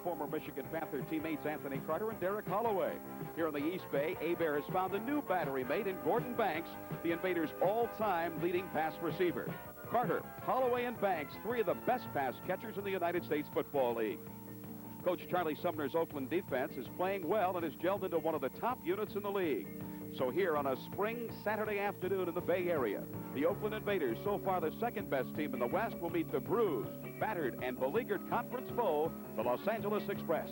former Michigan Panther teammates Anthony Carter and Derek Holloway. Here in the East Bay, Hebert has found a new battery mate in Gordon Banks, the Invaders' all-time leading pass receiver. Carter, Holloway, and Banks, three of the best pass catchers in the United States Football League. Coach Charlie Sumner's Oakland defense is playing well and has gelled into one of the top units in the league. So here on a spring Saturday afternoon in the Bay Area, the Oakland Invaders, so far the second-best team in the West, will meet the bruised, battered, and beleaguered conference foe, the Los Angeles Express.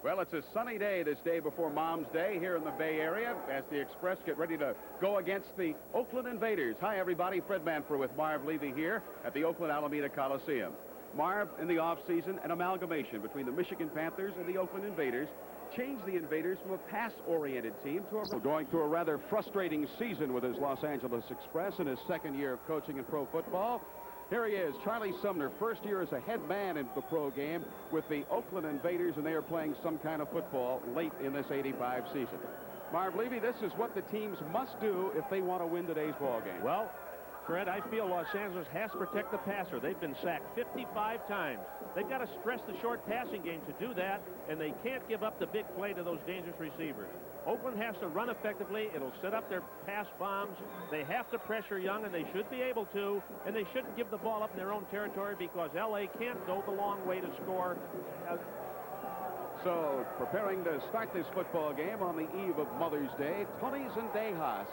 Well, it's a sunny day this day before Mom's Day here in the Bay Area as the Express get ready to go against the Oakland Invaders. Hi, everybody. Fred Manfred with Marv Levy here at the Oakland Alameda Coliseum. Marv, in the offseason, an amalgamation between the Michigan Panthers and the Oakland Invaders changed the Invaders from a pass-oriented team to going through a rather frustrating season with his Los Angeles Express in his second year of coaching in pro football. Here he is, Charlie Sumner, first year as a head man in the pro game with the Oakland Invaders, and they are playing some kind of football late in this 85 season. Marv Levy, this is what the teams must do if they want to win today's ball game. Well, Fred, I feel Los Angeles has to protect the passer. They've been sacked 55 times. They've got to stress the short passing game to do that, and they can't give up the big play to those dangerous receivers. Oakland has to run effectively. It'll set up their pass bombs. They have to pressure Young, and they should be able to, and they shouldn't give the ball up in their own territory because L.A. can't go the long way to score. So, preparing to start this football game on the eve of Mother's Day, Tony Zendejas,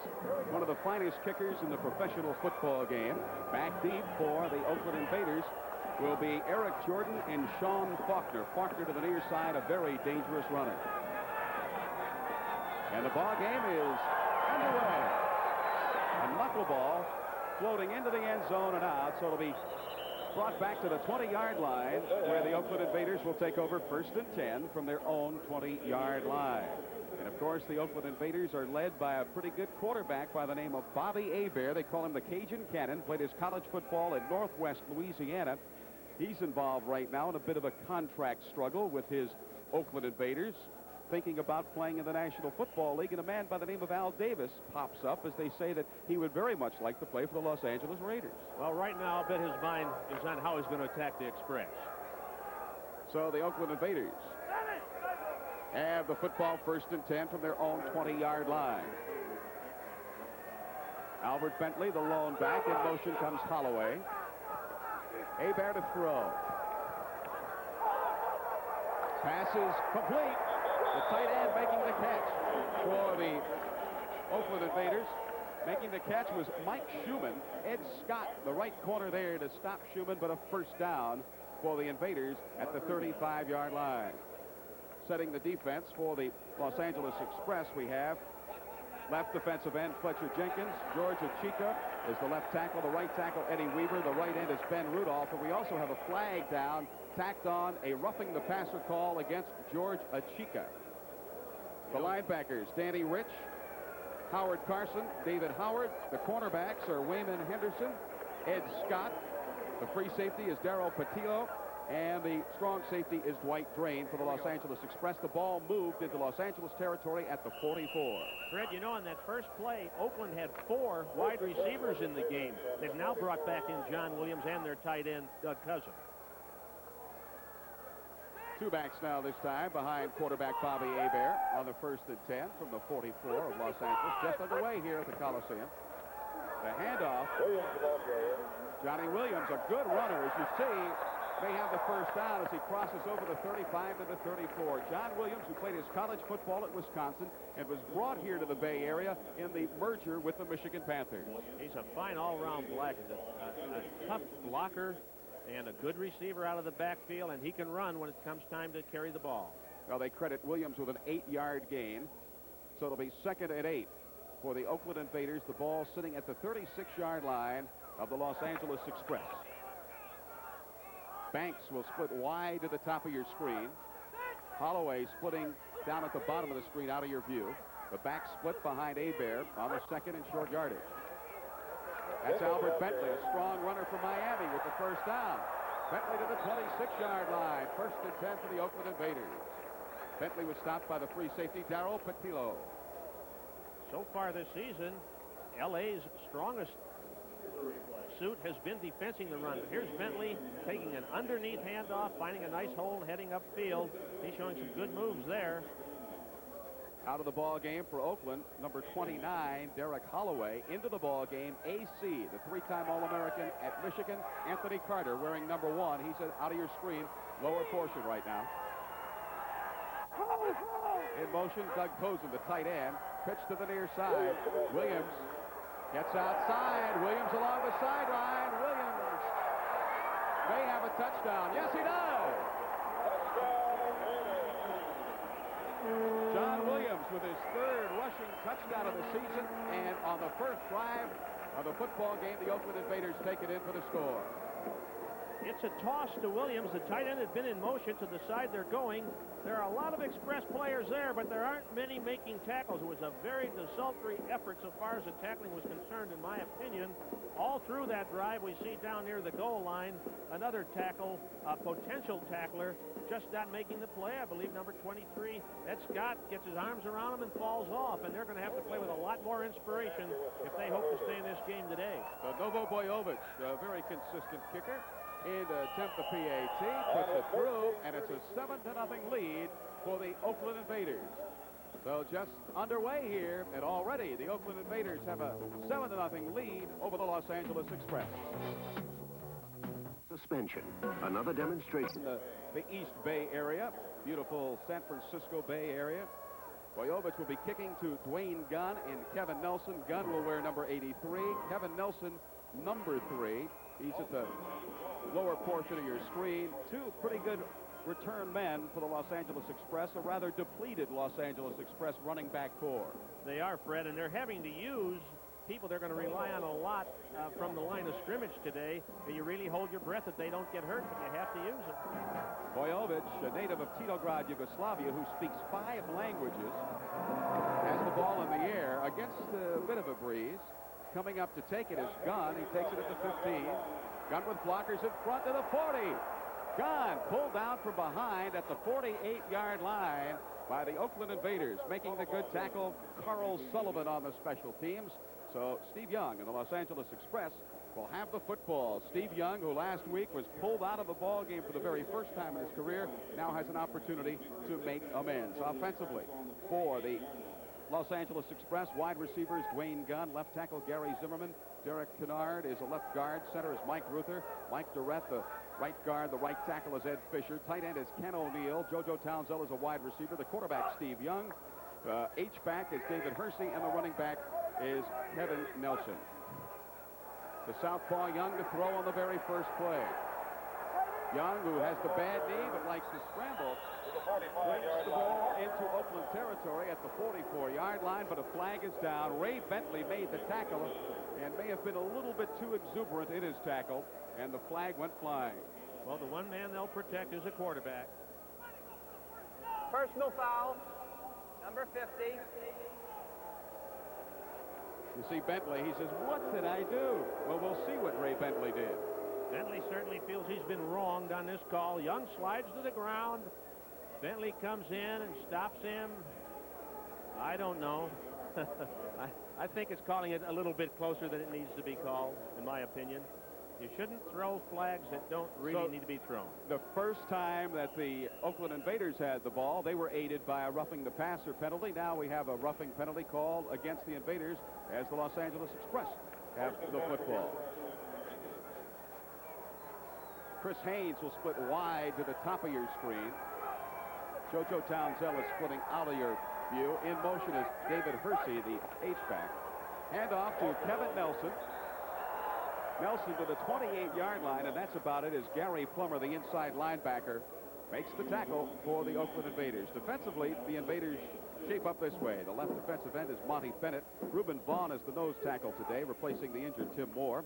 one of the finest kickers in the professional football game. Back deep for the Oakland Invaders will be Eric Jordan and Sean Faulkner. Faulkner to the near side, a very dangerous runner. And the ball game is underway. A knuckleball floating into the end zone and out, so it'll be brought back to the 20-yard line where the Oakland Invaders will take over 1st and 10 from their own 20-yard line. And, of course, the Oakland Invaders are led by a pretty good quarterback by the name of Bobby Hebert. They call him the Cajun Cannon, played his college football in Northwest Louisiana. He's involved right now in a bit of a contract struggle with his Oakland Invaders, thinking about playing in the National Football League, and a man by the name of Al Davis pops up as they say that he would very much like to play for the Los Angeles Raiders. Well, right now, I'll bet his mind is on how he's going to attack the Express. So the Oakland Invaders have the football 1st and 10 from their own 20-yard line. Albert Bentley, the lone back. In motion comes Holloway. Hebert to throw. Pass is complete. The tight end making the catch for the Oakland Invaders. Making the catch was Mike Schumann. Ed Scott, the right corner there to stop Schumann, but a first down for the Invaders at the 35-yard line. Setting the defense for the Los Angeles Express, we have left defensive end Fletcher Jenkins. George Achika is the left tackle. The right tackle, Eddie Weaver. The right end is Ben Rudolph. And we also have a flag down, tacked on, a roughing the passer call against George Achika. The linebackers, Danny Rich, Howard Carson, David Howard. The cornerbacks are Wayman Henderson, Ed Scott. The free safety is Darryl Patillo. And the strong safety is Dwight Drain for the Los Angeles Express. The ball moved into Los Angeles territory at the 44. Fred, you know, on that first play, Oakland had 4 wide receivers in the game. They've now brought back in John Williams and their tight end, Doug Cousin. 2 backs now this time behind quarterback Bobby Hebert on the 1st and 10 from the 44 of Los Angeles. Just underway here at the Coliseum. The handoff. Johnny Williams, a good runner, as you see, may have the first down as he crosses over the 35 to the 34. John Williams, who played his college football at Wisconsin and was brought here to the Bay Area in the merger with the Michigan Panthers. He's a fine all-round black. He's a tough blocker and a good receiver out of the backfield, and he can run when it comes time to carry the ball. Well, they credit Williams with an 8-yard gain, so it'll be 2nd and 8 for the Oakland Invaders. The ball sitting at the 36-yard line of the Los Angeles Express. Banks will split wide to the top of your screen. Holloway splitting down at the bottom of the screen out of your view. The back split behind Hebert on the 2nd and short yardage. That's Albert Bentley, a strong runner from Miami with the first down. Bentley to the 26-yard line. 1st and 10 for the Oakland Invaders. Bentley was stopped by the free safety, Darryl Patillo. So far this season, LA's strongest suit has been defending the run. But here's Bentley taking an underneath handoff, finding a nice hole, and heading upfield. He's showing some good moves there. Out of the ball game for Oakland, number 29, Derek Holloway. Into the ball game, AC, the 3-time All-American at Michigan, Anthony Carter, wearing number 1. He's out of your screen, lower portion right now. In motion, Doug Posen, the tight end. Pitch to the near side. Williams gets outside. Williams along the sideline. Williams may have a touchdown. Yes, he does. John Williams with his 3rd rushing touchdown of the season, and on the first drive of the football game, the Oakland Invaders take it in for the score. It's a toss to Williams. The tight end has been in motion to the side they're going. There are a lot of express players there, but there aren't many making tackles. It was a very desultory effort so far as the tackling was concerned, in my opinion. All through that drive, we see down near the goal line another tackle, a potential tackler, just not making the play. I believe number 23, Ed Scott, gets his arms around him and falls off, and they're going to have to play with a lot more inspiration if they hope to stay in this game today. So Novo Bojovic, a very consistent kicker, in to attempt the PAT, puts it through, and it's a 7-0 lead for the Oakland Invaders. So just underway here, and already the Oakland Invaders have a 7-0 lead over the Los Angeles Express. Suspension, another demonstration. The East Bay area, beautiful San Francisco Bay area. Bojovic will be kicking to Dwayne Gunn and Kevin Nelson. Gunn will wear number 83. Kevin Nelson, number 3. He's at the lower portion of your screen. 2 pretty good return men for the Los Angeles Express, a rather depleted Los Angeles Express running back core. They are, Fred, and they're having to use people they're going to rely on a lot from the line of scrimmage today, and you really hold your breath that they don't get hurt, but you have to use them. Bojovic, a native of Titograd, Yugoslavia, who speaks 5 languages, has the ball in the air against a bit of a breeze. Coming up to take it is Gunn. He takes it at the 15. Gunn with blockers in front to the 40. Gunn pulled down from behind at the 48-yard line by the Oakland Invaders. Making the good tackle, Carl Sullivan on the special teams. So Steve Young and the Los Angeles Express will have the football. Steve Young, who last week was pulled out of a ball game for the very first time in his career, now has an opportunity to make amends offensively for the Los Angeles Express. Wide receivers Dwayne Gunn, left tackle Gary Zimmerman, Derek Kennard is a left guard, center is Mike Ruther, Mike Durrett the right guard, the right tackle is Ed Fisher, tight end is Ken O'Neill, JoJo Townsend is a wide receiver, the quarterback Steve Young, H-back is David Hersey, and the running back is Kevin Nelson. The southpaw Young to throw on the very first play. Young, who has the bad knee but likes to scramble, brings the ball into Oakland territory at the 44-yard line, but a flag is down. Ray Bentley made the tackle and may have been a little bit too exuberant in his tackle, and the flag went flying. Well, the one man they'll protect is a quarterback. Personal foul, number 50. You see Bentley, he says, "What did I do?" Well, we'll see what Ray Bentley did. Bentley certainly feels he's been wronged on this call. Young slides to the ground. Bentley comes in and stops him. I don't know. I think it's calling it a little bit closer than it needs to be called, in my opinion. You shouldn't throw flags that don't really need to be thrown. The first time that the Oakland Invaders had the ball, they were aided by a roughing the passer penalty. Now we have a roughing penalty called against the Invaders as the Los Angeles Express have the football. Chris Haynes will split wide to the top of your screen. JoJo Townsend is splitting out of your view. In motion is David Hersey, the H-back. Handoff to Kevin Nelson. Nelson to the 28-yard line, and that's about it, as Gary Plummer, the inside linebacker, makes the tackle for the Oakland Invaders. Defensively, the Invaders shape up this way. The left defensive end is Monty Bennett. Reuben Vaughn is the nose tackle today, replacing the injured Tim Moore.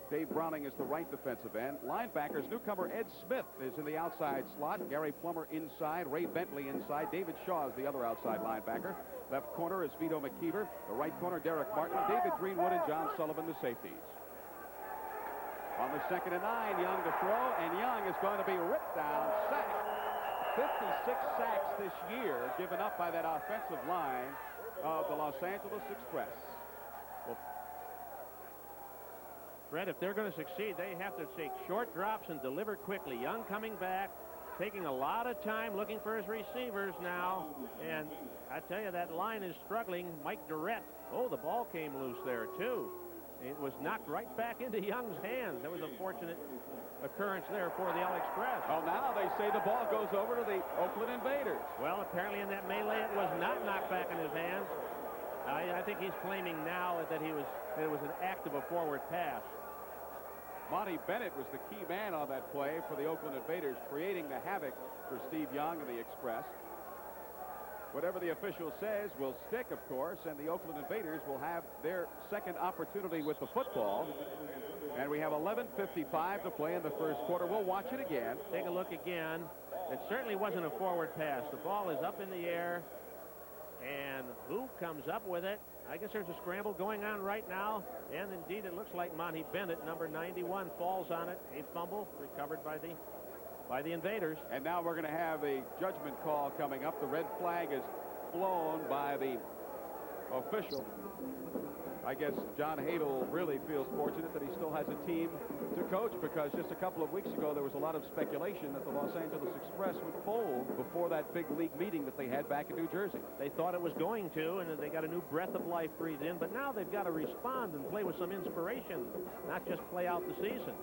Dave Browning is the right defensive end. Linebackers, newcomer Ed Smith is in the outside slot. Gary Plummer inside. Ray Bentley inside. David Shaw is the other outside linebacker. Left corner is Vito McKeever. The right corner, Derek Martin. David Greenwood and John Sullivan, the safeties. On the 2nd and 9, Young to throw, and Young is going to be ripped down, sacked. 56 sacks this year given up by that offensive line of the Los Angeles Express. Well, Fred, if they're going to succeed, they have to take short drops and deliver quickly. Young coming back, taking a lot of time looking for his receivers now. And I tell you, that line is struggling. Mike Durrett. Oh, the ball came loose there, too. It was knocked right back into Young's hands. That was a fortunate occurrence there for the L Express. Well, now they say the ball goes over to the Oakland Invaders. Well, apparently in that melee, it was not knocked back in his hands. I think he's claiming now that it was an act of a forward pass. Monty Bennett was the key man on that play for the Oakland Invaders, creating the havoc for Steve Young and the Express. Whatever the official says will stick, of course, and the Oakland Invaders will have their second opportunity with the football. And we have 11:55 to play in the first quarter. We'll watch it again. Take a look again. It certainly wasn't a forward pass. The ball is up in the air. And who comes up with it? I guess there's a scramble going on right now. And indeed, it looks like Monty Bennett, number 91, falls on it. A fumble recovered by the Invaders. And now we're going to have a judgment call coming up. The red flag is flown by the official. I guess John Hadel really feels fortunate that he still has a team to coach, because just a couple of weeks ago there was a lot of speculation that the Los Angeles Express would fold before that big league meeting that they had back in New Jersey. They thought it was going to, and they got a new breath of life breathed in, but now they've got to respond and play with some inspiration, not just play out the season.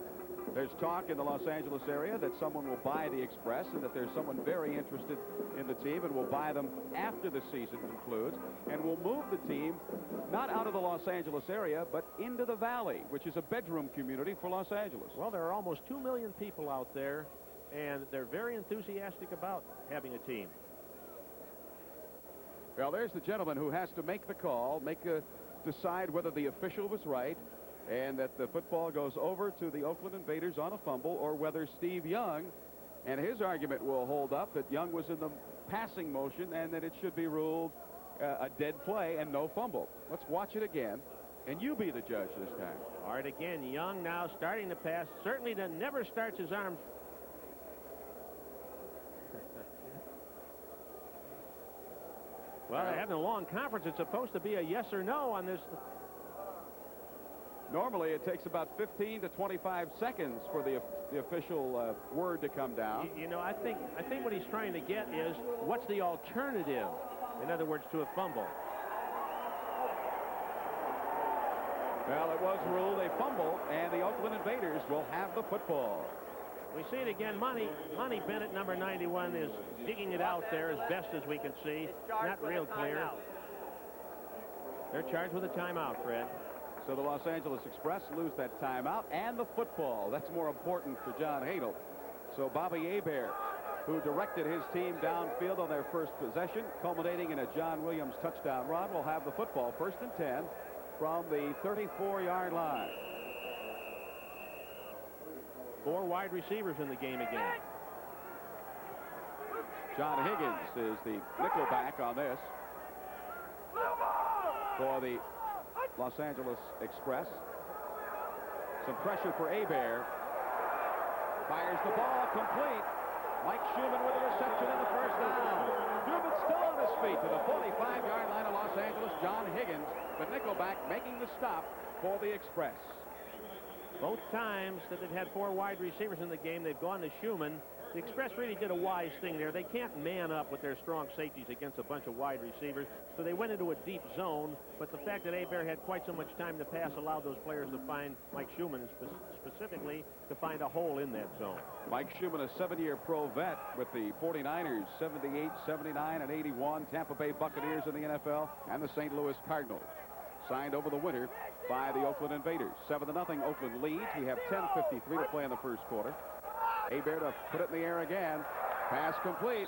There's talk in the Los Angeles area that someone will buy the Express, and that there's someone very interested in the team and will buy them after the season concludes, and will move the team not out of the Los Angeles area but into the Valley, which is a bedroom community for Los Angeles. Well, there are almost 2 million people out there, and they're very enthusiastic about having a team. Well, there's the gentleman who has to make the call, decide whether the official was right, and that the football goes over to the Oakland Invaders on a fumble, or whether Steve Young, and his argument will hold up, that Young was in the passing motion and that it should be ruled a dead play and no fumble. Let's watch it again, and you be the judge this time. All right, again, Young now starting to pass. Certainly never starts his arms. Well, they're having a long conference. It's supposed to be a yes or no on this. Normally, it takes about 15 to 25 seconds for the official word to come down. You know, I think what he's trying to get is, what's the alternative? In other words, to a fumble. Well, it was ruled a fumble, and the Oakland Invaders will have the football. We see it again. Monty Bennett, number 91, is digging it out there as best as we can see. Not real clear. They're charged with a timeout, Fred. So the Los Angeles Express lose that timeout and the football. That's more important for John Hadel. So Bobby Hebert, who directed his team downfield on their first possession, culminating in a John Williams touchdown run, will have the football 1st and 10 from the 34-yard line. 4 wide receivers in the game again. John Higgins is the nickelback on this for the Los Angeles Express. Some pressure for Hebert. Fires the ball complete. Mike Schumann with a reception in the first down. Schumann still on his feet to the 45-yard line of Los Angeles. John Higgins, the nickelback, making the stop for the Express. Both times that they've had 4 wide receivers in the game, they've gone to Schumann. The Express really did a wise thing there. They can't man up with their strong safeties against a bunch of wide receivers, so they went into a deep zone. But the fact that Hebert had quite so much time to pass allowed those players to find, Mike Schumann specifically, to find a hole in that zone. Mike Schumann, a 7-year pro vet with the 49ers, 78, 79, and 81, Tampa Bay Buccaneers in the NFL, and the St. Louis Cardinals. Signed over the winter by the Oakland Invaders. 7-0 Oakland leads. We have 10:53 to play in the first quarter. Hebert to put it in the air again. Pass complete.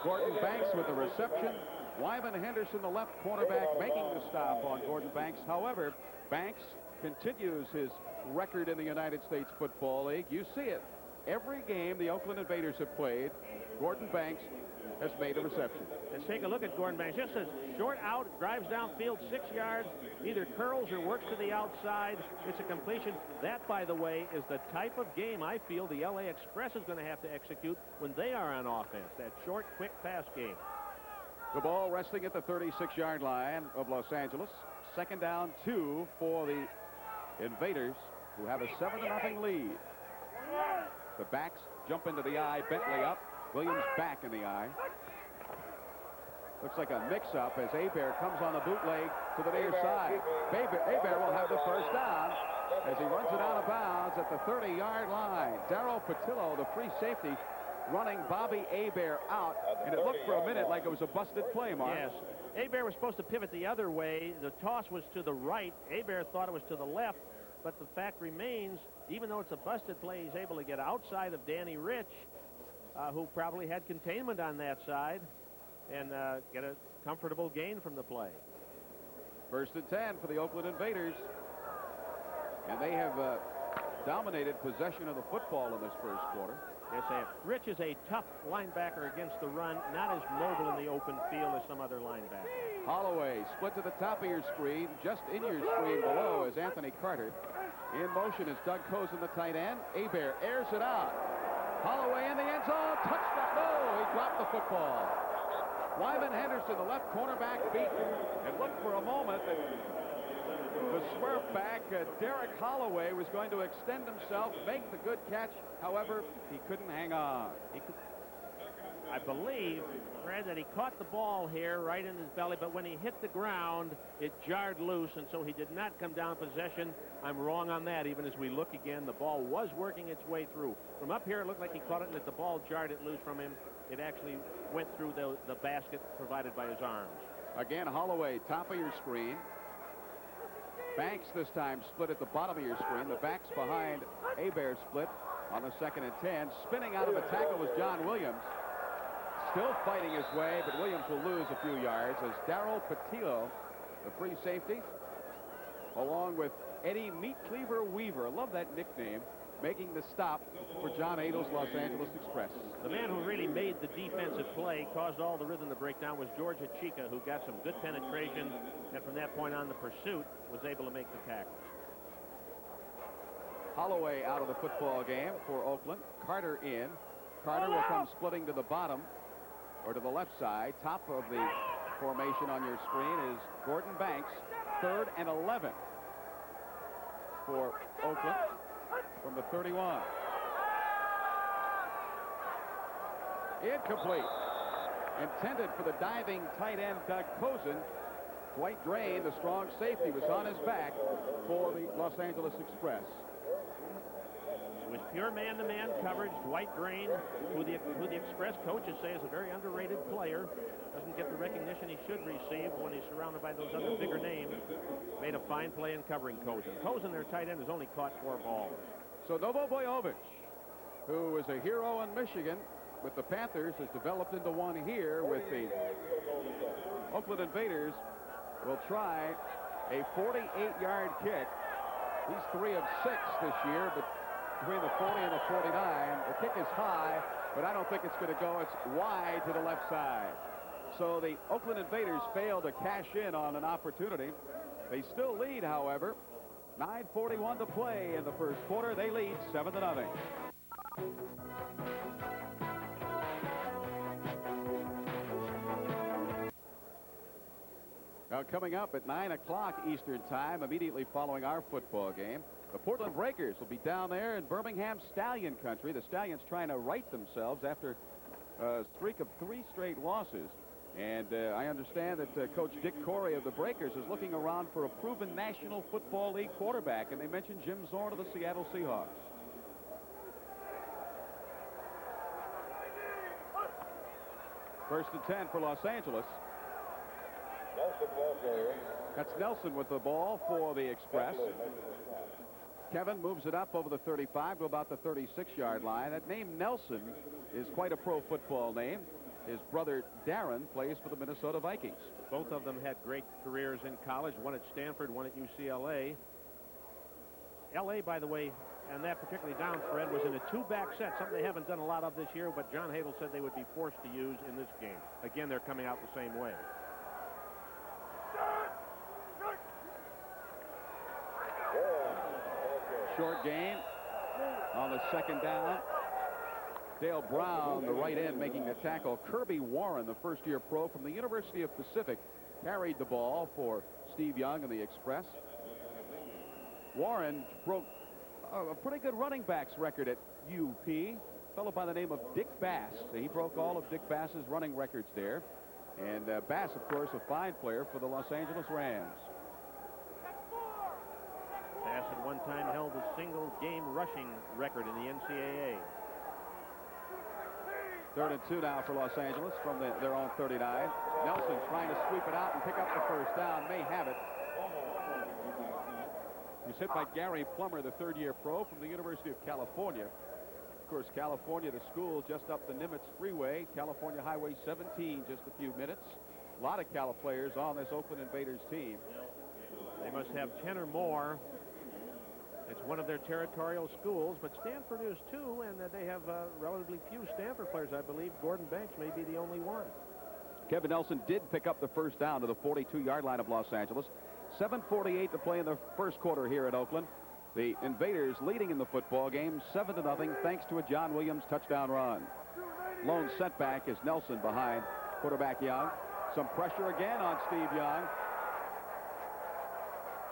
Gordon Banks with the reception. Wyman Henderson, the left cornerback, making the stop on Gordon Banks. However, Banks continues his record in the United States Football League. You see it. Every game the Oakland Invaders have played, Gordon Banks has made a reception. Let's take a look at Gordon Banks. Just a short out, drives downfield 6 yards, either curls or works to the outside. It's a completion. That, by the way, is the type of game I feel the LA Express is going to have to execute when they are on offense. That short, quick pass game. The ball resting at the 36-yard line of Los Angeles. 2nd down 2 for the Invaders, who have a 7-0 lead. The backs jump into the eye. Bentley up. Williams back in the eye. Looks like a mix-up as Hebert comes on the bootleg to the near side. Hebert will have the first down as he runs it out of bounds at the 30-yard line. Darryl Patillo, the free safety, running Bobby Hebert out, and it looked for a minute like it was a busted play, Mark. Yes. Hebert was supposed to pivot the other way. The toss was to the right. Hebert thought it was to the left, but the fact remains, even though it's a busted play, he's able to get outside of Danny Rich, who probably had containment on that side, and get a comfortable gain from the play. 1st and 10 for the Oakland Invaders. And they have dominated possession of the football in this first quarter. Yes, they have. Rich is a tough linebacker against the run, not as mobile in the open field as some other linebackers. Holloway split to the top of your screen, just in your screen below is Anthony Carter. In motion is Doug Cozen, the tight end. Hebert airs it out. Holloway in the end zone. Touchdown. No, he dropped the football. Wyman Henderson, the left cornerback, beat. It looked for a moment that the swerve back, Derek Holloway, was going to extend himself, make the good catch. However, he couldn't hang on. I believe, Fred, that he caught the ball here right in his belly, but when he hit the ground, it jarred loose, and so he did not come down possession. I'm wrong on that. Even as we look again, the ball was working its way through. From up here, it looked like he caught it, and that the ball jarred it loose from him. It actually went through the basket provided by his arms. Again, Holloway, top of your screen. Banks this time split at the bottom of your screen. The backs behind Hebert split on the 2nd and 10. Spinning out of a tackle was John Williams. Still fighting his way, but Williams will lose a few yards as Darryl Patillo, the free safety, along with Eddie Meat Cleaver Weaver, love that nickname, making the stop for John Adel's Los Angeles Express. The man who really made the defensive play, caused all the rhythm to break down, was George Achika, who got some good penetration, and from that point on, the pursuit was able to make the tackle. Holloway out of the football game for Oakland. Carter in. Carter will come splitting to the bottom, or to the left side. Top of the formation on your screen is Gordon Banks. 3rd and 11 for Oakland from the 31. Incomplete. Intended for the diving tight end Doug Cozen. Dwight Drain, the strong safety, was on his back for the Los Angeles Express. It was pure man-to-man coverage. Dwight Drain, who the Express coaches say is a very underrated player, doesn't get the recognition he should receive when he's surrounded by those other bigger names, made a fine play in covering Cozen. Cozen, their tight end, has only caught 4 balls. So Novo Bojovic, who was a hero in Michigan with the Panthers, has developed into one here with the Oakland Invaders. Will try a 48-yard kick. He's 3 of 6 this year, but between the 40 and the 49. The kick is high, but I don't think it's going to go. It's wide to the left side. So the Oakland Invaders failed to cash in on an opportunity. They still lead, however. 9:41 to play in the first quarter. They lead 7-0. Now coming up at 9 o'clock Eastern Time, immediately following our football game, the Portland Breakers will be down there in Birmingham Stallion country. The Stallions trying to right themselves after a streak of 3 straight losses. And I understand that Coach Dick Corey of the Breakers is looking around for a proven National Football League quarterback, and they mentioned Jim Zorn of the Seattle Seahawks. First and 10 for Los Angeles. That's Nelson with the ball for the Express. Kevin moves it up over the 35 to about the 36-yard line. That name Nelson is quite a pro football name. His brother Darren plays for the Minnesota Vikings. Both of them had great careers in college, one at Stanford, one at UCLA. LA, by the way, and that particularly down, Fred, was in a two-back set, something they haven't done a lot of this year, but John Hadel said they would be forced to use in this game. Again, they're coming out the same way. Short gain on the second down. Dale Brown, the right end, making the tackle. Kirby Warren, the first-year pro from the University of Pacific, carried the ball for Steve Young and the Express. Warren broke a pretty good running backs record at UP. A fellow by the name of Dick Bass. He broke all of Dick Bass's running records there. And Bass, of course, a fine player for the Los Angeles Rams. Bass at one time held the single-game rushing record in the NCAA. 3rd and 2 now for Los Angeles from their own 39. Nelson trying to sweep it out and pick up the first down. May have it. He's hit by Gary Plummer, the third-year pro from the University of California. Of course, California, the school just up the Nimitz Freeway. California Highway 17, just a few minutes. A lot of Cal players on this Oakland Invaders team. They must have 10 or more. It's one of their territorial schools, but Stanford is too, and they have relatively few Stanford players. I believe Gordon Banks may be the only one. Kevin Nelson did pick up the first down to the 42-yard line of Los Angeles. 7:48 to play in the first quarter here at Oakland. The Invaders leading in the football game 7-0 thanks to a John Williams touchdown run. Lone setback is Nelson behind quarterback Young. Some pressure again on Steve Young.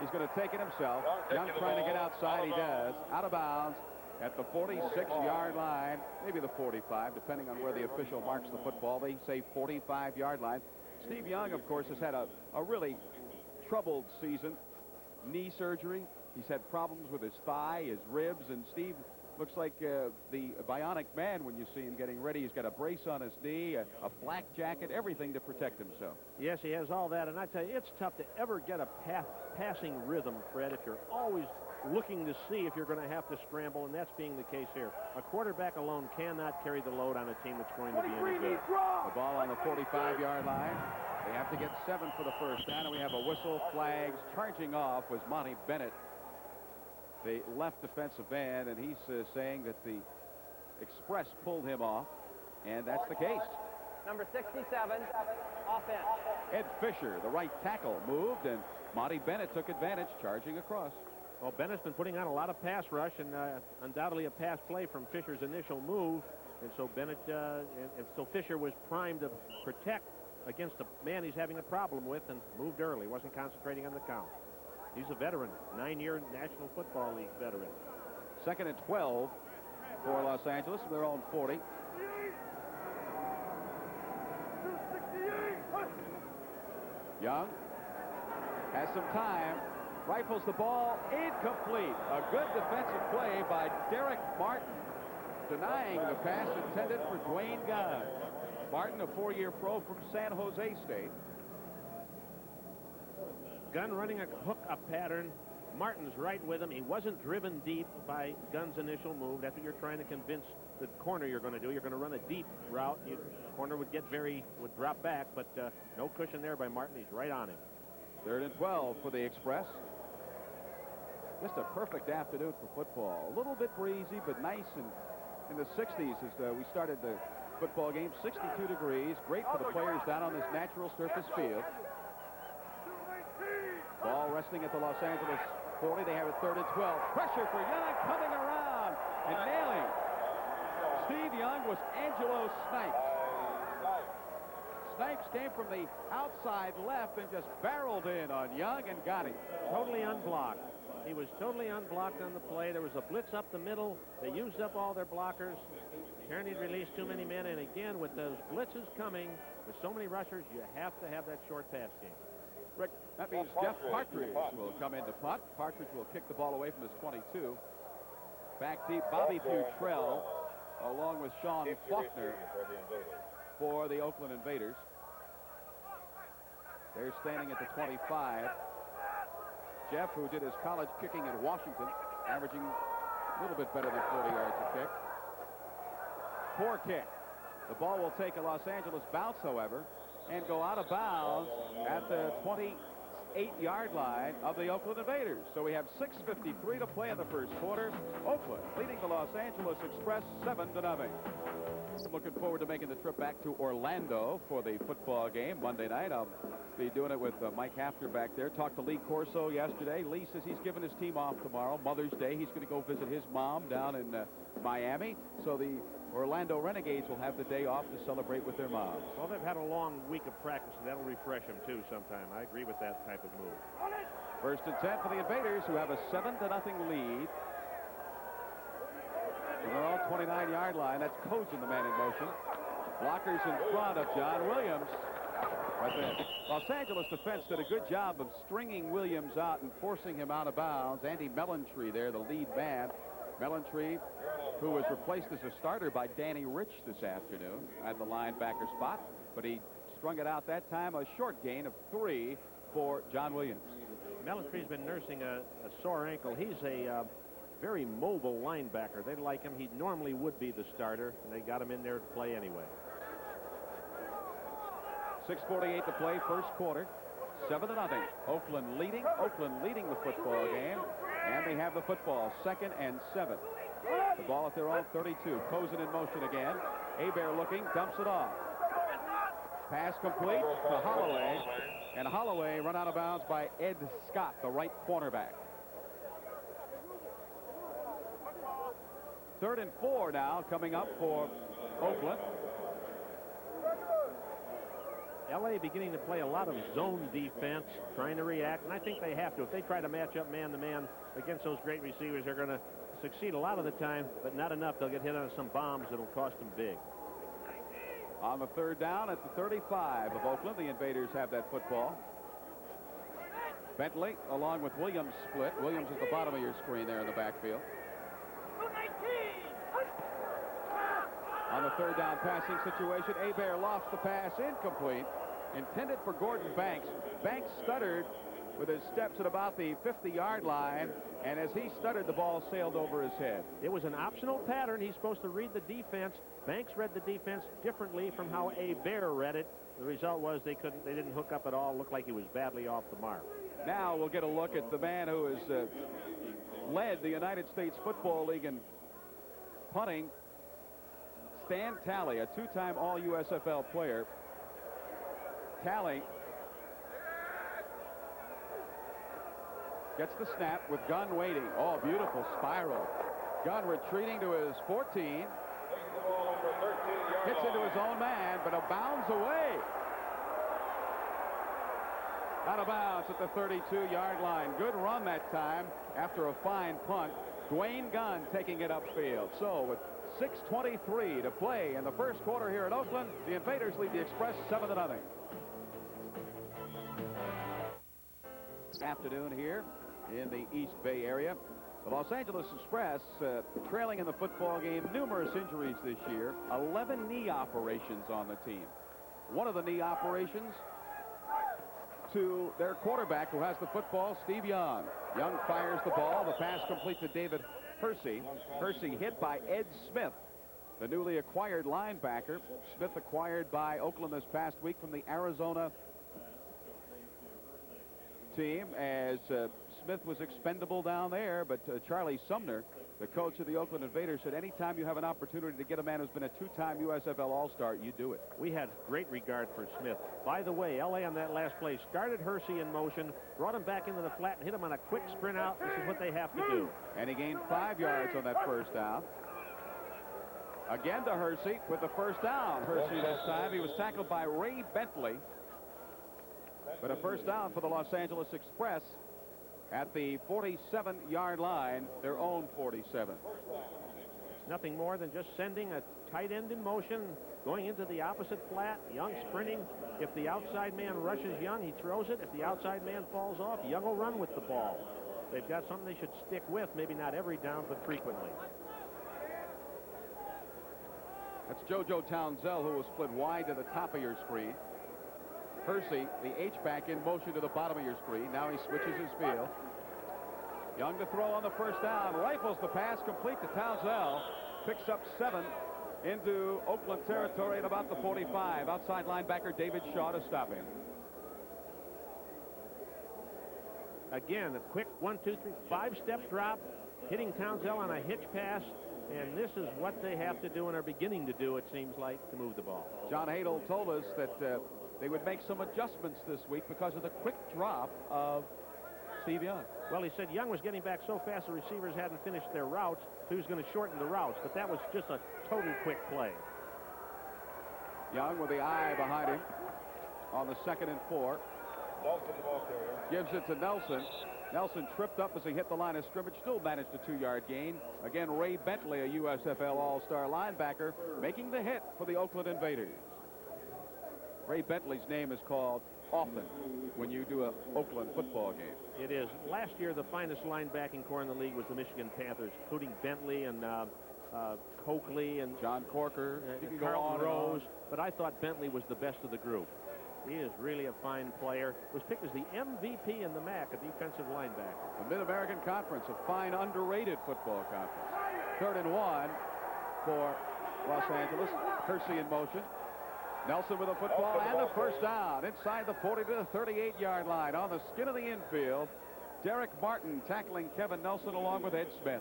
He's going to take it himself. Young trying to get outside. He does. Out of bounds at the 46-yard line, maybe the 45, depending on where the official marks the football. They say 45-yard line. Steve Young, of course, has had a really troubled season. Knee surgery. He's had problems with his thigh, his ribs, and Steve looks like the bionic man when you see him getting ready. He's got a brace on his knee, a flak jacket, everything to protect himself. Yes, he has all that, and I tell you, it's tough to ever get a passing rhythm, Fred, if you're always looking to see if you're going to have to scramble, and that's being the case here. A quarterback alone cannot carry the load on a team that's going to be any good. The ball on the 45-yard line. They have to get 7 for the first down, and we have a whistle. Flags. Charging off was Monty Bennett, the left defensive end, and he's saying that the Express pulled him off, and that's the case. Number 67, offense. Ed Fisher, the right tackle, moved, and Monty Bennett took advantage, charging across. Well, Bennett's been putting on a lot of pass rush, and undoubtedly a pass play from Fisher's initial move, and so Bennett, and so Fisher was primed to protect against the man he's having a problem with, and moved early, wasn't concentrating on the count. He's a veteran, 9-year National Football League veteran. 2nd and 12 for Los Angeles, their own 40. Young has some time, rifles the ball, incomplete. A good defensive play by Derek Martin, denying the pass intended for Dwayne Gunn. Martin, a 4-year pro from San Jose State. Gunn running a hook-up pattern. Martin's right with him. He wasn't driven deep by Gunn's initial move. That's what you're trying to convince the corner you're going to do. You're going to run a deep route. The corner would drop back, but no cushion there by Martin. He's right on him. 3rd and 12 for the Express. Just a perfect afternoon for football. A little bit breezy, but nice. And in the 60s as we started the football game, 62 degrees. Great for the players down on this natural surface field. Ball resting at the Los Angeles 40. They have it 3rd and 12. Pressure for Young, coming around and nailing. Steve Young was Angelo Snipes. Snipes came from the outside left and just barreled in on Young and got him. Totally unblocked. He was totally unblocked on the play. There was a blitz up the middle. They used up all their blockers. Kearney released too many men, and again, with those blitzes coming, with so many rushers, you have to have that short pass game. Rick, that means Jeff Partridge will come into punt. Partridge will kick the ball away from his 22. Back deep, Bobby Futrell, along with Sean Faulkner for the Oakland Invaders. They're standing at the 25. Jeff, who did his college kicking at Washington, averaging a little bit better than 40 yards a kick. Poor kick. The ball will take a Los Angeles bounce, however, and go out of bounds at the 8-yard line of the Oakland Invaders. So we have 6:53 to play in the first quarter. Oakland leading the Los Angeles Express 7-0. I'm looking forward to making the trip back to Orlando for the football game Monday night. I'll be doing it with Mike Hafner back there. Talked to Lee Corso yesterday. Lee says he's giving his team off tomorrow, Mother's Day. He's going to go visit his mom down in Miami. So the Orlando Renegades will have the day off to celebrate with their moms. Well, they've had a long week of practice, and that'll refresh them, too, sometime. I agree with that type of move. First and 10 for the Invaders, who have a 7-0 lead. From their own 29-yard line. That's Cozen, the man in motion. Blockers in front of John Williams. But the Los Angeles defense did a good job of stringing Williams out and forcing him out of bounds. Andy Melantree there, the lead man. Melantree, who was replaced as a starter by Danny Rich this afternoon at the linebacker spot. But he strung it out that time. A short gain of 3 for John Williams. Melantree's been nursing a sore ankle. He's a very mobile linebacker. They like him. He normally would be the starter, and they got him in there to play anyway. 6:48 to play, first quarter. 7-0. Oakland leading the football game, and they have the football. 2nd and 7. The ball at their own 32. Cozen in motion again. Hebert looking, dumps it off. Pass complete to Holloway, and Holloway run out of bounds by Ed Scott, the right cornerback. 3rd and 4 now coming up for Oakland. L.A. beginning to play a lot of zone defense, trying to react, and I think they have to. If they try to match up man-to-man against those great receivers, they're going to succeed a lot of the time, but not enough. They'll get hit on some bombs that'll cost them big. On the 3rd down at the 35 of Oakland, the Invaders have that football. Bentley along with Williams split. Williams at the bottom of your screen there in the backfield. On the 3rd down passing situation, Hebert lofts the pass, incomplete. Intended for Gordon Banks. Banks stuttered with his steps at about the 50-yard line, and as he stuttered, the ball sailed over his head. It was an optional pattern. He's supposed to read the defense. Banks read the defense differently from how Hebert read it. The result was they didn't hook up at all. Looked like he was badly off the mark. Now we'll get a look at the man who has led the United States Football League in punting, Stan Talley, a 2-time All-USFL player. Talley gets the snap with Gunn waiting. Oh, beautiful spiral. Gunn retreating to his 14. Hits into his own man, but a bounds away. Out of bounds at the 32-yard line. Good run that time after a fine punt. Dwayne Gunn taking it upfield. So with 6:23 to play in the first quarter here at Oakland, the Invaders lead the Express 7-0. Afternoon here in the East Bay area. The Los Angeles Express trailing in the football game. Numerous injuries this year. 11 knee operations on the team. One of the knee operations to their quarterback who has the football, Steve Young. Young fires the ball. The pass complete to David Hersey. Hersey hit by Ed Smith, the newly acquired linebacker. Smith acquired by Oakland this past week from the Arizona team, as Smith was expendable down there, but Charlie Sumner, the coach of the Oakland Invaders, said anytime you have an opportunity to get a man who's been a 2-time USFL All-Star, you do it. We had great regard for Smith. By the way, L.A. on that last play started Hersey in motion, brought him back into the flat, and hit him on a quick sprint out. This is what they have to do. And he gained 5 yards on that first down. Again to Hersey with the first down. Hersey this time. He was tackled by Ray Bentley. But a first down for the Los Angeles Express at the 47-yard line, their own 47. Nothing more than just sending a tight end in motion, going into the opposite flat. Young sprinting. If the outside man rushes Young, he throws it. If the outside man falls off, Young will run with the ball. They've got something they should stick with, maybe not every down, but frequently. That's JoJo Townsell, who will split wide to the top of your screen. Hersey, the H-back, in motion to the bottom of your screen. Now he switches his field. Young to throw on the first down. Rifles the pass complete to Townsell. Picks up 7 into Oakland territory at about the 45. Outside linebacker David Shaw to stop him. Again, a quick 1, 2, 3, 5-step drop, hitting Townsell on a hitch pass, and this is what they have to do and are beginning to do, it seems like, to move the ball. John Hadel told us that they would make some adjustments this week because of the quick drop of Steve Young. Well, he said Young was getting back so fast the receivers hadn't finished their routes, he was going to shorten the routes, but that was just a total quick play. Young with the eye behind him on the 2nd and 4. Gives it to Nelson. Nelson tripped up as he hit the line of scrimmage, still managed a 2-yard gain. Again, Ray Bentley, a USFL All-Star linebacker, making the hit for the Oakland Invaders. Ray Bentley's name is called often when you do an Oakland football game. It is. Last year, the finest linebacking core in the league was the Michigan Panthers, including Bentley and Coakley and John Corker, Carlton Rose. But I thought Bentley was the best of the group. He is really a fine player. Was picked as the MVP in the MAC, a defensive linebacker. The Mid-American Conference, a fine, underrated football conference. 3rd and 1 for Los Angeles. Hersey in motion. Nelson with a football and the first down inside the 40 to the 38-yard line on the skin of the infield. Derek Martin tackling Kevin Nelson along with Ed Smith.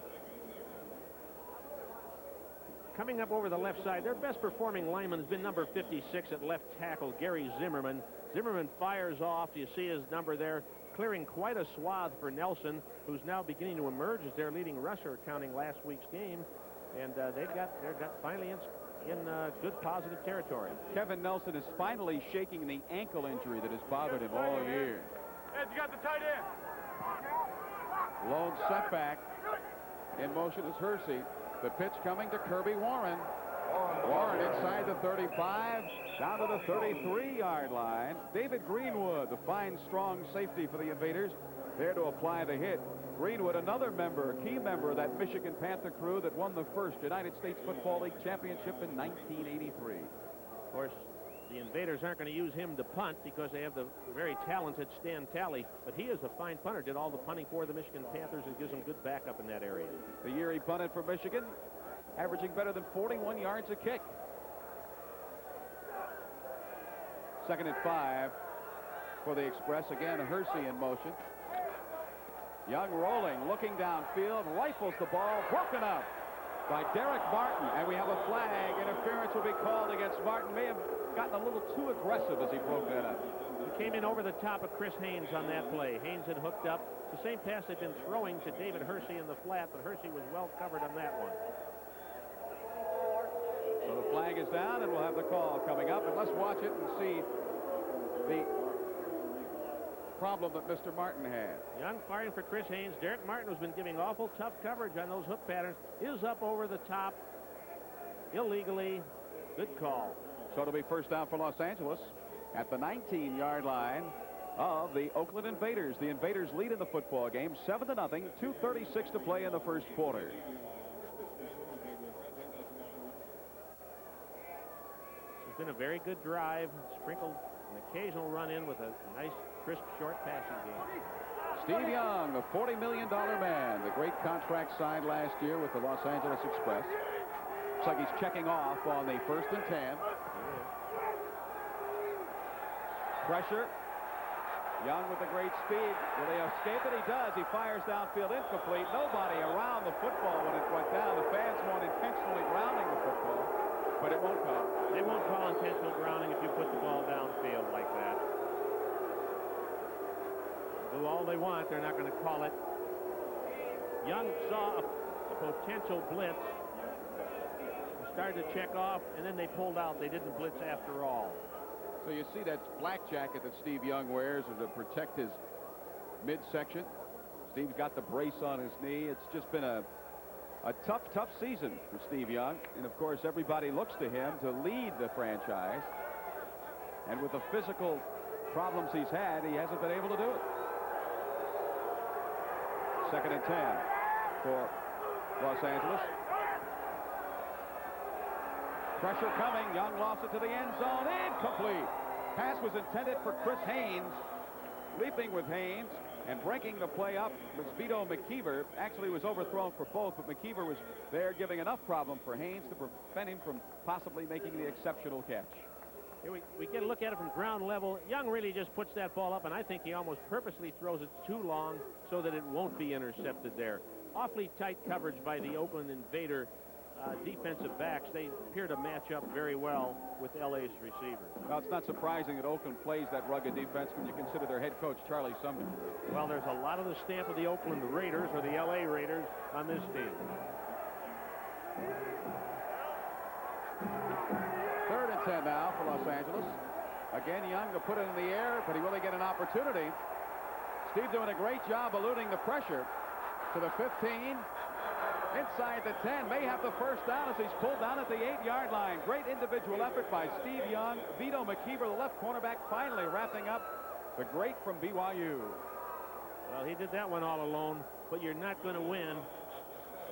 Coming up over the left side, their best performing lineman has been number 56 at left tackle, Gary Zimmerman. Zimmerman fires off. You see his number there, clearing quite a swath for Nelson, who's now beginning to emerge as their leading rusher, counting last week's game. And they're finally in good positive territory. Kevin Nelson is finally shaking the ankle injury that has bothered him all year. Ed, you got the tight end. Lone setback. In motion is Hersey. The pitch coming to Kirby Warren. Warren inside the 35, down to the 33-yard line. David Greenwood, the fine, strong safety for the Invaders, there to apply the hit. Greenwood, another member, key member of that Michigan Panther crew that won the first United States Football League championship in 1983. Of course, the Invaders aren't going to use him to punt because they have the very talented Stan Talley, but he is a fine punter, did all the punting for the Michigan Panthers and gives them good backup in that area. The year he punted for Michigan, averaging better than 41 yards a kick. 2nd and 5 for the Express. Again, Hersey in motion. Young rolling, looking downfield, rifles the ball, broken up by Derek Martin, and we have a flag. Interference will be called against Martin. May have gotten a little too aggressive as he broke that up. He came in over the top of Chris Haynes on that play. Haynes had hooked up. It's the same pass they've been throwing to David Hersey in the flat, but Hersey was well covered on that one. So the flag is down, and we'll have the call coming up. And let's watch it and see the problem that Mr. Martin had. Young firing for Chris Haynes. Derek Martin, who's been giving awful tough coverage on those hook patterns, is up over the top illegally. Good call. So it'll be first down for Los Angeles at the 19-yard line of the Oakland Invaders. The Invaders lead in the football game 7-0, 2:36 to play in the first quarter. It's been a very good drive, sprinkled an occasional run in with a nice, crisp, short passing game. Steve Young, the $40 million man, the great contract signed last year with the Los Angeles Express. Looks like he's checking off on the 1st and 10. Pressure. Young with the great speed. Will he escape it? He does. He fires downfield, incomplete. Nobody around the football when it went down. The fans weren't intentionally grounding the football, but it won't call. They won't call intentional grounding if you put the ball downfield like that. Do all they want, they're not going to call it. Young saw a potential blitz. They started to check off, and then they pulled out. They didn't blitz after all. So you see that black jacket that Steve Young wears to protect his midsection. Steve's got the brace on his knee. It's just been a tough season for Steve Young. And, of course, everybody looks to him to lead the franchise. And with the physical problems he's had, he hasn't been able to do it. 2nd and 10 for Los Angeles. Pressure coming. Young lost it to the end zone. Incomplete. Pass was intended for Chris Haynes. Leaping with Haynes and breaking the play up was Vito McKeever. Actually was overthrown for both, but McKeever was there giving enough problem for Haynes to prevent him from possibly making the exceptional catch. Here we get a look at it from ground level. Young really just puts that ball up, and I think he almost purposely throws it too long so that it won't be intercepted there. Awfully tight coverage by the Oakland Invader defensive backs. They appear to match up very well with LA's receivers. Well, it's not surprising that Oakland plays that rugged defense when you consider their head coach, Charlie Sumner. Well, there's a lot of the stamp of the Oakland Raiders or the LA Raiders on this team. 3rd and 10 now for Los Angeles. Again, Young to put it in the air, but he will get an opportunity. Steve doing a great job eluding the pressure to the 15. Inside the 10, may have the first down as he's pulled down at the 8-yard line. Great individual effort by Steve Young. Vito McKeever, the left cornerback, finally wrapping up the great from BYU. Well, he did that one all alone, but you're not going to win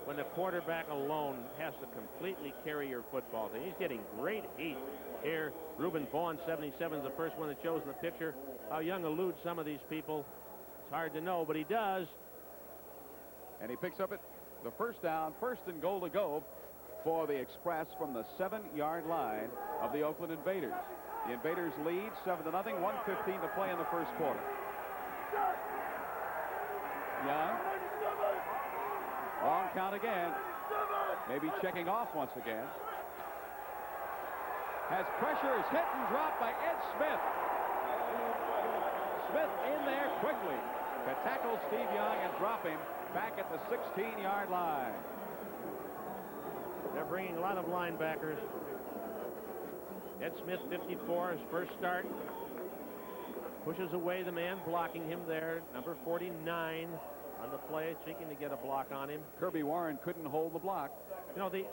when the quarterback alone has to completely carry your football. And he's getting great heat here. Reuben Vaughn, 77, is the first one that shows in the picture. How Young eludes some of these people, it's hard to know, but he does. And he picks up the first down, 1st and goal to go for the Express from the 7-yard line of the Oakland Invaders. The Invaders lead 7-0, 1:15 to play in the first quarter. Young. Long count again. Maybe checking off once again. Has pressure, is hit and dropped by Ed Smith. Smith in there quickly to tackle Steve Young and drop him back at the 16-yard line. They're bringing a lot of linebackers. Ed Smith, 54, his first start. Pushes away the man blocking him there, number 49 on the play, seeking to get a block on him. Kirby Warren couldn't hold the block. You know, this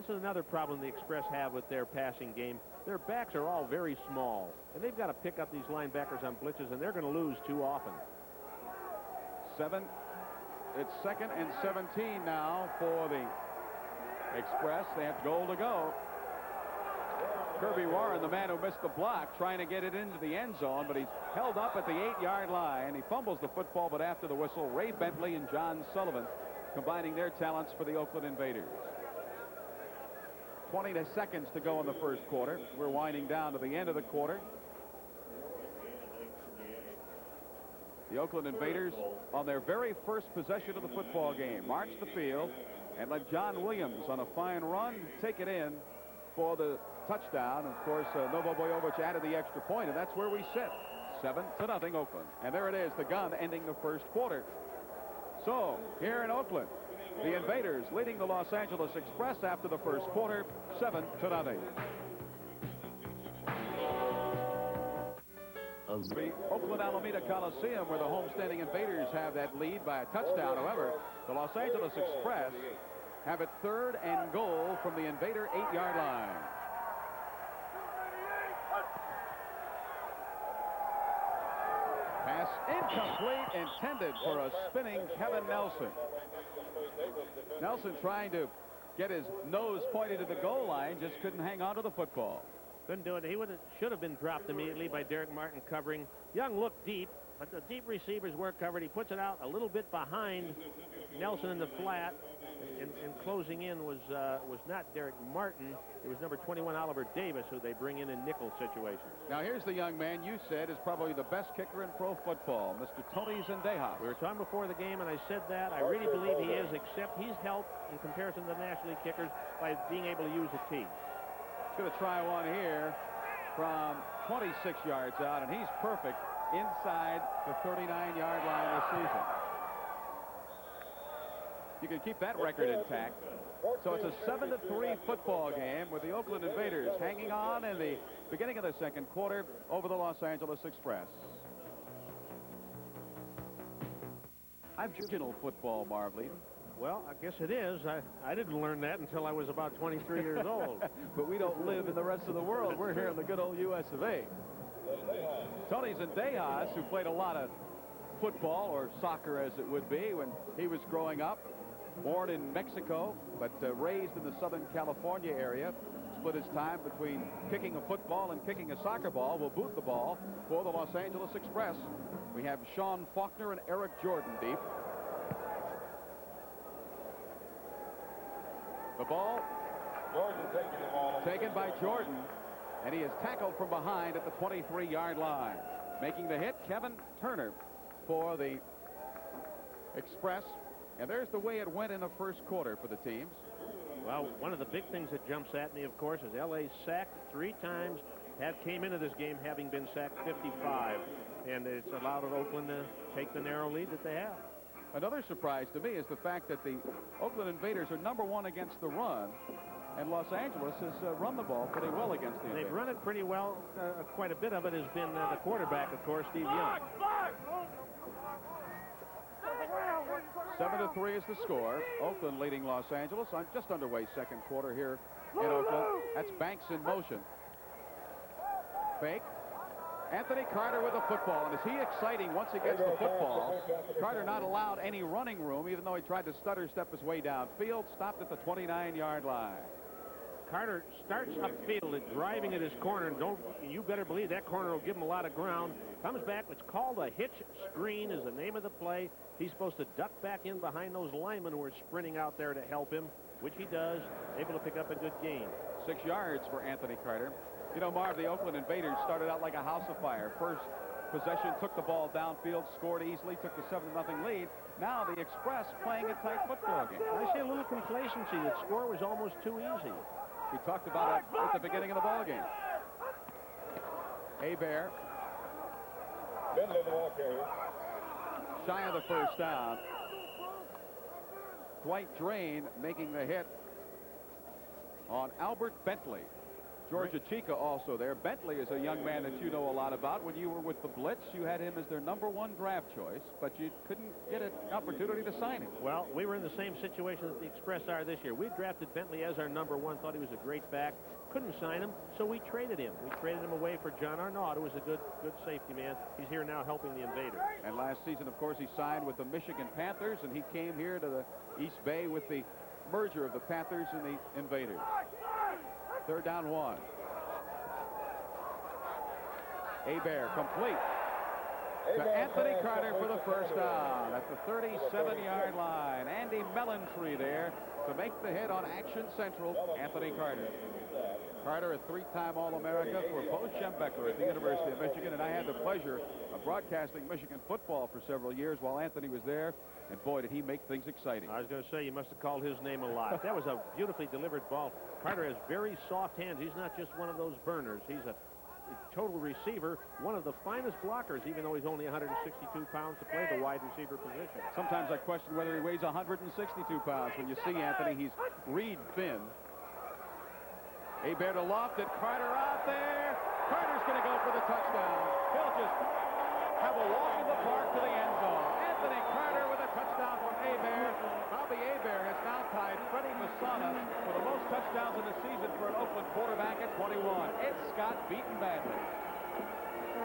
is another problem the Express have with their passing game. Their backs are all very small, and they've got to pick up these linebackers on blitzes, and they're going to lose too often. It's 2nd and 17 now for the Express. They have goal to go. Kirby Warren, the man who missed the block, trying to get it into the end zone, but he's held up at the 8-yard line. He fumbles the football, but after the whistle, Ray Bentley and John Sullivan combining their talents for the Oakland Invaders. 20 seconds to go in the first quarter. We're winding down to the end of the quarter. The Oakland Invaders, on their very first possession of the football game, march the field and let John Williams, on a fine run, take it in for the touchdown. Of course, Novo Boyovich added the extra point, and that's where we sit. 7-0 Oakland. And there it is, the gun ending the first quarter. So, here in Oakland, the Invaders leading the Los Angeles Express after the first quarter, 7-0. The Oakland Alameda Coliseum, where the homestanding Invaders have that lead by a touchdown. However, the Los Angeles Express have it 3rd and goal from the Invader 8-yard line. Pass incomplete, intended for a spinning Kevin Nelson. Nelson trying to get his nose pointed to the goal line, just couldn't hang on to the football. Couldn't do it. He should have been dropped immediately by Derek Martin covering. Young looked deep, but the deep receivers were covered. He puts it out a little bit behind Nelson in the flat, and closing in was not Derek Martin. It was number 21 Oliver Davis, who they bring in nickel situations. Now here's the young man you said is probably the best kicker in pro football, Mr. Tony Zendejas. We were talking before the game, and I said that. I really believe he is, except he's helped in comparison to the National League kickers by being able to use a tee. He's going to try one here from 26 yards out, and he's perfect inside the 39-yard line this season. You can keep that record intact. So it's a 7-3 football game with the Oakland Invaders hanging on in the beginning of the second quarter over the Los Angeles Express. I've original football, Marv Lee. Well, I guess it is. I didn't learn that until I was about 23 years old. But we don't live in the rest of the world. We're here in the good old US of A. Tony Zendejas, who played a lot of football, or soccer as it would be, when he was growing up, born in Mexico, but raised in the Southern California area, split his time between kicking a football and kicking a soccer ball, will boot the ball for the Los Angeles Express. We have Sean Faulkner and Eric Jordan deep. The ball taken by Jordan, And he is tackled from behind at the 23-yard line. Making the hit, Kevin Turner for the Express. And there's the way it went in the first quarter for the teams. Well, one of the big things that jumps at me, of course, is L.A. sacked 3 times. Came into this game having been sacked 55. And it's allowed Oakland to take the narrow lead that they have. Another surprise to me is the fact that the Oakland Invaders are #1 against the run. And Los Angeles has run the ball pretty well against the Invaders. They've run it pretty well. Quite a bit of it has been the quarterback, of course, Steve Young. 7-3 is the score. Oakland leading Los Angeles on just underway second quarter here in Oakland. That's Banks in motion. Fake. Anthony Carter with the football. And is he exciting once he gets the football? Carter not allowed any running room, even though he tried to stutter step his way downfield. Stopped at the 29-yard line. Carter starts upfield and driving at his corner. And you better believe that corner will give him a lot of ground. Comes back. It's called a hitch screen is the name of the play. He's supposed to duck back in behind those linemen who are sprinting out there to help him, which he does. Able to pick up a good gain. 6 yards for Anthony Carter. You know, Marv, the Oakland Invaders started out like a house of fire. First possession, took the ball downfield, scored easily, took the 7-0 lead. Now the Express playing a tight football game. I see a little complacency. The score was almost too easy. We talked about it at the beginning of the ball game. Hebert. Shy of the first down. Dwight Drain making the hit on Albert Bentley. Georgia Chica also there. Bentley is a young man that you know a lot about. When you were with the Blitz, you had him as their #1 draft choice, but you couldn't get an opportunity to sign him. Well, we were in the same situation that the Express are this year. We drafted Bentley as our #1, thought he was a great back, couldn't sign him, so we traded him. We traded him away for John Arnaud, who was a good safety man. He's here now helping the Invaders. And last season, of course, he signed with the Michigan Panthers, and he came here to the East Bay with the merger of the Panthers and the Invaders. 3rd down 1. Hebert complete to Anthony Carter for the first down at the 37-yard line. Andy Mellentree there to make the hit on Action Central. Anthony Carter. Carter, a 3-time All-America for Bo Schembechler at the University of Michigan, and I had the pleasure of broadcasting Michigan football for several years while Anthony was there, and boy, did he make things exciting. I was going to say, you must have called his name a lot. That was a beautifully delivered ball. Carter has very soft hands. He's not just one of those burners. He's a total receiver, one of the finest blockers, even though he's only 162 pounds to play the wide receiver position. Sometimes I question whether he weighs 162 pounds. When you see Anthony, he's reed thin. Hebert to loft it. Carter out there. Carter's going to go for the touchdown. He'll just have a walk in the park to the end zone. Anthony Carter with a touchdown from Hebert. Bobby Hebert has now tied Freddie Masana for the most touchdowns in the season for an Oakland quarterback at 21. Ed Scott beaten badly.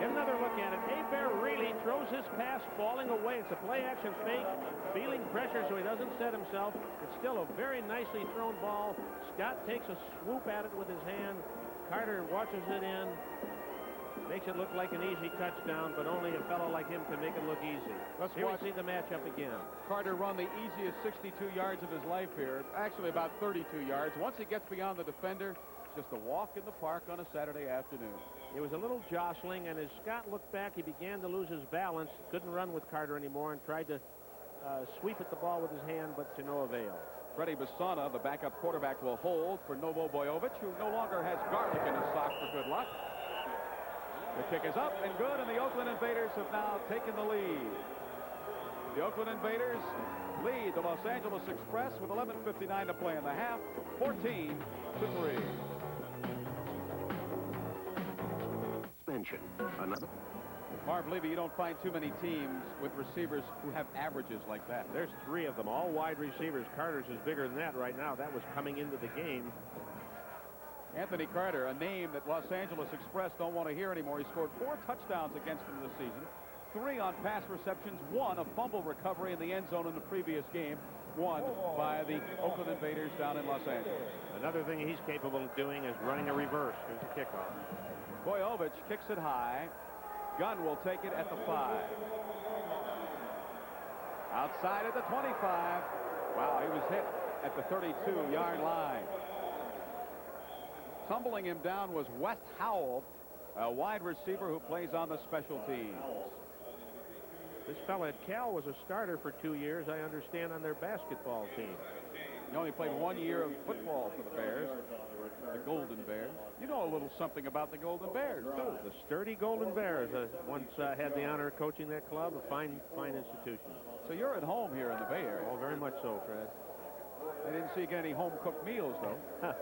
Get another look at it. Hebert really throws his pass falling away. It's a play-action fake, feeling pressure so he doesn't set himself. It's still a very nicely thrown ball. Scott takes a swoop at it with his hand. Carter watches it in. Makes it look like an easy touchdown, but only a fellow like him can make it look easy. Here we see the matchup again. Carter run the easiest 62 yards of his life here. Actually about 32 yards. Once he gets beyond the defender, it's just a walk in the park on a Saturday afternoon. It was a little jostling, and as Scott looked back, he began to lose his balance. Couldn't run with Carter anymore and tried to sweep at the ball with his hand, but to no avail. Freddie Masana, the backup quarterback, will hold for Novo Bojovic, who no longer has garlic in his sock for good luck. The kick is up and good, and the Oakland Invaders have now taken the lead. The Oakland Invaders lead the Los Angeles Express with 11:59 to play in the half, 14-3. Suspension. Another. Marv Levy, you don't find too many teams with receivers who have averages like that. There's 3 of them, all wide receivers. Carter's is bigger than that right now. That was coming into the game. Anthony Carter, a name that Los Angeles Express don't want to hear anymore. He scored 4 touchdowns against them this season, 3 on pass receptions, 1 a fumble recovery in the end zone in the previous game, won by the Oakland Invaders down in Los Angeles. Another thing he's capable of doing is running a reverse. Here's the kickoff. Bojovic kicks it high. Gunn will take it at the 5. Outside at the 25. Wow, he was hit at the 32-yard line. tumbling him down was Wes Howell, a wide receiver who plays on the special teams. This fella at Cal was a starter for 2 years, I understand, on their basketball team. He only played 1 year of football for the Bears, the Golden Bears. You know a little something about the Golden Bears, too. The sturdy Golden Bears. Once had the honor of coaching that club, a fine institution. So you're at home here in the Bay Area. Oh, very much so, Fred. I didn't see you get any home-cooked meals, though. No.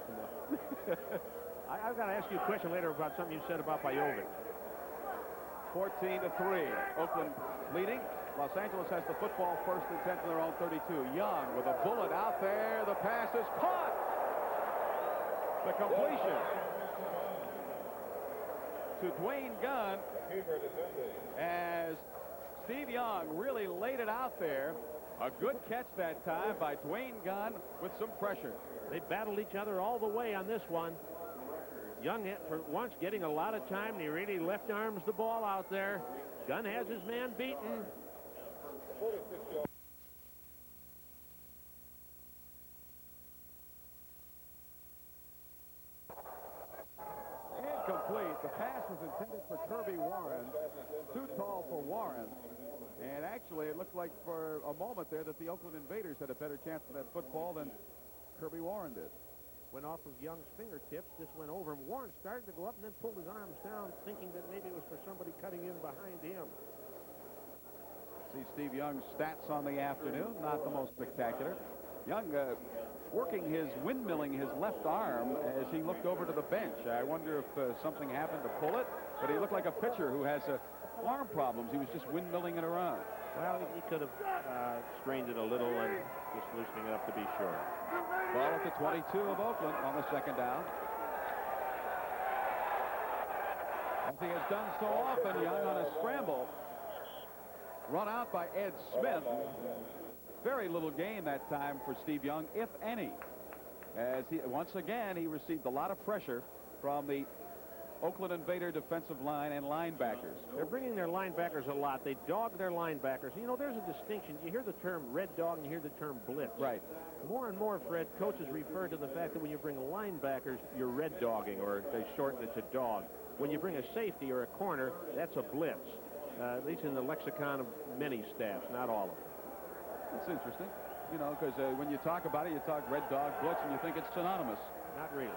I've got to ask you a question later about something you said about Bajovic. 14-3. Oakland leading. Los Angeles has the football, 1st and 10 from their own 32. Young with a bullet out there. The pass is caught. The completion to Dwayne Gunn, as Steve Young really laid it out there. A good catch that time by Dwayne Gunn with some pressure. They battled each other all the way on this one. Young, for once, getting a lot of time, and he really left arms the ball out there. Gunn has his man beaten. Incomplete. The pass was intended for Kirby Warren. Too tall for Warren. And actually, it looked like for a moment there that the Oakland Invaders had a better chance of that football than Kirby Warren did. Went off of Young's fingertips, just went over him. Warren started to go up and then pulled his arms down, thinking that maybe it was for somebody cutting in behind him. See Steve Young's stats on the afternoon, not the most spectacular. Young working windmilling his left arm as he looked over to the bench. I wonder if something happened to pull it, but he looked like a pitcher who has arm problems. He was just windmilling it around. Well, he could have strained it a little and just loosening it up to be sure. Ball at the 22 of Oakland on the 2nd down. As he has done so often, Young on a scramble. Run out by Ed Smith. Very little gain that time for Steve Young, if any. As once again, he received a lot of pressure from the Oakland Invader defensive line and linebackers. They're bringing their linebackers a lot. They dog their linebackers. You know, there's a distinction. You hear the term red dog and you hear the term blitz. Right. More and more, Fred, coaches refer to the fact that when you bring linebackers, you're red dogging, or they shorten it to dog. When you bring a safety or a corner, that's a blitz. At least in the lexicon of many staffs, not all of them. That's interesting. You know, because when you talk about it, you talk red dog, blitz, and you think it's synonymous. Not really.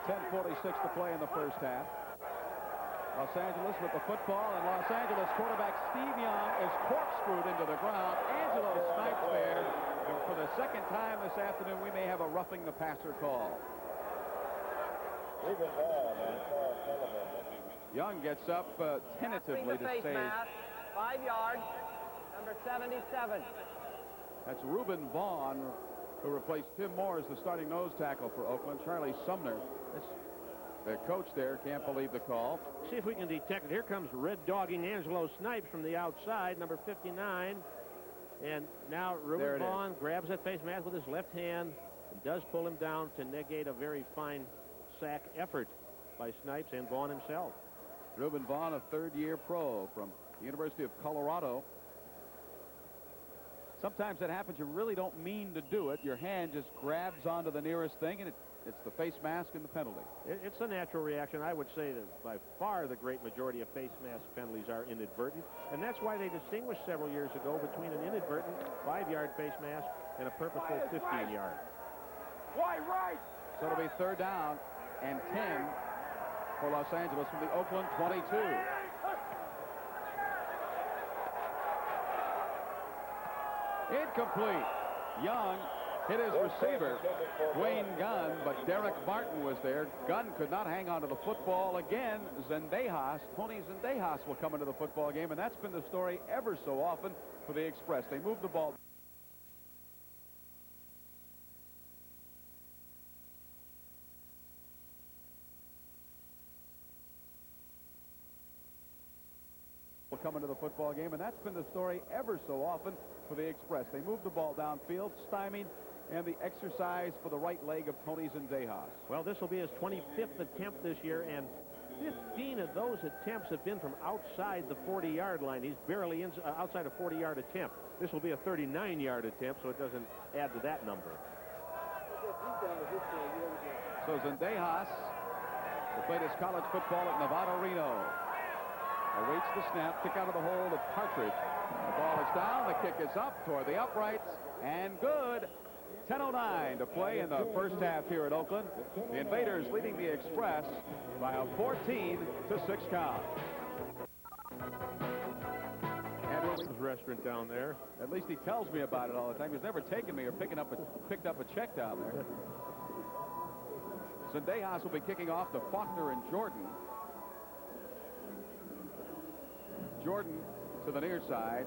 10:46 to play in the first half. Los Angeles with the football, and Los Angeles quarterback Steve Young is corkscrewed into the ground. Angelo snipes there, and for the 2nd time this afternoon, we may have a roughing the passer call. Young gets up tentatively to save. 5 yards, number 77. That's Reuben Vaughn, who replaced Tim Moore as the starting nose tackle for Oakland. Charlie Sumner, the coach there, can't believe the call. See if we can detect it. Here comes red dogging Angelo Snipes from the outside, number 59. And now Reuben Vaughn grabs that face mask with his left hand and does pull him down to negate a very fine sack effort by Snipes and Vaughn himself. Reuben Vaughn, a 3rd-year pro from the University of Colorado. Sometimes that happens. You really don't mean to do it. Your hand just grabs onto the nearest thing, and it's the face mask and the penalty. It's a natural reaction. I would say that by far the great majority of face mask penalties are inadvertent, and that's why they distinguished several years ago between an inadvertent 5-yard face mask and a purposeful 15-yard. Right. So it'll be 3rd down and 10 for Los Angeles from the Oakland 22. Incomplete. Young hit his receiver, Dwayne Gunn, but Derek Martin was there. Gunn could not hang on to the football again. Tony Zendejas will come into the football game, and that's been the story ever so often for the Express. They move the ball. Will come into the football game, and that's been the story ever so often for the Express. They move the ball downfield, stymied, and the exercise for the right leg of Tony Zendejas. Well, this will be his 25th attempt this year, and 15 of those attempts have been from outside the 40-yard line. He's barely outside a 40-yard attempt. This will be a 39-yard attempt, so it doesn't add to that number. So Zendejas, who played his college football at Nevada Reno, awaits the snap, kick out of the hole of Partridge. The ball is down, the kick is up toward the uprights, and good. 10:09 to play in the first half here at Oakland. The Invaders leading the Express by a 14-6 count. Restaurant down there. At least he tells me about it all the time. He's never taken me or picked up a check down there. Zendejas will be kicking off to Faulkner and Jordan. Jordan to the near side.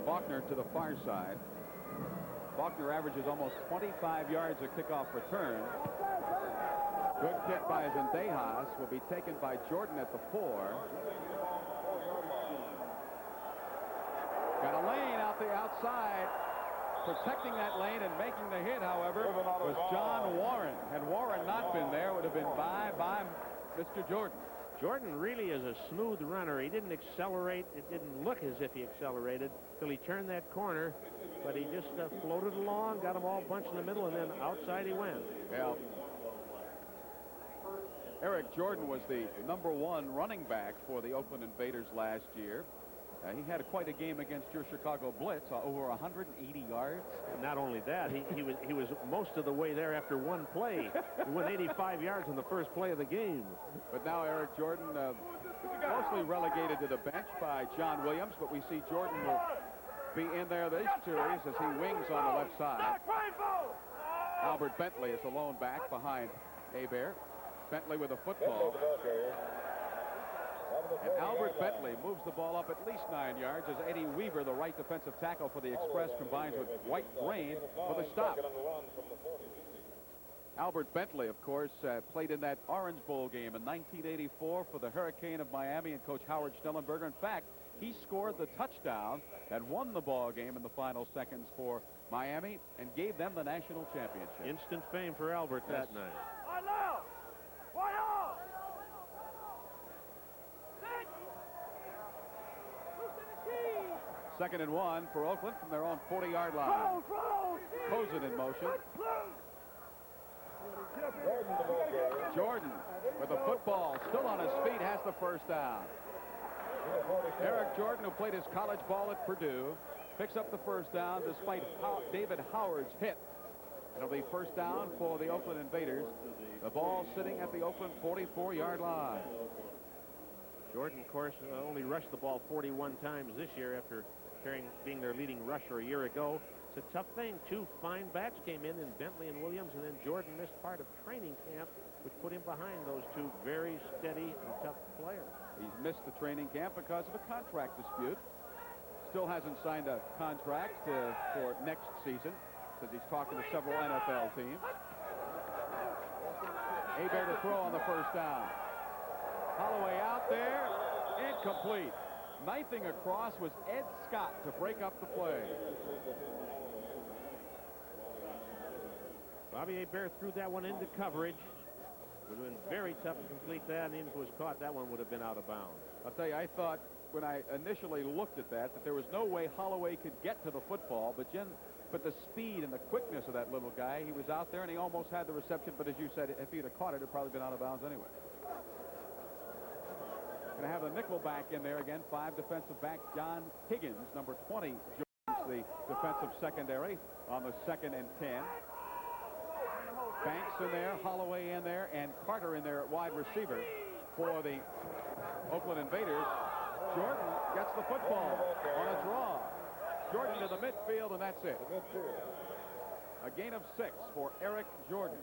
Faulkner to the far side. Faulkner averages almost 25 yards a kickoff return. Good kick by Zendejas will be taken by Jordan at the 4. Got a lane out the outside. Protecting that lane and making the hit, however, was John Warren. Had Warren not been there, it would have been bye-bye Mr. Jordan. Jordan really is a smooth runner. He didn't accelerate. It didn't look as if he accelerated till he turned that corner, but he just floated along, got them all bunched in the middle, and then outside he went. Yeah. Eric Jordan was the #1 running back for the Oakland Invaders last year. He had quite a game against your Chicago Blitz, over 180 yards. Not only that, he was most of the way there after one play. He went 85 yards on the first play of the game. But now Eric Jordan mostly relegated to the bench by John Williams, but we see Jordan will be in there this series as he wings on the left side. Albert Bentley is the lone back behind Hebert. Bentley with a football. And Albert Bentley moves the ball up at least 9 yards as Eddie Weaver, the right defensive tackle for the Express, combines with White Brain for the stop. Albert Bentley, of course, played in that Orange Bowl game in 1984 for the Hurricane of Miami and Coach Howard Schnellenberger. In fact, he scored the touchdown that won the ball game in the final seconds for Miami and gave them the national championship. Instant fame for Albert that night. 2nd and 1 for Oakland from their own 40-yard line. Posen in motion. Jordan with the football still on his feet has the first down. Eric Jordan, who played his college ball at Purdue, picks up the first down despite David Howard's hit. It'll be first down for the Oakland Invaders. The ball sitting at the Oakland 44-yard line. Jordan, of course, only rushed the ball 41 times this year after being their leading rusher a year ago. It's a tough thing. 2 fine backs came in Bentley and Williams, and then Jordan missed part of training camp, which put him behind those 2 very steady and tough players. He's missed the training camp because of a contract dispute. Still hasn't signed a contract for next season, since he's talking to several NFL teams. Hebert to throw on the first down. Holloway out there, incomplete. Knifing across was Ed Scott to break up the play. Bobby Hebert threw that one into coverage. Would have been very tough to complete that, and even if it was caught, that one would have been out of bounds. I'll tell you, I thought when I initially looked at that there was no way Holloway could get to the football, but the speed and the quickness of that little guy, he was out there and he almost had the reception, but as you said, if he'd have caught it, it'd probably been out of bounds anyway. Going to have the nickel back in there again. 5 defensive back John Higgins, number 20, joins the defensive secondary on the 2nd and 10. Banks in there, Holloway in there, and Carter in there at wide receiver for the Oakland Invaders. Jordan gets the football on a draw. Jordan to the midfield, and that's it. A gain of 6 for Eric Jordan.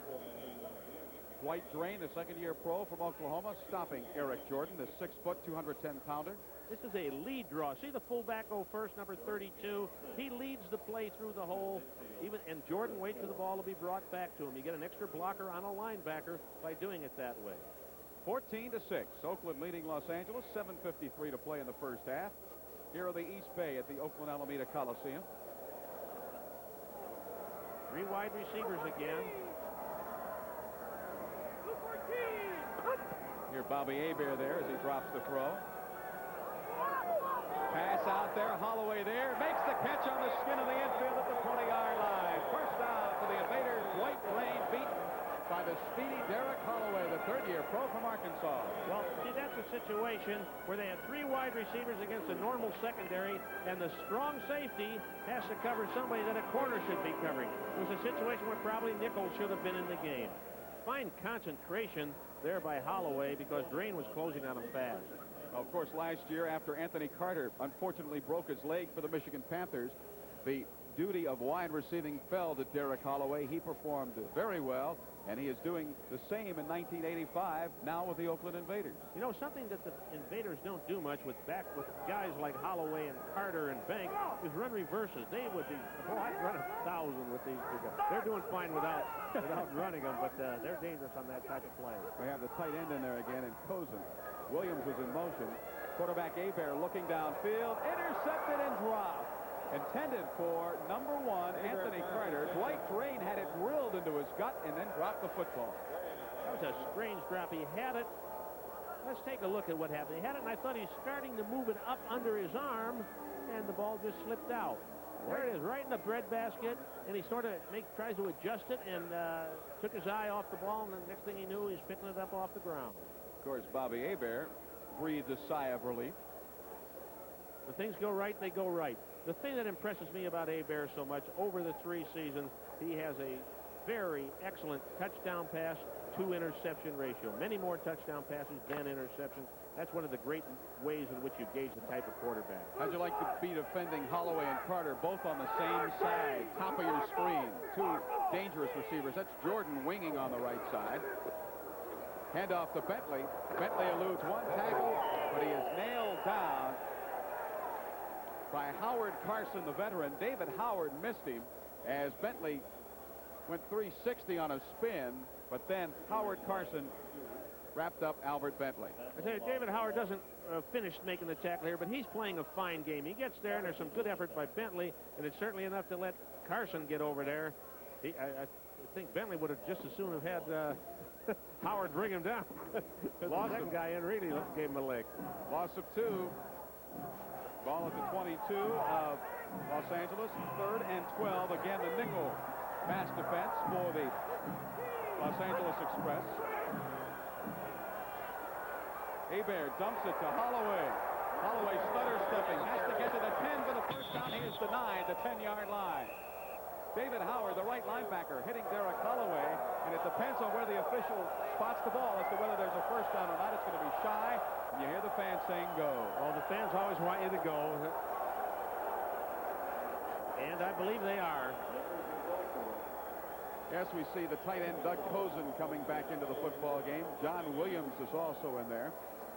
Dwight Drain, the 2nd-year pro from Oklahoma, stopping Eric Jordan, the 6-foot, 210-pounder. This is a lead draw. See the fullback go first, number 32. He leads the play through the hole, and Jordan waits for the ball to be brought back to him. You get an extra blocker on a linebacker by doing it that way. 14-6. Oakland leading Los Angeles. 7:53 to play in the first half. Here are the East Bay at the Oakland Alameda Coliseum. 3 wide receivers again. Here Bobby Hebert there as he drops the throw. Pass out there, Holloway there, makes the catch on the skin of the infield at the 20-yard line. First down for the Invaders. pro from Arkansas. Well, see, that's a situation where they had 3 wide receivers against a normal secondary, and the strong safety has to cover somebody that a corner should be covering. It was a situation where probably Nichols should have been in the game. Fine concentration there by Holloway because Drain was closing on him fast. Of course, last year, after Anthony Carter unfortunately broke his leg for the Michigan Panthers, the duty of wide receiving fell to Derek Holloway. He performed very well, and he is doing the same in 1985 now with the Oakland Invaders. You know, something that the Invaders don't do much with guys like Holloway and Carter and Bank is run reverses. They would be, I'd run 1,000 with these two guys. They're doing fine without running them, but they're dangerous on that type of play. We have the tight end in there again, and Cozen. Williams was in motion. Quarterback Hebert looking downfield, intercepted and dropped. Intended for number 1, Anthony Carter. Dwight Drain had it drilled into his gut and then dropped the football. That was a strange drop. He had it. Let's take a look at what happened. He had it, and I thought he was starting to move it up under his arm, and the ball just slipped out. There it is, right in the breadbasket, and he sort of tries to adjust it and took his eye off the ball, and the next thing he knew, he's picking it up off the ground. Of course, Bobby Hebert breathed a sigh of relief. When things go right, they go right. The thing that impresses me about Hebert so much, over the 3 seasons, he has a very excellent touchdown pass to interception ratio. Many more touchdown passes than interceptions. That's one of the great ways in which you gauge the type of quarterback. How'd you like to be defending Holloway and Carter both on the same side, top of your screen? 2 dangerous receivers. That's Jordan winging on the right side. Handoff to Bentley. Bentley eludes 1 tackle, but he is nailed down by Howard Carson, the veteran. David Howard missed him as Bentley went 360 on a spin, but then Howard Carson wrapped up Albert Bentley. I tell you, David Howard doesn't finish making the tackle here, but he's playing a fine game. He gets there, and there's some good effort by Bentley, and it's certainly enough to let Carson get over there. I think Bentley would have just as soon have had Howard bring him down. The second guy in really gave him a lick. Loss of 2. Ball at the 22 of Los Angeles. 3rd and 12. Again, the nickel pass defense for the Los Angeles Express. Hebert dumps it to Holloway. Holloway stutter stepping. Has to get to the 10 for the first down. Here's the 9, the 10-yard line. David Howard, the right linebacker, hitting Derek Holloway, and it depends on where the official spots the ball as to whether there's a first down or not. It's going to be shy, and you hear the fans saying go. Well, the fans always want you to go, and I believe they are. Yes, we see the tight end Doug Cozen coming back into the football game. John Williams is also in there.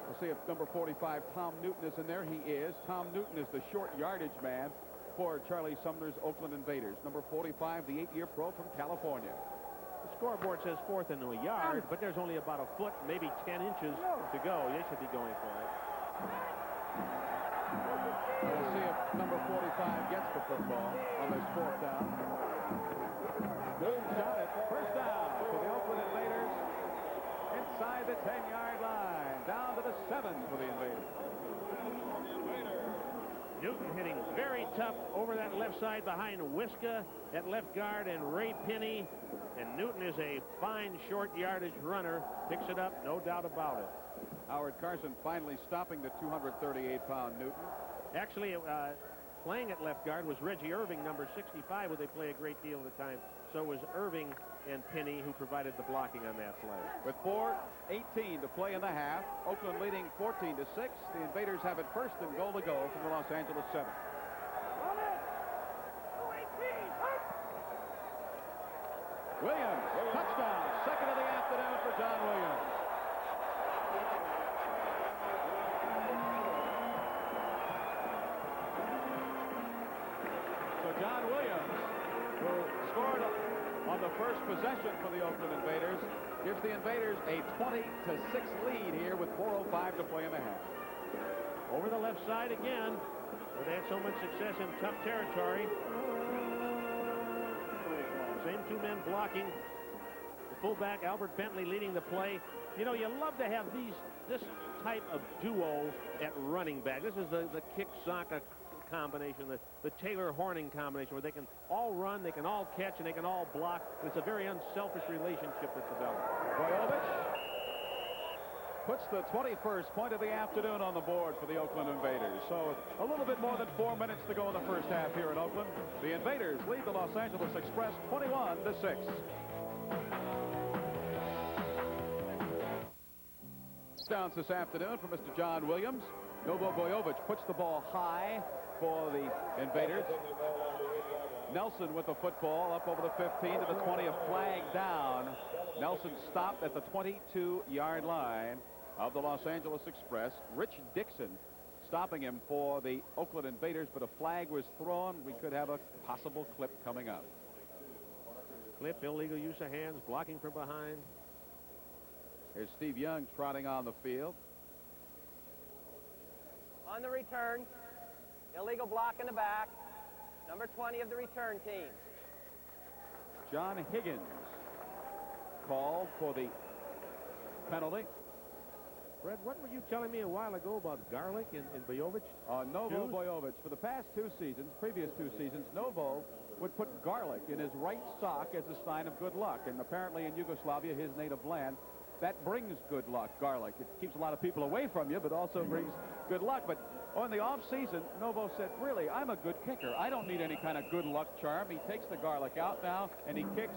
We'll see if number 45, Tom Newton, is in there. He is. Tom Newton is the short yardage man for Charlie Sumner's Oakland Invaders. Number 45, the 8-year pro from California. The scoreboard says 4th and a yard, but there's only about a foot, maybe 10 inches to go. They should be going for it. We'll see if number 45 gets the football on this 4th down. Newton shot it. First down for the Oakland Invaders. Inside the 10-yard line. Down to the 7 for the Invaders. Newton hitting very tough over that left side behind Wiska at left guard and Ray Pinney. And Newton is a fine short yardage runner. Picks it up, no doubt about it. Howard Carson finally stopping the 238-pound Newton. Actually, playing at left guard was Reggie Irving, number 65, who they play a great deal of the time. So was Irving and Pinney, who provided the blocking on that play. With 4:18 to play in the half, Oakland leading 14-6. The Invaders have it first and goal to go from the Los Angeles 7. Williams, touchdown, second of the afternoon for John Williams. So John Williams, who scored on the first possession for the Oakland Invaders, gives the Invaders a 20-6 lead here with 4:05 to play in the half. Over the left side again, where they had so much success in tough territory. Same 2 men blocking. The fullback, Albert Bentley, leading the play. You know, you love to have this type of duo at running back. This is the Kick-Saka combination, the Taylor-Horning combination, where they can all run, they can all catch, and they can all block. It's a very unselfish relationship that's developed. Boyovich puts the 21st point of the afternoon on the board for the Oakland Invaders. So a little bit more than 4 minutes to go in the first half here in Oakland. The Invaders lead the Los Angeles Express 21-6. Downs this afternoon for Mr. John Williams. Novo Bojovic puts the ball high for the Invaders. Nelson with the football up over the 15 to the 20, a flag down. Nelson stopped at the 22-yard line of the Los Angeles Express. Rich Dixon stopping him for the Oakland Invaders, but a flag was thrown. We could have a possible clip coming up. Clip, illegal use of hands, blocking from behind. Here's Steve Young trotting on the field. On the return, illegal block in the back, number 20 of the return team. John Higgins called for the penalty. Fred, what were you telling me a while ago about Garlic and Bojovic? Novo Bojovic, for the past previous two seasons, Novo would put garlic in his right sock as a sign of good luck. And apparently in Yugoslavia, his native land, that brings good luck, garlic. It keeps a lot of people away from you, but also brings good luck. But on the off-season, Novo said, really, I'm a good kicker. I don't need any kind of good luck charm. He takes the garlic out now, and he kicks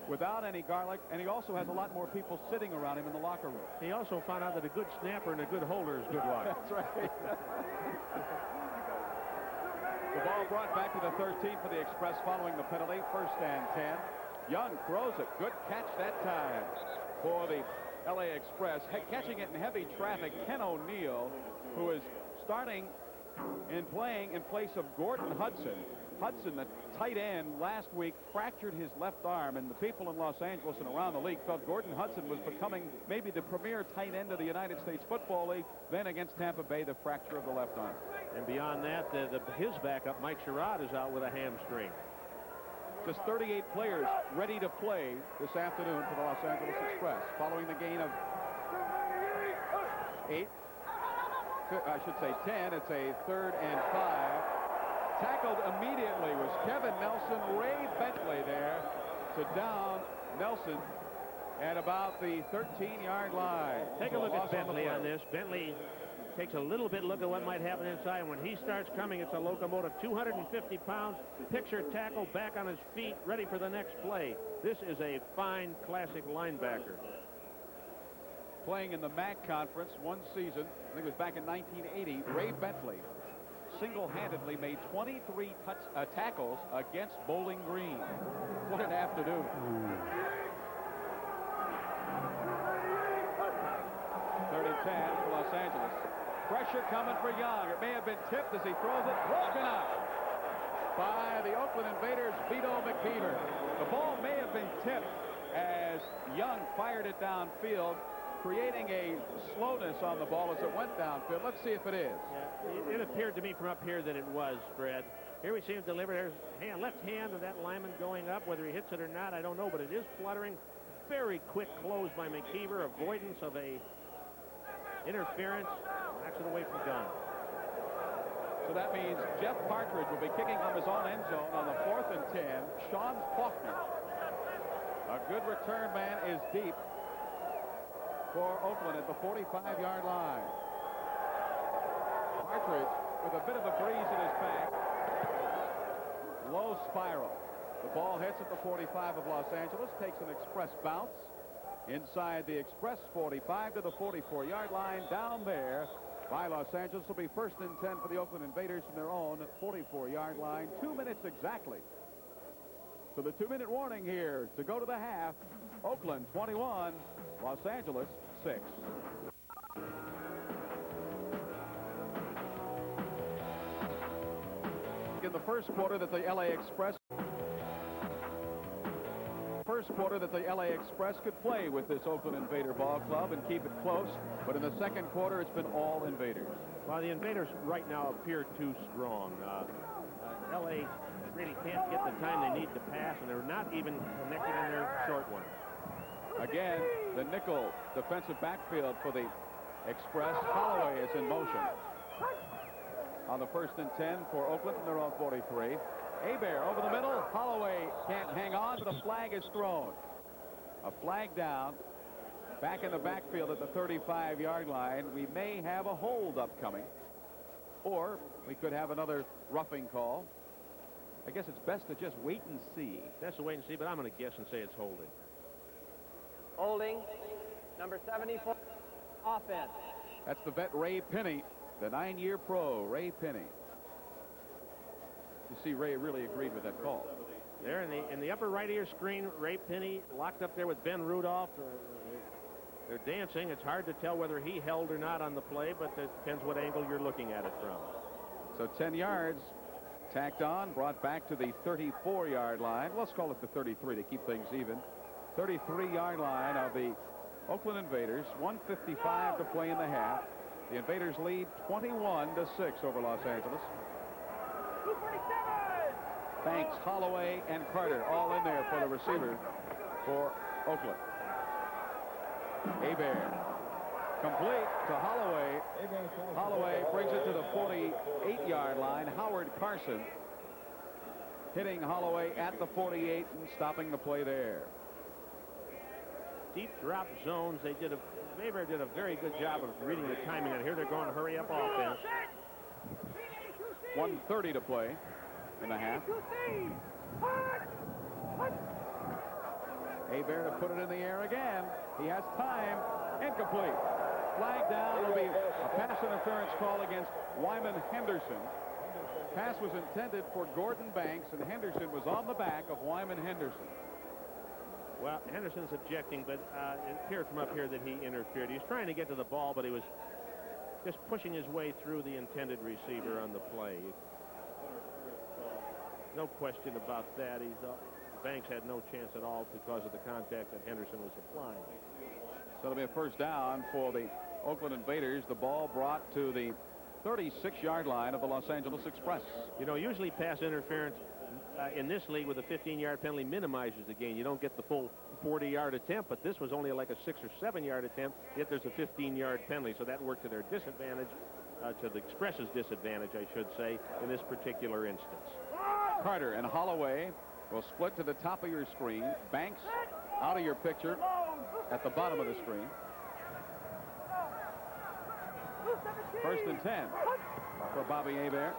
without any garlic, and he also has a lot more people sitting around him in the locker room. He also found out that a good snapper and a good holder is good luck. That's right. The ball brought back to the 13 for the Express following the penalty. 1st and 10. Young throws it. Good catch that time for the LA Express. Catching it in heavy traffic, Ken O'Neill, who is starting and playing in place of Gordon Hudson. Hudson, the tight end, last week fractured his left arm, and the people in Los Angeles and around the league felt Gordon Hudson was becoming maybe the premier tight end of the United States Football League. Then against Tampa Bay, the fracture of the left arm. And beyond that, his backup, Mike Sherrod, is out with a hamstring. Just 38 players ready to play this afternoon for the Los Angeles Express. Following the gain of 8, I should say 10, it's a 3rd and 5. Tackled immediately was Kevin Nelson. Ray Bentley there to down Nelson at about the 13-yard line. Take a look at Bentley on this. Bentley takes a little bit look at what might happen inside. When he starts coming, it's a locomotive. 250 pounds, picture tackle, back on his feet, ready for the next play. This is a fine, classic linebacker. Playing in the MAC conference one season, I think it was back in 1980, Ray Bentley single-handedly made 23 tackles against Bowling Green. What an afternoon. 3rd and 10 for Los Angeles. Pressure coming for Young. It may have been tipped as he throws it. Broken up by the Oakland Invaders' Vito McKeever. The ball may have been tipped as Young fired it downfield, creating a slowness on the ball as it went downfield. Let's see if it is. Yeah, it appeared to me from up here that it was, Fred. Here we see him deliver. There's left hand of that lineman going up. Whether he hits it or not, I don't know, but it is fluttering. Very quick close by McKeever. Avoidance of a interference. Knocks it away from Dunn. So that means Jeff Partridge will be kicking from his own end zone on the 4th and 10. Sean Faulkner. A good return man is deep for Oakland at the 45-yard line. Partridge with a bit of a breeze in his back. Low spiral. The ball hits at the 45 of Los Angeles, takes an express bounce inside the Express 45 to the 44-yard line. Down there by Los Angeles will be 1st and 10 for the Oakland Invaders from their own 44-yard line. 2 minutes exactly. So the 2-minute warning here to go to the half. Oakland 21, Los Angeles 6. In the first quarter that the LA Express could play with this Oakland Invader ball club and keep it close, but in the second quarter it's been all Invaders. Well, the Invaders right now appear too strong. LA really can't get the time they need to pass, and they're not even connected in their short one. Again, the nickel defensive backfield for the Express. Holloway is in motion. On the 1st and 10 for Oakland from their own 43. Hebert over the middle. Holloway can't hang on, but a flag is thrown. A flag down Back in the backfield at the 35-yard line, we may have a hold up coming, or we could have another roughing call. I guess it's best to just wait and see. That's a wait and see, but I'm going to guess and say it's holding. Holding, number 74, offense. That's the vet Ray Penny, the 9-year pro, Ray Penny. You see, Ray really agreed with that call. There in the upper right ear screen, Ray Penny locked up there with Ben Rudolph. They're dancing. It's hard to tell whether he held or not on the play, but it depends what angle you're looking at it from. So 10 yards tacked on, brought back to the 34-yard line. Let's call it the 33 to keep things even. 33-yard line of the Oakland Invaders. 1:55 to play in the half. The Invaders lead 21-6 over Los Angeles. 247. Banks, Holloway, and Carter all in there for the receiver for Oakland. Hebert complete to Holloway. Holloway brings it to the 48-yard line. Howard Carson hitting Holloway at the 48 and stopping the play there. Deep drop zones. Weber did a very good job of reading the timing, and here they're going to hurry up offense. 1:30 to play in the half. Hebert to put it in the air again. He has time. Incomplete. Flag down. Will be a pass interference call against Wyman Henderson. Pass was intended for Gordon Banks, and Henderson was on the back of Wyman Henderson. Well, Henderson's objecting, but it appeared from up here that he interfered. He was trying to get to the ball, but he was just pushing his way through the intended receiver on the play. No question about that. Banks had no chance at all because of the contact that Henderson was applying. So it'll be a first down for the Oakland Invaders. The ball brought to the 36-yard line of the Los Angeles Express. You know, usually pass interference in this league with a 15-yard penalty minimizes the gain. You don't get the full 40-yard attempt, but this was only like a 6 or 7-yard attempt, yet there's a 15-yard penalty, so that worked to their disadvantage, to the Express's disadvantage, I should say, in this particular instance. Carter and Holloway will split to the top of your screen. Banks out of your picture at the bottom of the screen. First and 10 for Bobby Hebert.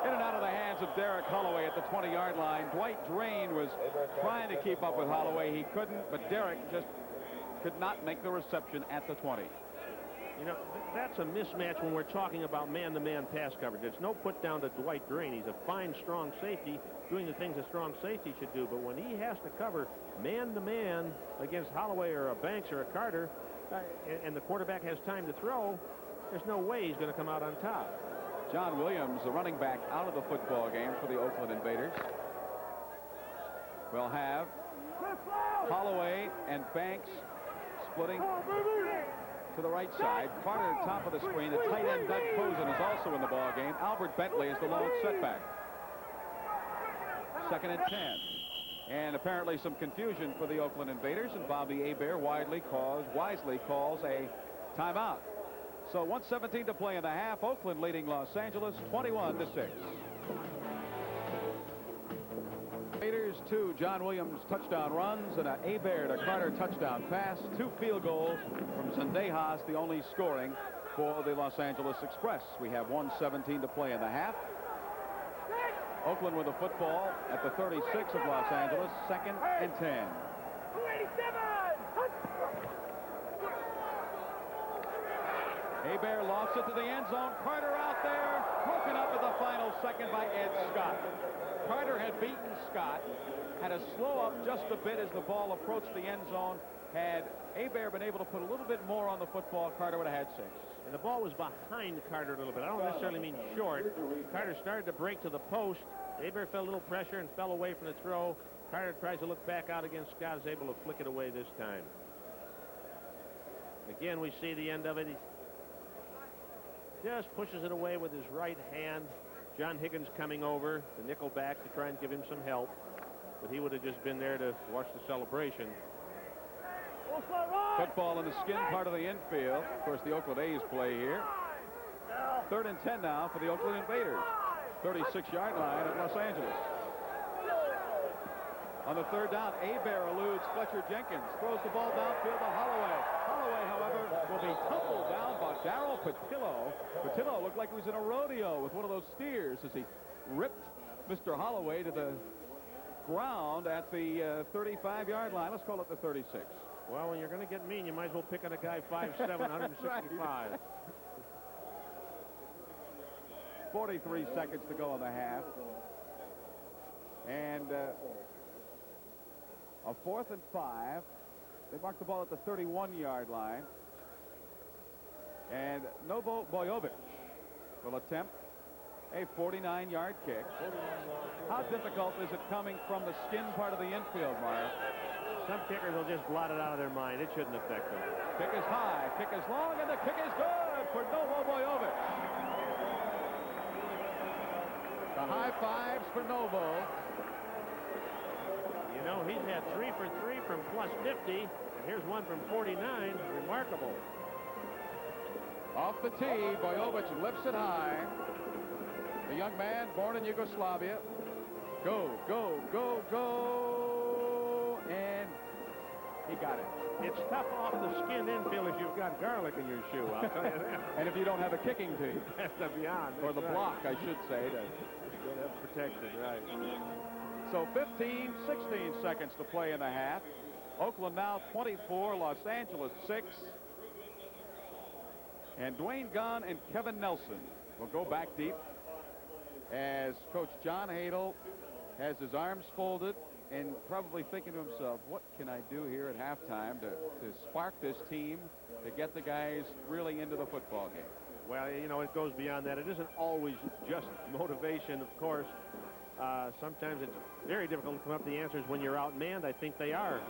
In and out of the hands of Derek Holloway at the 20-yard line. Dwight Drain was trying to keep up with Holloway. He couldn't, but Derek just could not make the reception at the 20. You know, that's a mismatch when we're talking about man-to-man pass coverage. It's no put down to Dwight Drain. He's a fine, strong safety doing the things a strong safety should do. But when he has to cover man-to-man against Holloway or a Banks or a Carter, and the quarterback has time to throw, there's no way he's going to come out on top. John Williams, the running back, out of the football game for the Oakland Invaders. We'll have Holloway and Banks splitting to the right side. Carter top of the screen. The tight end Doug Posen is also in the ball game. Albert Bentley is the lone setback. Second and 10. And apparently some confusion for the Oakland Invaders, and Bobby Hebert wisely calls a timeout. So 1:17 to play in the half. Oakland leading Los Angeles 21-6. Invaders 2 John Williams touchdown runs and a Hebert to Carter touchdown pass. 2 field goals from Zendejas, the only scoring for the Los Angeles Express. We have 1:17 to play in the half. Oakland with the football at the 36 of Los Angeles. Second and 10. 287. Hebert lofts it to the end zone. Carter out there, broken up at the final second by Ed Scott. Carter had beaten Scott, had to slow up just a bit as the ball approached the end zone. Had Hebert been able to put a little bit more on the football, Carter would have had 6. And the ball was behind Carter a little bit. I don't necessarily mean short. Carter started to break to the post. Hebert felt a little pressure and fell away from the throw. Carter tries to look back out against Scott, is able to flick it away this time. Again, we see the end of it. He just pushes it away with his right hand. John Higgins coming over, the nickel back, to try and give him some help. But he would have just been there to watch the celebration. Football in the skin part of the infield. Of course, the Oakland A's play here. Third and 10 now for the Oakland Invaders. 36-yard line at Los Angeles. On the third down, Abear eludes Fletcher Jenkins, throws the ball downfield to Holloway. Holloway, however, will be tumbled down by Darryl Patillo. Patillo looked like he was in a rodeo with one of those steers as he ripped Mr. Holloway to the ground at the 35-yard line. Let's call it the 36. Well, when you're going to get mean, you might as well pick on a guy 5'7", 165. 43 seconds to go in the half. And a 4th and 5. They mark the ball at the 31-yard line. And Novo Bojovic will attempt a 49-yard kick. How difficult is it coming from the skin part of the infield, Marv? Some kickers will just blot it out of their mind. It shouldn't affect them. Kick is high, kick is long, and the kick is good for Novo Bojovic. The high fives for Novo. You know, he's had 3 for 3 from plus 50, and here's one from 49. Remarkable. Off the tee, Bojovic lifts it high. The young man born in Yugoslavia. Go, go, go, go. And he got it. It's tough off the skin infield if you've got garlic in your shoe, I'll tell you that. And if you don't have a kicking team. That's the beyond. Or the block, I should say. Don't have protection, right. So 15, 16 seconds to play in the half. Oakland now 24, Los Angeles 6. And Dwayne Gunn and Kevin Nelson will go back deep as Coach John Hadel has his arms folded and probably thinking to himself, what can I do here at halftime to spark this team, to get the guys really into the football game? Well, you know, it goes beyond that. It isn't always just motivation, of course. Sometimes it's very difficult to come up with the answers when you're outmanned. I think they are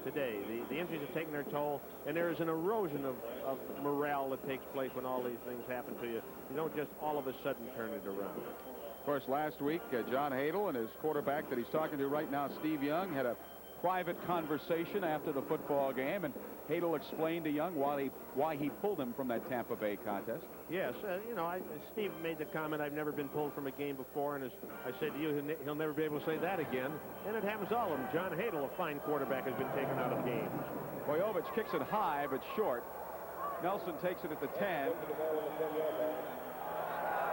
today. The injuries have taken their toll, and there is an erosion of morale that takes place when all these things happen to you. You don't just all of a sudden turn it around. Of course, last week, John Hadel and his quarterback that he's talking to right now, Steve Young, had a private conversation after the football game, and Hadel explained to Young why he pulled him from that Tampa Bay contest. Yes, you know, Steve made the comment, I've never been pulled from a game before, and as I said to you, he'll never be able to say that again, and it happens to all of them. John Hadel, a fine quarterback, has been taken out of games. Bojovic kicks it high but short. Nelson takes it at the 10.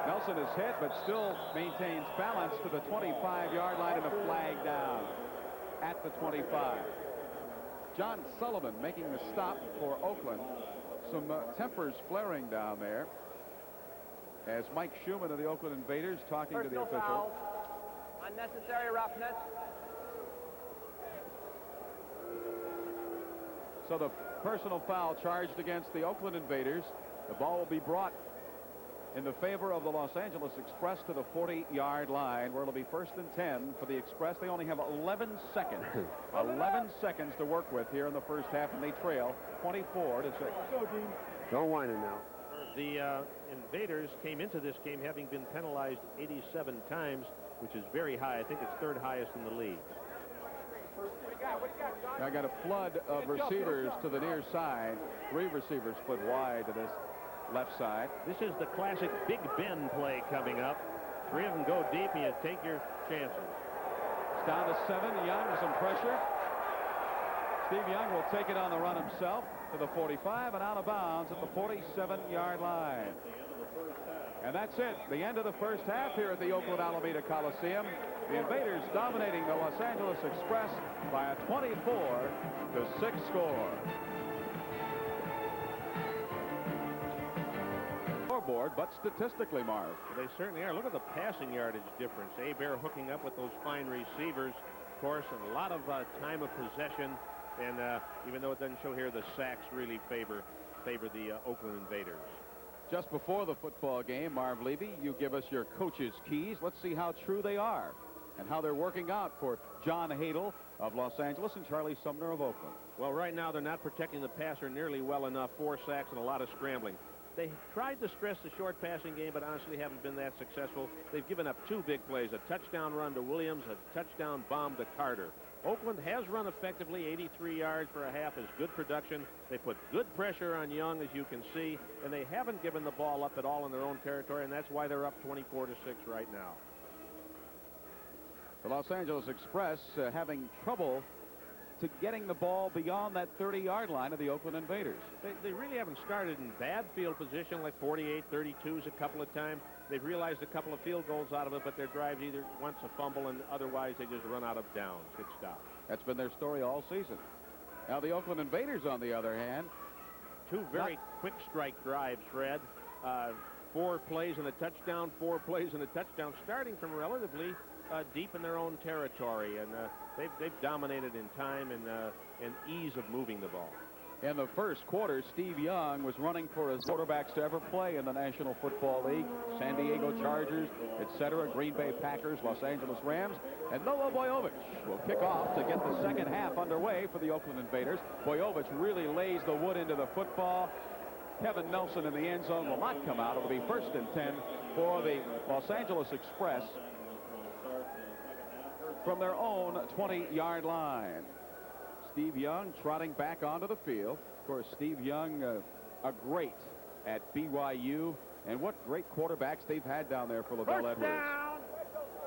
Nelson is hit but still maintains balance to the 25-yard line, and a flag down at the 25. John Sullivan making the stop for Oakland. Some tempers flaring down there as Mike Schumann of the Oakland Invaders talking to the official. Foul. Unnecessary roughness. So the personal foul charged against the Oakland Invaders. The ball will be brought in the favor of the Los Angeles Express to the 40-yard line, where it'll be 1st and 10 for the Express. They only have 11 seconds. 11 seconds to work with here in the first half, and they trail 24-6. Don't whine it now. The Invaders came into this game having been penalized 87 times, which is very high. I think it's 3rd highest in the league. I got a flood of receivers to the near side. 3 receivers split wide to this left side. This is the classic Big Ben play coming up. 3 of them go deep, and you take your chances. It's down to 7. Young with some pressure. Steve Young will take it on the run himself to the 45 and out of bounds at the 47-yard line. And that's it. The end of the first half here at the Oakland Alameda Coliseum. The Invaders dominating the Los Angeles Express by a 24-6 score. Scoreboard, but statistically, Marv. They certainly are. Look at the passing yardage difference. Abear hooking up with those fine receivers, of course, and a lot of time of possession. And even though it doesn't show here, the sacks really favor the Oakland Invaders. Just before the football game, Marv Levy, you give us your coach's keys. Let's see how true they are and how they're working out for John Hadel of Los Angeles and Charlie Sumner of Oakland. Well, right now they're not protecting the passer nearly well enough. 4 sacks and a lot of scrambling. They tried to stress the short passing game, but honestly haven't been that successful. They've given up 2 big plays, a touchdown run to Williams, a touchdown bomb to Carter. Oakland has run effectively. 83 yards for a half is good production. They put good pressure on Young, as you can see, and they haven't given the ball up at all in their own territory, and that's why they're up 24-6 right now. The Los Angeles Express having trouble to getting the ball beyond that 30-yard line of the Oakland Invaders. They really haven't started in bad field position, like 48, 32s a couple of times. They've realized a couple of field goals out of it, but their drives either once a fumble and otherwise they just run out of downs. Good stop. That's been their story all season. Now the Oakland Invaders, on the other hand, two very quick strike drives, Fred. 4 plays and a touchdown, 4 plays and a touchdown, starting from relatively deep in their own territory, and they've dominated in time and ease of moving the ball. In the first quarter, Steve Young was running for his quarterbacks to ever play in the National Football League. San Diego Chargers, etc., Green Bay Packers, Los Angeles Rams, and Noah Boyovich will kick off to get the second half underway for the Oakland Invaders. Boyovich really lays the wood into the football. Kevin Nelson in the end zone will not come out. It'll be 1st and 10 for the Los Angeles Express from their own 20-yard line. Steve Young trotting back onto the field. Of course, Steve Young, a great at BYU, and what great quarterbacks they've had down there for LaVell Edwards.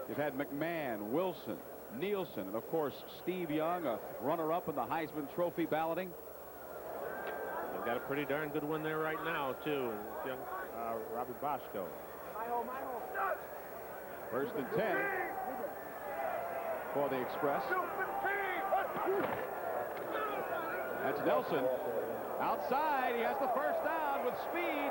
You've had McMahon, Wilson, Nielsen, and of course Steve Young, a runner-up in the Heisman Trophy balloting. They've got a pretty darn good one there right now, too. Young Robbie Bosco. 1st and 10 for the Express. That's Nelson. Outside, he has the first down with speed.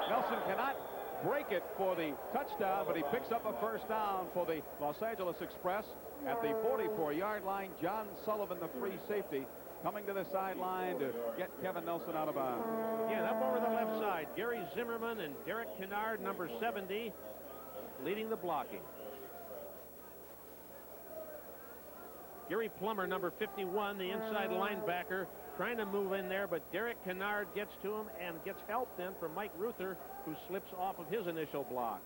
Nelson cannot break it for the touchdown, but he picks up a first down for the Los Angeles Express at the 44-yard line. John Sullivan, the free safety, coming to the sideline to get Kevin Nelson out of bounds. Again, up over the left side, Gary Zimmerman and Derek Kennard, number 70, leading the blocking. Gary Plummer, number 51, the inside linebacker, trying to move in there, but Derek Kennard gets to him and gets help then from Mike Ruther, who slips off of his initial block.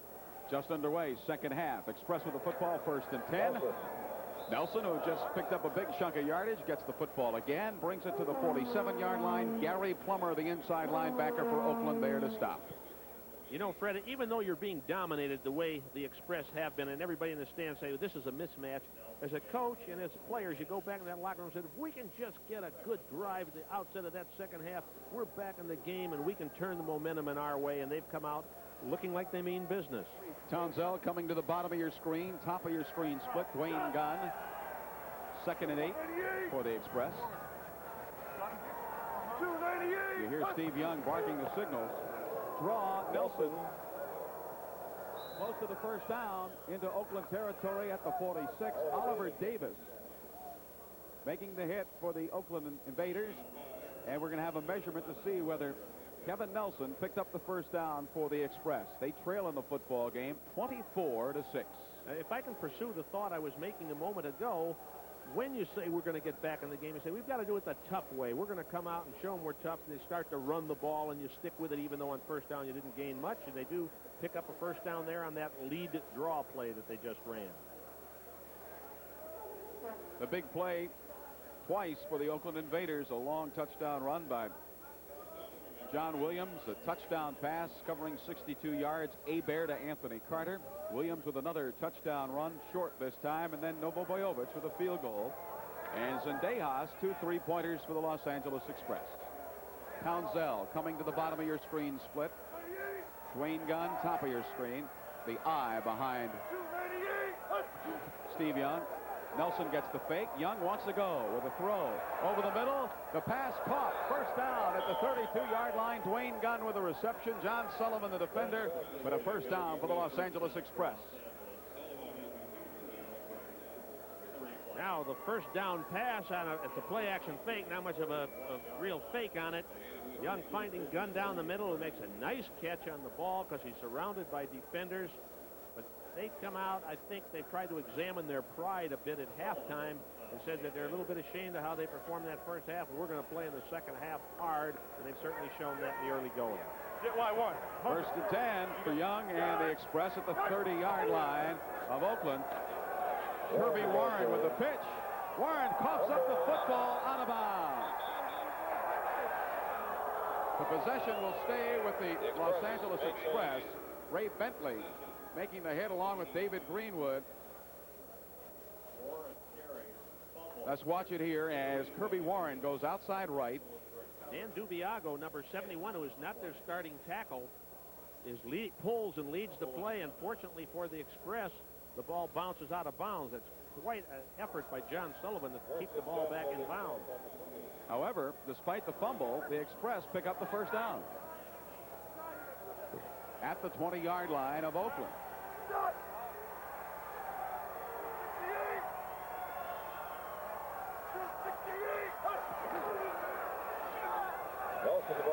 Just underway, second half. Express with the football, 1st and 10. Nelson, who just picked up a big chunk of yardage, gets the football again, brings it to the 47-yard line. Gary Plummer, the inside linebacker for Oakland, there to stop. You know, Fred, even though you're being dominated the way the Express have been, and everybody in the stands say this is a mismatch, as a coach and as players, you go back in that locker room and say, if we can just get a good drive at the outset of that second half, we're back in the game and we can turn the momentum in our way, and they've come out looking like they mean business. Townsell coming to the bottom of your screen, top of your screen split. Dwayne Gunn, 2nd and 8 for the Express. You hear Steve Young barking the signals. Draw Nelson close to the first down into Oakland territory at the 46. Oliver Davis making the hit for the Oakland Invaders, and we're going to have a measurement to see whether Kevin Nelson picked up the first down for the Express. They trail in the football game 24-6. If I can pursue the thought I was making a moment ago, when you say we're going to get back in the game, you say we've got to do it the tough way. We're going to come out and show them we're tough, and they start to run the ball, and you stick with it even though on first down you didn't gain much, and they do pick up a first down there on that lead draw play that they just ran. The big play twice for the Oakland Invaders, a long touchdown run by John Williams, a touchdown pass covering 62 yards, Hebert to Anthony Carter. Williams with another touchdown run, short this time, and then Novo Boyovich with a field goal. And Zendejas, 2 3-pointers for the Los Angeles Express. Townsell coming to the bottom of your screen split. Dwayne Gunn, top of your screen. The eye behind Steve Young. Nelson gets the fake. Young wants to go with a throw. Over the middle, the pass caught. First down at the 32-yard line. Dwayne Gunn with a reception. John Sullivan, the defender, but a first down for the Los Angeles Express. Now the first down pass it's a play action fake, not much of a real fake on it. Young finding Gunn down the middle, who makes a nice catch on the ball because he's surrounded by defenders. But they come out, I think they tried to examine their pride a bit at halftime and said that they're a little bit ashamed of how they performed that first half, and we're going to play in the second half hard, and they've certainly shown that in the early going. Get Y1. 1st and 10 for Young and the Express at the 30-yard line of Oakland. Kirby Warren with the pitch. Warren coughs up the football out of bounds. The possession will stay with the Los Angeles Express. Ray Bentley making the hit along with David Greenwood. Let's watch it here as Kirby Warren goes outside right. Dan Dubiago, number 71, who is not their starting tackle, pulls and leads the play. Unfortunately for the Express, the ball bounces out of bounds. That's quite an effort by John Sullivan to keep the ball back in bounds. However, despite the fumble, the Express pick up the first down at the 20-yard line of Oakland.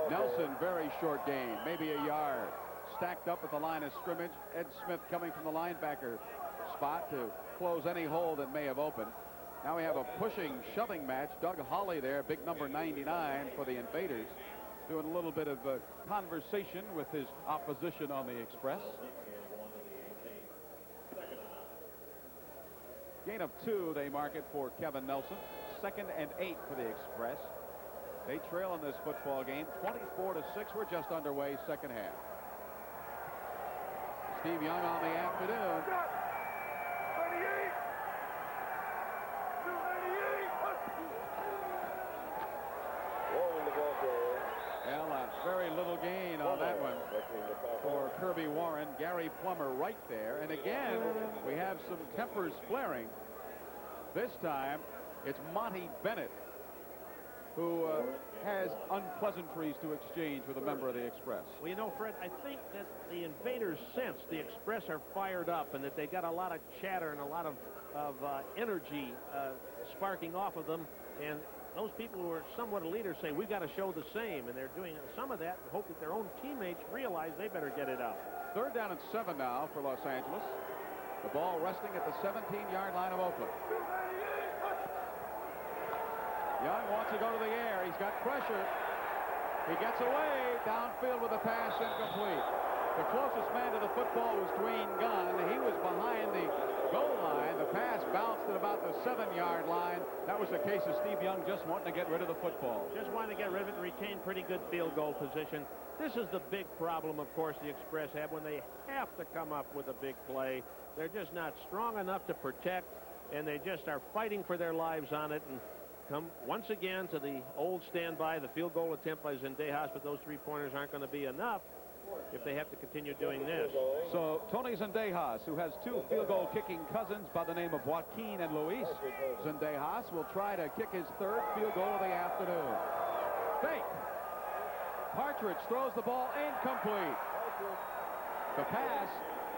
Nelson, very short gain, maybe a yard. Stacked up at the line of scrimmage. Ed Smith coming from the linebacker spot to close any hole that may have opened. Now we have a pushing, shoving match. Doug Holly there, big number 99 for the Invaders, doing a little bit of conversation with his opposition on the Express. Gain of 2, they mark it for Kevin Nelson. 2nd and 8 for the Express. They trail in this football game 24-6. We're just underway, second half. Steve Young on the afternoon. Well, a very little gain on that one for Kirby Warren. Gary Plummer right there. And again, we have some tempers flaring. This time, it's Monty Bennett who has unpleasantries to exchange with a member of the Express. Well, you know, Fred, I think that the Invaders sense the Express are fired up and that they got a lot of chatter and a lot of energy sparking off of them. And those people who are somewhat a leader say, we've got to show the same. And they're doing some of that and hope that their own teammates realize they better get it up. 3rd down and 7 now for Los Angeles. The ball resting at the 17-yard line of Oakland. Young wants to go to the air. He's got pressure. He gets away. Downfield with a pass, incomplete. The closest man to the football was Dwayne Gunn. He was behind the goal line. The pass bounced at about the 7-yard line. That was the case of Steve Young just wanting to get rid of the football. Just wanting to get rid of it and retain pretty good field goal position. This is the big problem, of course, the Express have when they have to come up with a big play. They're just not strong enough to protect, and they just are fighting for their lives on it. And come once again to the old standby, the field goal attempt by Zendejas, but those 3-pointers aren't going to be enough if they have to continue doing this. So Tony Zendejas, who has 2 field goal kicking cousins by the name of Joaquin and Luis Zendejas, will try to kick his 3rd field goal of the afternoon. Fake. Partridge throws the ball incomplete. The pass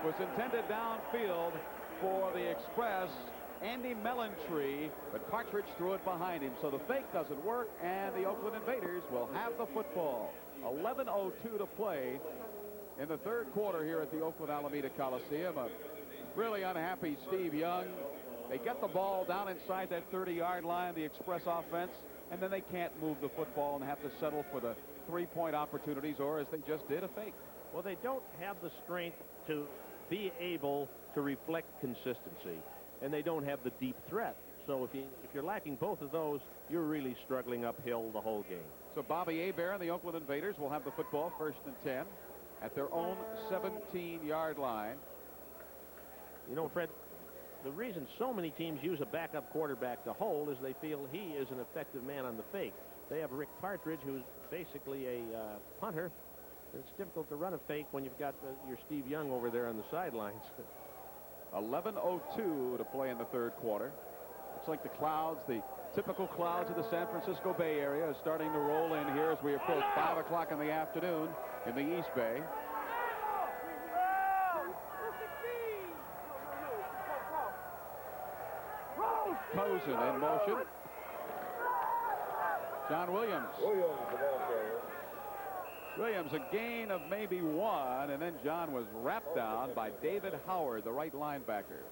was intended downfield for the Express, Andy Mellentree, but Partridge threw it behind him. So the fake doesn't work, and the Oakland Invaders will have the football. 11:02 to play in the 3rd quarter here at the Oakland Alameda Coliseum. A really unhappy Steve Young. They get the ball down inside that 30-yard line, the Express offense, and then they can't move the football and have to settle for the 3-point opportunities, or as they just did, a fake. Well, they don't have the strength to be able to reflect consistency, and they don't have the deep threat. So if you're lacking both of those, you're really struggling uphill the whole game. So Bobby Hebert and the Oakland Invaders will have the football 1st and 10 at their own 17-yard line. You know, Fred, the reason so many teams use a backup quarterback to hold is they feel he is an effective man on the fake. They have Rick Partridge, who's basically a punter. It's difficult to run a fake when you've got your Steve Young over there on the sidelines. 11:02 to play in the 3rd quarter. Looks like the clouds, the typical clouds of the San Francisco Bay Area, are starting to roll in here as we approach 5 o'clock in the afternoon in the East Bay. Cozen in motion. John Williams. Williams, a gain of maybe 1, and then John was wrapped down by David Howard, the right linebacker.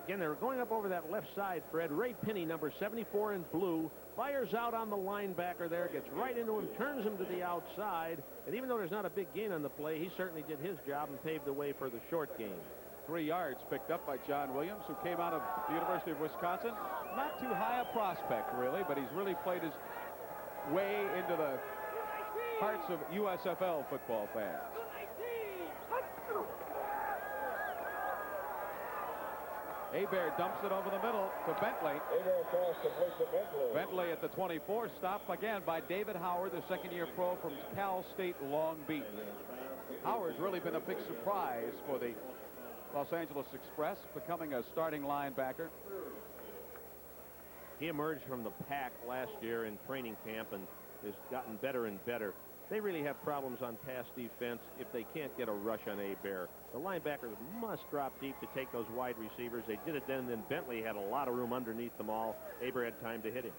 Again, they're going up over that left side, Fred. Ray Pinney, number 74 in blue, fires out on the linebacker there, gets right into him, turns him to the outside, and even though there's not a big gain on the play, he certainly did his job and paved the way for the short game. 3 yards picked up by John Williams, who came out of the University of Wisconsin. Not too high a prospect, really, but he's really played his way into the hearts of USFL football fans. Hebert dumps it over the middle to Bentley. Bentley at the 24, stopped again by David Howard, the second-year pro from Cal State Long Beach. Howard's really been a big surprise for the Los Angeles Express, becoming a starting linebacker. He emerged from the pack last year in training camp and has gotten better and better. They really have problems on pass defense if they can't get a rush on Hebert. The linebackers must drop deep to take those wide receivers. They did it then Bentley had a lot of room underneath them all. Hebert had time to hit him.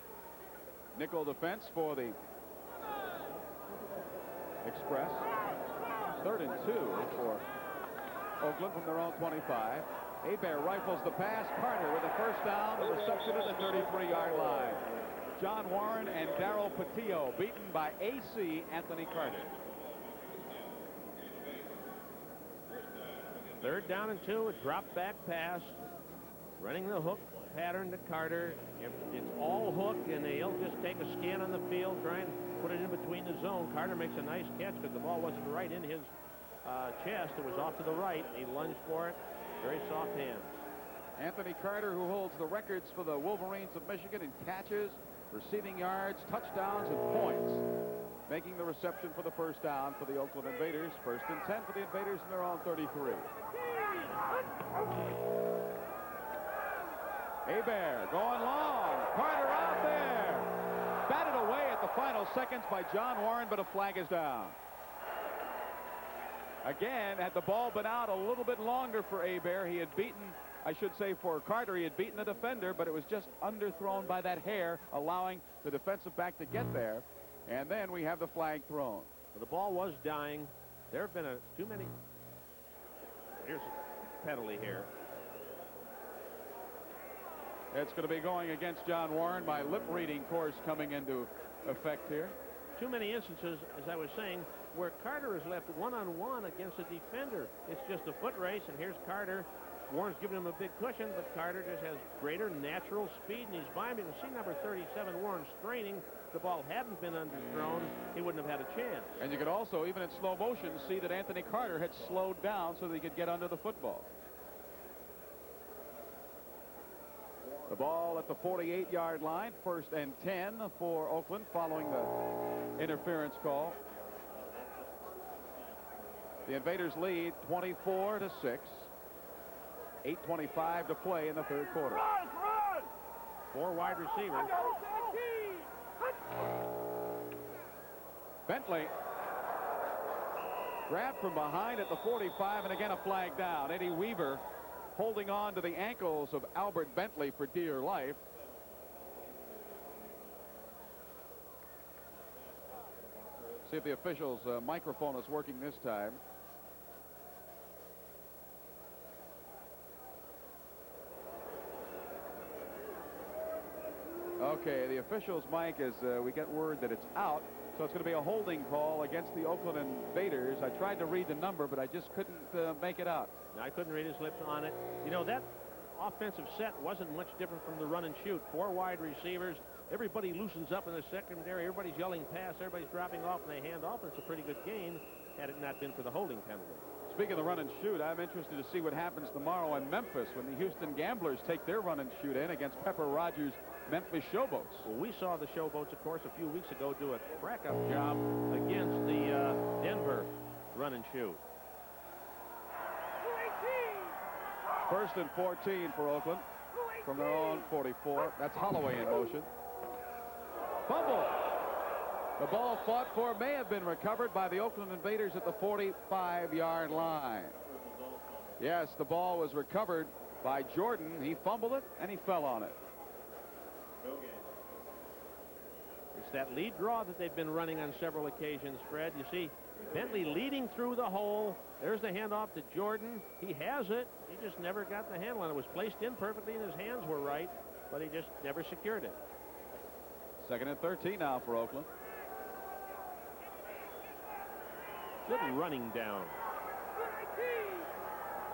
Nickel defense for the Express. 3rd and 2 for Oakland from their own 25. Hebert rifles the pass. Carter with the first down. The reception at the 33-yard line. John Warren and Darryl Patillo beaten by AC Anthony Carter. 3rd down and 2, a drop back pass. Running the hook pattern to Carter. It's all hook, and they'll just take a scan on the field, try and put it in between the zone. Carter makes a nice catch because the ball wasn't right in his chest. It was off to the right. He lunged for it. Very soft hands. Anthony Carter, who holds the records for the Wolverines of Michigan in catches, receiving yards, touchdowns, and points, making the reception for the first down for the Oakland Invaders. 1st and 10 for the Invaders in their own 33. Hebert going long. Carter out there. Batted away at the final seconds by John Warren, but a flag is down. Again, had the ball been out a little bit longer for Hebert, he had beaten, I should say for Carter, he had beaten the defender, but it was just underthrown by that hair, allowing the defensive back to get there. And then we have the flag thrown. Well, the ball was dying. There have been too many. Here's a penalty here. It's going to be going against John Warren. My lip reading course coming into effect here. Too many instances, as I was saying, where Carter is left one-on-one against a defender. It's just a foot race, and here's Carter. Warren's giving him a big cushion, but Carter just has greater natural speed, and he's by him. You can see number 37, Warren, straining. If the ball hadn't been underthrown, he wouldn't have had a chance. And you could also, even in slow motion, see that Anthony Carter had slowed down so that he could get under the football. The ball at the 48-yard line, 1st and 10 for Oakland following the interference call. The Invaders lead 24-6. 8:25 to play in the 3rd quarter. Run! 4 wide receivers. Bentley grabbed from behind at the 45, and again a flag down. Eddie Weaver holding on to the ankles of Albert Bentley for dear life. See if the official's microphone is working this time. Okay, the official's mic is, we get word that it's out, so it's going to be a holding call against the Oakland Invaders. I tried to read the number, but I just couldn't make it out. I couldn't read his lips on it. You know, that offensive set wasn't much different from the run and shoot. 4 wide receivers. Everybody loosens up in the secondary. Everybody's yelling pass. Everybody's dropping off, and they hand off. And it's a pretty good gain had it not been for the holding penalty. Speaking of the run and shoot, I'm interested to see what happens tomorrow in Memphis when the Houston Gamblers take their run and shoot in against Pepper Rogers' Memphis Showboats. Well, we saw the Showboats, of course, a few weeks ago do a crack-up job against the Denver run and shoot. 1st and 14 for Oakland from their own 44. That's Holloway in motion. Fumble. The ball fought for may have been recovered by the Oakland Invaders at the 45-yard line. Yes, the ball was recovered by Jordan. He fumbled it, and he fell on it. It's that lead draw that they've been running on several occasions, Fred. You see Bentley leading through the hole. There's the handoff to Jordan. He has it. He just never got the handle on it. It was placed in perfectly, and his hands were right, but he just never secured it. 2nd and 13 now for Oakland. Good running down.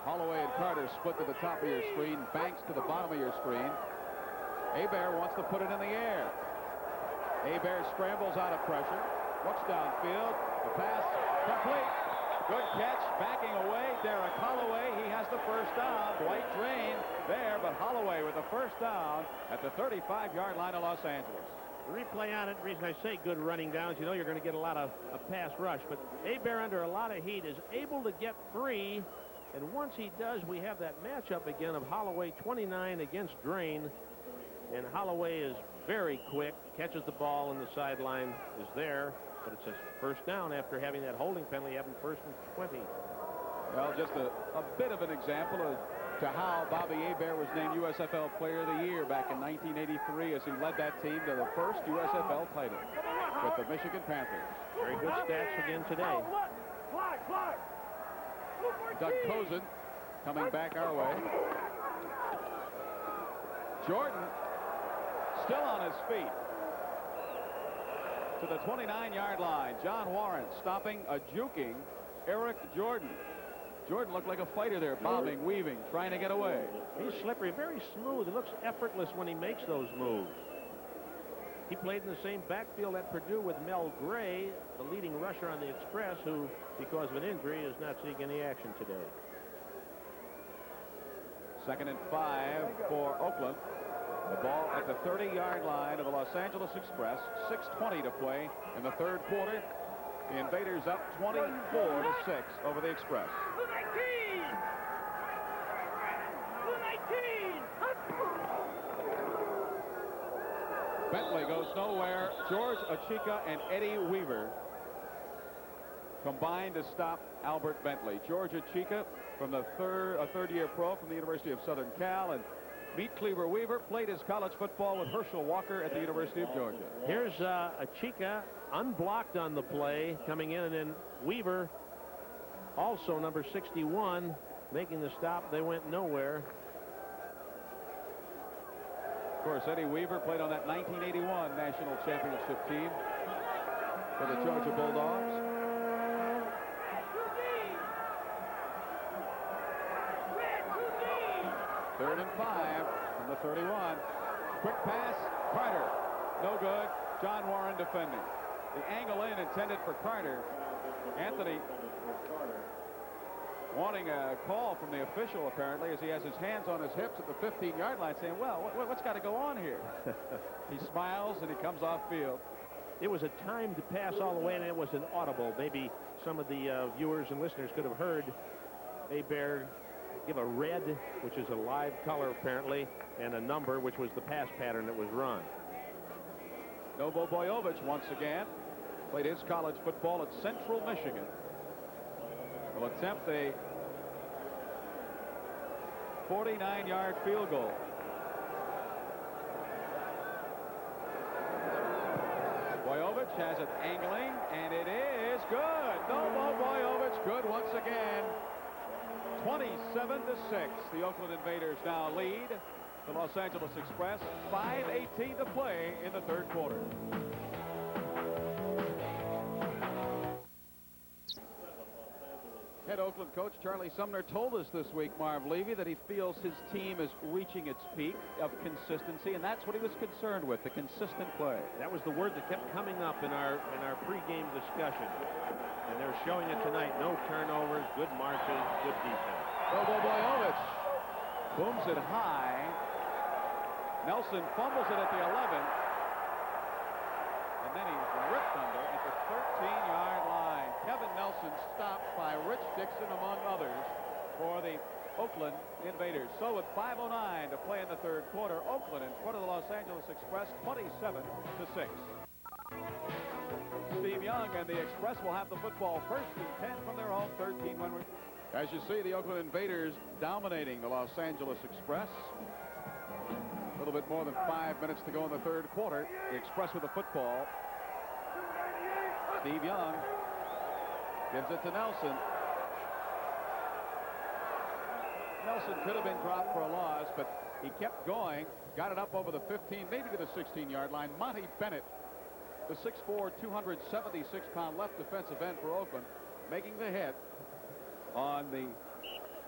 Holloway and Carter split to the top of your screen. Banks to the bottom of your screen. Hebert wants to put it in the air. Hebert scrambles out of pressure. Looks downfield. The pass complete. Good catch. Backing away. Derek Holloway. He has the first down. Dwight Drain there, but Holloway with the first down at the 35-yard line of Los Angeles. The replay on it, the reason I say good running downs, you know you're going to get a lot of pass rush, but Hebert under a lot of heat is able to get free, and once he does, we have that matchup again of Holloway 29 against Drain, and Holloway is very quick, catches the ball, and the sideline is there, but it's a first down after having that holding penalty, having first and 20. Well, just a bit of an example of to how Bobby Hebert was named USFL Player of the Year back in 1983 as he led that team to the first USFL title with the Michigan Panthers. Very good stats again today. Doug Cozen coming back our way. Jordan still on his feet to the 29-yard line. John Warren stopping a juking Eric Jordan. Jordan looked like a fighter there, bobbing, weaving, trying to get away. He's slippery, very smooth. It looks effortless when he makes those moves. He played in the same backfield at Purdue with Mel Gray, the leading rusher on the Express, who, because of an injury, is not seeing any action today. 2nd and 5 for Oakland. The ball at the 30-yard line of the Los Angeles Express. 6:20 to play in the third quarter. The Invaders up 24-6 over the Express. Bentley goes nowhere. George Achika and Eddie Weaver combined to stop Albert Bentley. George Achika from a third-year pro from the University of Southern Cal, and Meat Cleaver Weaver played his college football with Herschel Walker at the University of Georgia. Here's Achika unblocked on the play coming in, and then Weaver, also number 61, making the stop. They went nowhere. Of course, Eddie Weaver played on that 1981 national championship team for the Georgia Bulldogs. Third and 5 from the 31. Quick pass, Carter. No good. John Warren defending. The angle in intended for Carter. Anthony wanting a call from the official, apparently, as he has his hands on his hips at the 15-yard line, saying, well, what's got to go on here? He smiles, and he comes off field. It was a timed pass all the way, and it was an audible. Maybe some of the viewers and listeners could have heard Hebert give a red, which is a live color, apparently, and a number, which was the pass pattern that was run. Novo Boyovich, once again, played his college football at Central Michigan. Will attempt a 49-yard field goal. Boyovich has it angling, and it is good. Novo Boyovich good once again. 27-6. The Oakland Invaders now lead the Los Angeles Express. 5:18 to play in the third quarter. Head Oakland coach Charlie Sumner told us this week, Marv Levy, that he feels his team is reaching its peak of consistency, and that's what he was concerned with, the consistent play. That was the word that kept coming up in our pregame discussion. And they're showing it tonight. No turnovers, good marches, good defense. Novo Boyovich booms it high. Nelson fumbles it at the 11. And then he's ripped under at the 13-yard line. Kevin Nelson stopped by Rich Dixon, among others, for the Oakland Invaders. So with 5:09 to play in the third quarter, Oakland in front of the Los Angeles Express, 27-6. Steve Young and the Express will have the football first and 10 from their own 13. As you see, the Oakland Invaders dominating the Los Angeles Express. A little bit more than 5 minutes to go in the third quarter. The Express with the football. Steve Young gives it to Nelson. Nelson could have been dropped for a loss, but he kept going, got it up over the 15, maybe to the 16-yard line. Monty Bennett, the 6'4", 276-pound left defensive end for Oakland, making the hit on the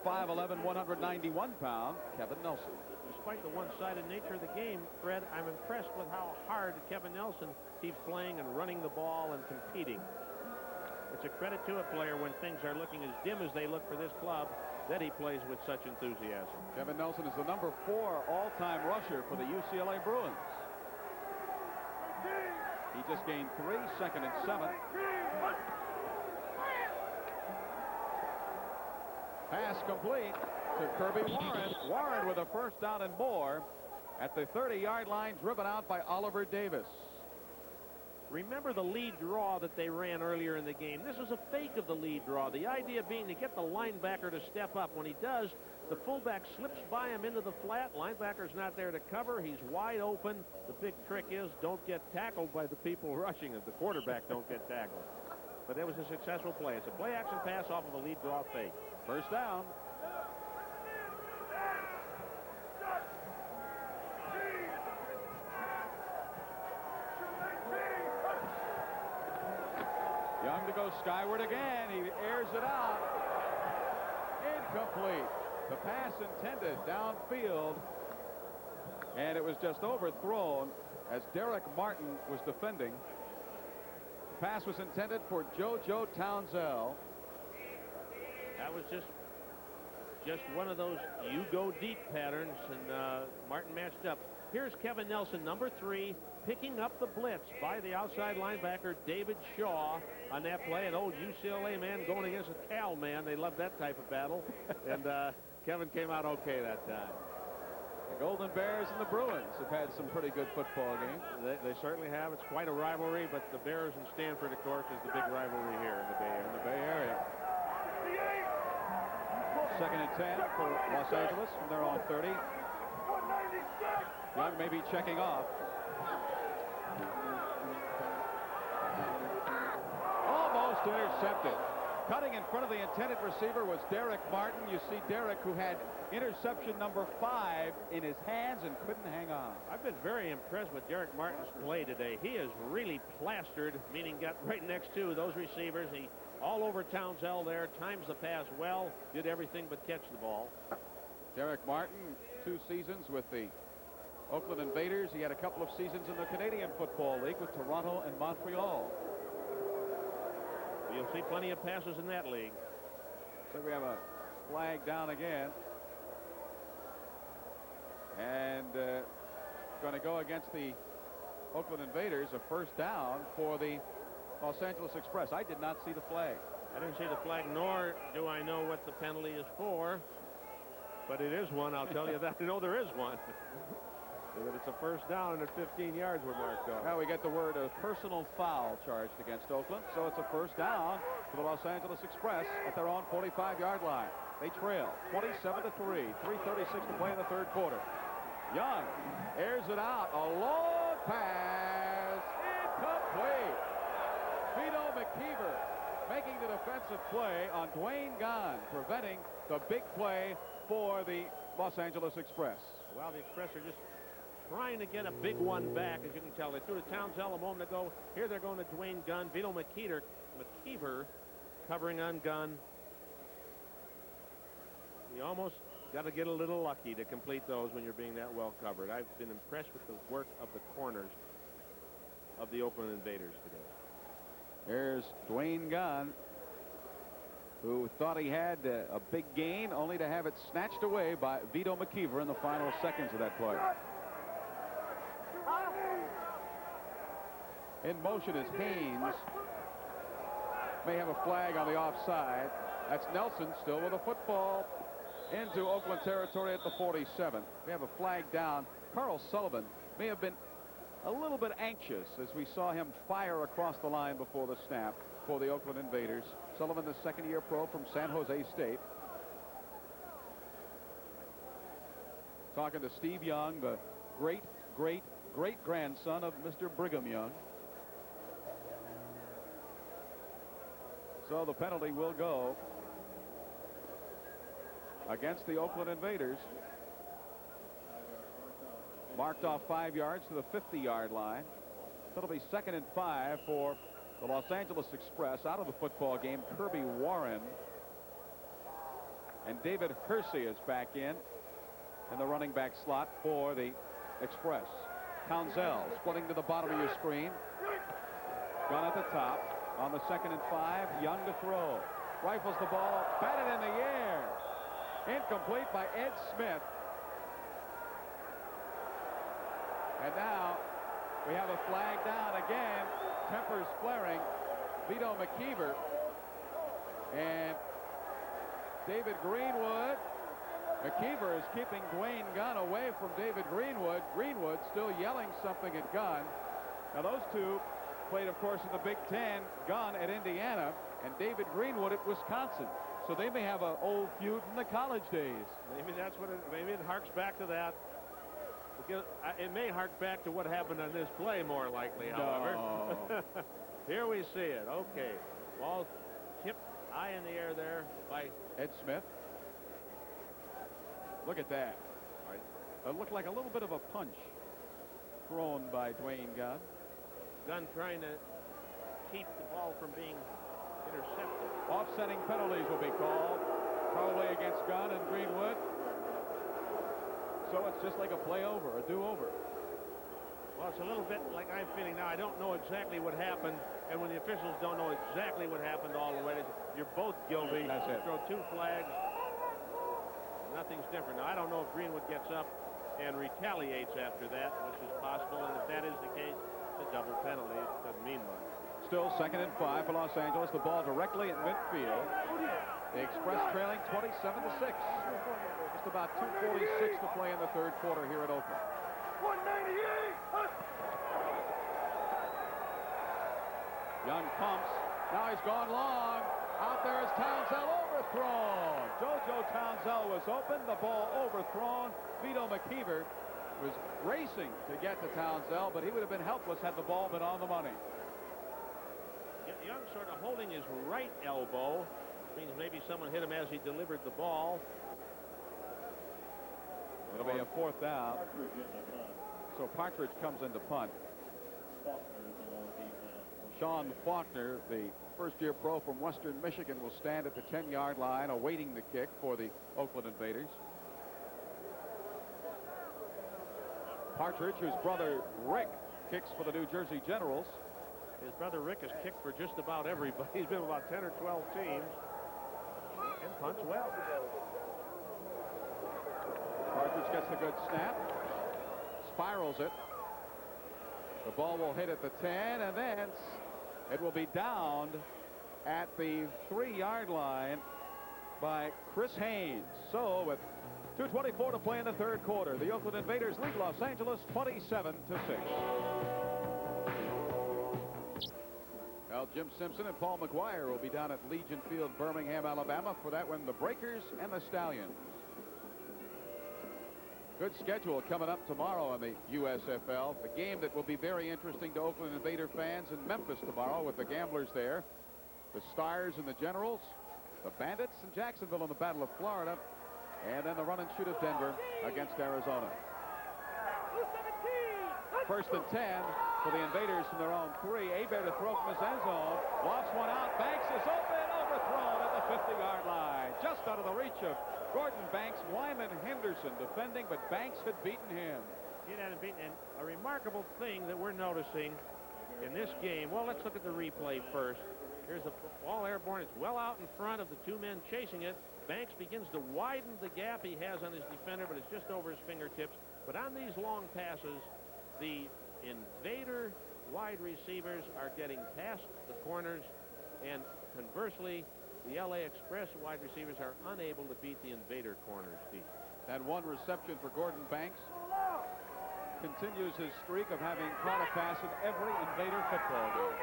5'11", 191-pound Kevin Nelson. Despite the one-sided nature of the game, Fred, I'm impressed with how hard Kevin Nelson keeps playing and running the ball and competing. It's a credit to a player when things are looking as dim as they look for this club that he plays with such enthusiasm. Kevin Nelson is the number 4 all-time rusher for the UCLA Bruins. He just gained 3, 2nd and 7. Pass complete to Kirby Warren. Warren with a first down and more at the 30-yard line, driven out by Oliver Davis. Remember the lead draw that they ran earlier in the game. This is a fake of the lead draw. The idea being to get the linebacker to step up. When he does, the fullback slips by him into the flat. Linebacker's not there to cover. He's wide open. The big trick is don't get tackled by the people rushing it. The quarterback don't get tackled. But that was a successful play. It's a play-action pass off of a lead draw fake. First down. Young to go skyward again. He airs it out. Incomplete. The pass intended downfield. And it was just overthrown as Derek Martin was defending. The pass was intended for JoJo Townsell. That was just one of those you go deep patterns, and Martin matched up. Here's Kevin Nelson, number 3, picking up the blitz by the outside linebacker David Shaw on that play. An old UCLA man going against a Cal man. They love that type of battle. And Kevin came out okay that time. The Golden Bears and the Bruins have had some pretty good football games. They certainly have. It's quite a rivalry, but the Bears and Stanford, of course, is the big rivalry here in the Bay Area. In the Bay Area. 2nd and 10 for Los Angeles from their own 30. Young may be checking off. Almost intercepted. Cutting in front of the intended receiver was Derek Martin. You see Derek, who had interception number 5 in his hands and couldn't hang on. I've been very impressed with Derek Martin's play today. He is really plastered, meaning got right next to those receivers. He all over Townsell there, times the pass well, did everything but catch the ball. Derek Martin, 2 seasons with the Oakland Invaders. He had a couple of seasons in the Canadian Football League with Toronto and Montreal. You'll see plenty of passes in that league. So we have a flag down again. And going to go against the Oakland Invaders, a first down for the Los Angeles Express. I did not see the flag. I didn't see the flag, nor do I know what the penalty is for. But it is one, I'll tell you that. I know there is one. That it's a first down and at 15 yards we're marked off. Now we get the word of personal foul charged against Oakland. So it's a first down for the Los Angeles Express at their own 45-yard line. They trail 27-3. 3:36 to play in the 3rd quarter. Young airs it out. A long pass. Incomplete. Vito McKeever making the defensive play on Dwayne Gunn, preventing the big play for the Los Angeles Express. Well, the Express are just trying to get a big one back, as you can tell. They threw to Townsell a moment ago. Here they're going to Dwayne Gunn. Vito McKeever covering on Gunn. You almost got to get a little lucky to complete those when you're being that well covered. I've been impressed with the work of the corners of the Oakland Invaders today. Here's Dwayne Gunn, who thought he had a big gain, only to have it snatched away by Vito McKeever in the final seconds of that play. In motion is Haynes. May have a flag on the offside. That's Nelson still with a football into Oakland territory at the 47. We have a flag down. Carl Sullivan may have been a little bit anxious as we saw him fire across the line before the snap for the Oakland Invaders. Sullivan, the 2nd-year pro from San Jose State. Talking to Steve Young, the great-great-great-grandson of Mr. Brigham Young. So the penalty will go against the Oakland Invaders. Marked off 5 yards to the 50-yard line. It'll be 2nd and 5 for the Los Angeles Express. Out of the football game, Kirby Warren. And David Hersey is back in the running back slot for the Express. Townsell splitting to the bottom of your screen. Gun at the top on the 2nd and 5. Young to throw. Rifles the ball. Batted in the air. Incomplete by Ed Smith. And now we have a flag down again. Tempers flaring. Vito McKeever and David Greenwood. McKeever is keeping Dwayne Gunn away from David Greenwood. Greenwood still yelling something at Gunn. Now those two played, of course, in the Big Ten. Gunn at Indiana and David Greenwood at Wisconsin. So they may have an old feud from the college days. Maybe that's what maybe it harks back to that. It may hark back to what happened on this play more likely, however. No. Here we see it. Okay. Ball tipped high in the air there by Ed Smith. Look at that. Right. It looked like a little bit of a punch thrown by Dwayne Gunn. Gunn trying to keep the ball from being intercepted. Offsetting penalties will be called, probably against Gunn and Greenwood. So it's just like a play over, a do-over. Well, it's a little bit like I'm feeling now. I don't know exactly what happened, and when the officials don't know exactly what happened all the way, you're both guilty. That's it. Throw two flags. Nothing's different. Now, I don't know if Greenwood gets up and retaliates after that, which is possible, and if that is the case, it's a double penalty. It doesn't mean much. Still 2nd and 5 for Los Angeles. The ball directly at midfield. The Express trailing 27-6. Just about 2:46 to play in the third quarter here at Oakland. 198. Young pumps. Now he's gone long. Out there is Townsell, overthrown. JoJo Townsell was open. The ball overthrown. Vito McKeever was racing to get to Townsell, but he would have been helpless had the ball been on the money. Young sort of holding his right elbow. Means maybe someone hit him as he delivered the ball. It'll be a 4th down. So Partridge comes into punt. Sean Faulkner, the first-year pro from Western Michigan, will stand at the 10-yard line awaiting the kick for the Oakland Invaders. Partridge, whose brother Rick kicks for the New Jersey Generals. His brother Rick has kicked for just about everybody. He's been about 10 or 12 teams and punts well. Partridge gets a good snap, spirals it. The ball will hit at the 10, and then it will be downed at the 3-yard line by Chris Haynes. So with 2:24 to play in the third quarter, the Oakland Invaders lead Los Angeles 27-6. Well, Jim Simpson and Paul McGuire will be down at Legion Field, Birmingham, Alabama, for that one, the Breakers and the Stallions. Good schedule coming up tomorrow on the USFL. A game that will be very interesting to Oakland Invader fans in Memphis tomorrow with the Gamblers there. The Stars and the Generals. The Bandits and Jacksonville in the Battle of Florida. And then the run and shoot of Denver against Arizona. 1st and 10 for the Invaders from their own 3. Hebert to throw from his end zone. Lofts one out. Banks is open. Overthrown at the 50-yard line. Just out of the reach of Gordon Banks. Wyman Henderson defending, but Banks had beaten him. He had beaten. And a remarkable thing that we're noticing in this game. Well, let's look at the replay first. Here's the ball airborne. It's well out in front of the two men chasing it. Banks begins to widen the gap he has on his defender, but it's just over his fingertips. But on these long passes, the Invader wide receivers are getting past the corners, and conversely, the LA Express wide receivers are unable to beat the Invader corners deep. That one reception for Gordon Banks continues his streak of having caught a pass in every Invader football game.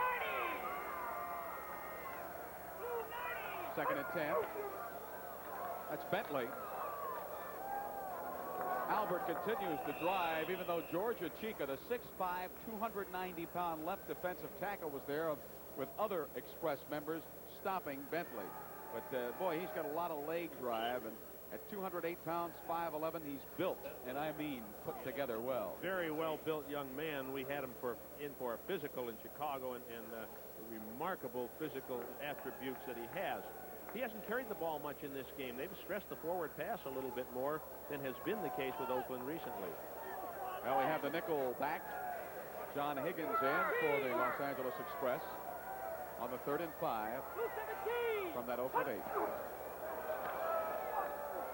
2nd and 10. That's Bentley. Albert continues to drive, even though Georgia Chica, the 6'5", 290-pound left defensive tackle, was there with other Express members stopping Bentley. But, boy, he's got a lot of leg drive, and at 208 pounds, 5'11", he's built, and I mean put together well. Very well-built young man. We had him in for a physical in Chicago, and the remarkable physical attributes that he has. He hasn't carried the ball much in this game. They've stressed the forward pass a little bit more than has been the case with Oakland recently. Well, we have the nickel back. John Higgins in for the Los Angeles Express on the 3rd and 5 from that Oakland 8.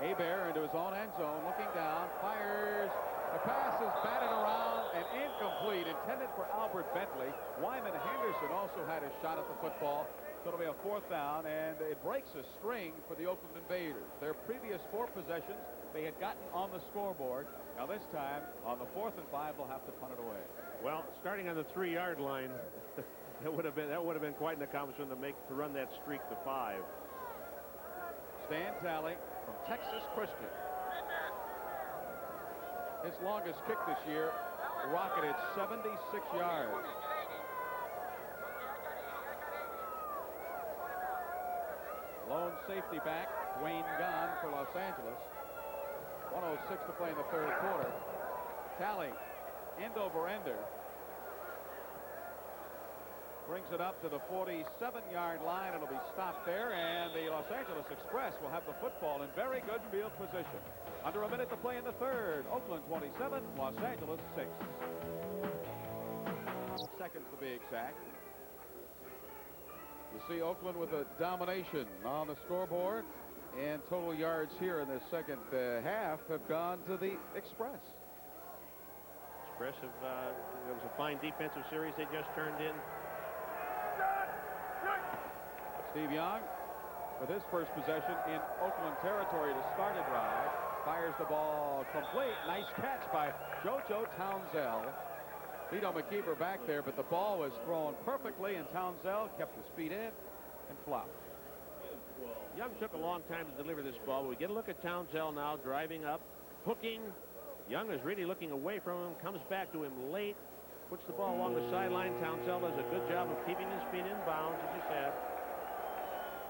Hebert into his own end zone, looking down, fires. The pass is batted around and incomplete, intended for Albert Bentley. Wyman Henderson also had a shot at the football. So it'll be a 4th down, and it breaks a string for the Oakland Invaders. Their previous 4 possessions, they had gotten on the scoreboard. Now this time, on the 4th and 5, they'll have to punt it away. Well, starting on the 3-yard line, that would have been quite an accomplishment to run that streak to 5. Stan Talley from Texas Christian. His longest kick this year rocketed 76 yards. Lone safety back, Dwayne Gunn for Los Angeles. 1:06 to play in the 3rd quarter. Talley, end over ender. Brings it up to the 47-yard line. It'll be stopped there, and the Los Angeles Express will have the football in very good field position. Under a minute to play in the 3rd. Oakland 27, Los Angeles 6. Seconds to be exact. You see Oakland with a domination on the scoreboard, and total yards here in the 2nd half have gone to the Express. Express it was a fine defensive series they just turned in. Steve Young with his first possession in Oakland territory to start a drive. Fires the ball complete. Nice catch by JoJo Townsell. Vito McKeever back there, but the ball was thrown perfectly, and Townsell kept his feet in and flopped. Young took a long time to deliver this ball. We get a look at Townsell now driving up, hooking. Young is really looking away from him, comes back to him late, puts the ball along the sideline. Townsell does a good job of keeping his feet in bounds, as you said,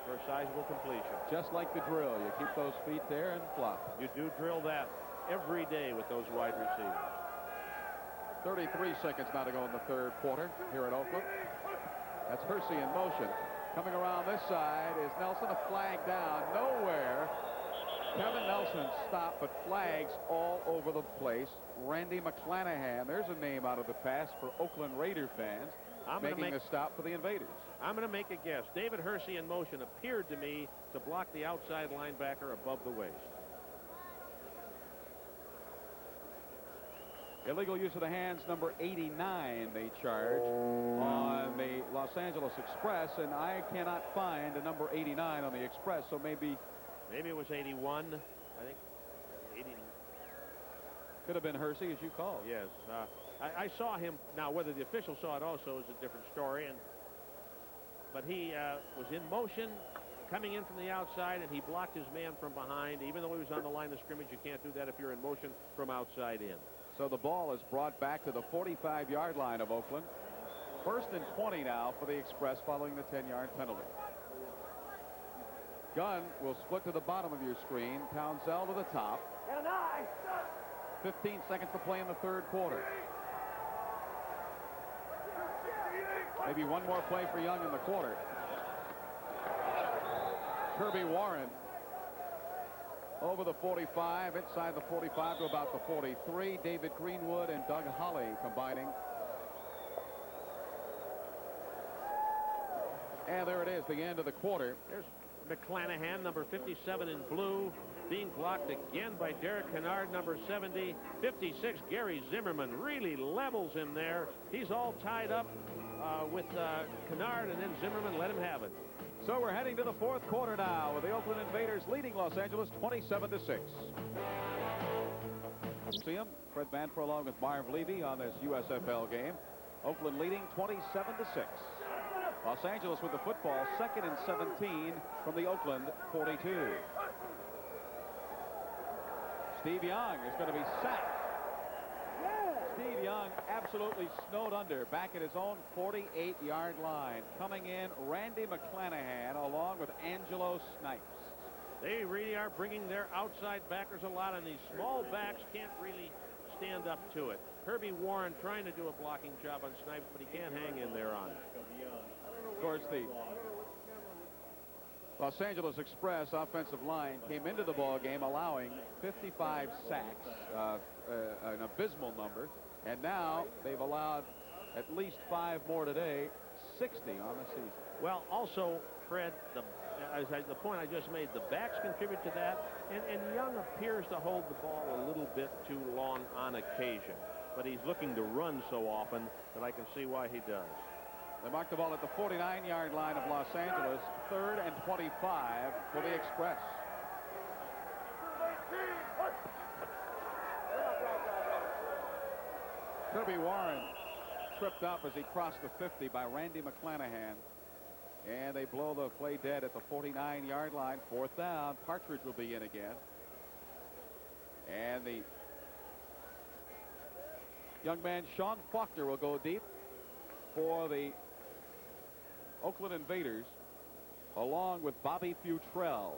for a sizable completion. Just like the drill, you keep those feet there and flop. You do drill that every day with those wide receivers. 33 seconds now to go in the 3rd quarter here at Oakland. That's Hersey in motion. Coming around this side is Nelson. A flag down nowhere. Kevin Nelson stopped, but flags all over the place. Randy McClanahan, there's a name out of the past for Oakland Raider fans, making a stop for the Invaders. I'm going to make a guess. David Hersey in motion appeared to me to block the outside linebacker above the waist. Illegal use of the hands, number 89, they charge on the Los Angeles Express, and I cannot find a number 89 on the Express, so maybe it was 81. I think 80. Could have been Hersey, as you called. Yes. I saw him. Now, whether the official saw it also is a different story. But he was in motion, coming in from the outside, and he blocked his man from behind. Even though he was on the line of scrimmage, you can't do that if you're in motion from outside in. So the ball is brought back to the 45-yard line of Oakland. 1st and 20 now for the Express following the 10-yard penalty. Gunn will split to the bottom of your screen. Townsell to the top. 15 seconds to play in the 3rd quarter. Maybe one more play for Young in the quarter. Kirby Warren over the 45, inside the 45 to about the 43. David Greenwood and Doug Holly combining. And there it is, the end of the quarter. There's McClanahan, number 57 in blue, being blocked again by Derek Kennard, number 70. 56, Gary Zimmerman really levels him there. He's all tied up with Kennard, and then Zimmerman let him have it. So we're heading to the 4th quarter now with the Oakland Invaders leading Los Angeles 27-6. See him, Fred Manfro along with Marv Levy on this USFL game. Oakland leading 27-6. Los Angeles with the football, 2nd and 17 from the Oakland 42. Steve Young is going to be sacked. Steve Young absolutely snowed under back at his own 48-yard line. Coming in, Randy McClanahan along with Angelo Snipes. They really are bringing their outside backers a lot, and these small backs can't really stand up to it. Kirby Warren trying to do a blocking job on Snipes, but he can't hang in there on it. Of course, the Los Angeles Express offensive line came into the ball game allowing 55 sacks, an abysmal number, and now they've allowed at least 5 more today, 60 on the season. Well, also, Fred, the point I just made, the backs contribute to that, and Young appears to hold the ball a little bit too long on occasion. But he's looking to run so often that I can see why he does. They mark the ball at the 49-yard line of Los Angeles. 3rd and 25 for the Express. Kirby Warren tripped up as he crossed the 50 by Randy McClanahan. And they blow the play dead at the 49-yard line. 4th down. Partridge will be in again. And the young man Sean Faulkner will go deep for the Oakland Invaders, along with Bobby Futrell.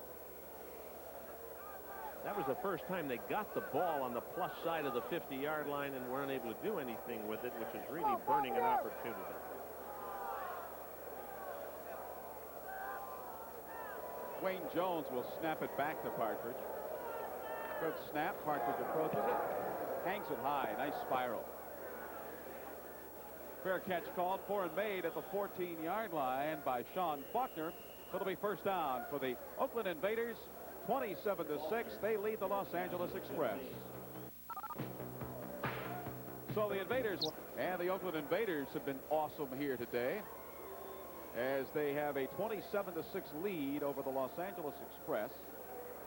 That was the first time they got the ball on the plus side of the 50-yard line and weren't able to do anything with it, which is really burning an opportunity. Wayne Jones will snap it back to Partridge. Good snap. Partridge approaches it. Hangs it high. Nice spiral. Fair catch called for and made at the 14-yard line by Sean Faulkner. It'll be 1st down for the Oakland Invaders. 27-6. They lead the Los Angeles Express. So the Invaders and the Oakland Invaders have been awesome here today, as they have a 27-6 lead over the Los Angeles Express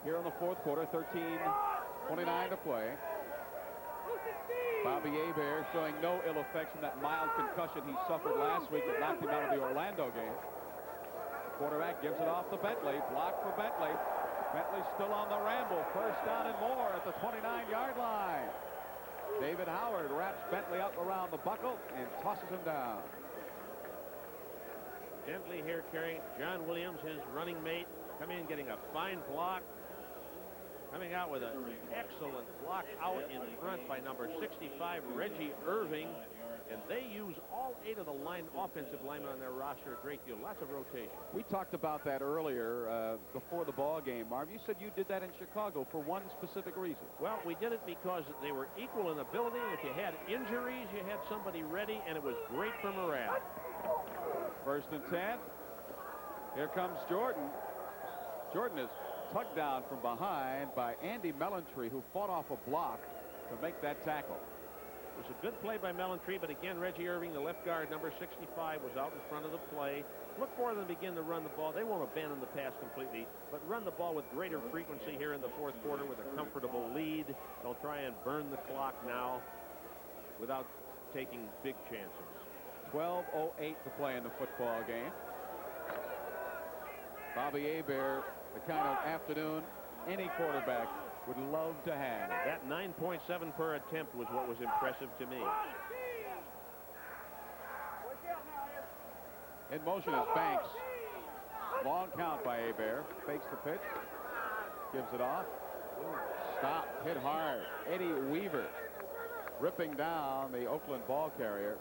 here in the 4th quarter. 13:29 to play. Bobby Hebert showing no ill effects from that mild concussion he suffered last week that knocked him out of the Orlando game. Quarterback gives it off to Bentley. Block for Bentley. Bentley still on the ramble. 1st down and more at the 29-yard line. David Howard wraps Bentley up around the buckle and tosses him down. Bentley here carrying John Williams, his running mate, coming in getting a fine block. Coming out with an excellent block out in front by number 65, Reggie Irving. And they use all 8 of the offensive linemen on their roster a great deal. Lots of rotation. We talked about that earlier before the ball game, Marv. You said you did that in Chicago for one specific reason. Well, we did it because they were equal in ability. If you had injuries, you had somebody ready, and it was great for morale. 1st and 10. Here comes Jordan. Jordan is tugged down from behind by Andy Melantree, who fought off a block to make that tackle. It was a good play by Melantree, but again, Reggie Irving, the left guard, number 65, was out in front of the play. Look for them to begin to run the ball. They won't abandon the pass completely, but run the ball with greater frequency here in the 4th quarter with a comfortable lead. They'll try and burn the clock now without taking big chances. 12:08 to play in the football game. Bobby Hebert, the kind of afternoon any quarterback would love to have. That 9.7 per attempt was what was impressive to me. In motion is Banks. Long count by Hebert. Fakes the pitch. Gives it off. Stop. Hit hard. Eddie Weaver ripping down the Oakland ball carrier.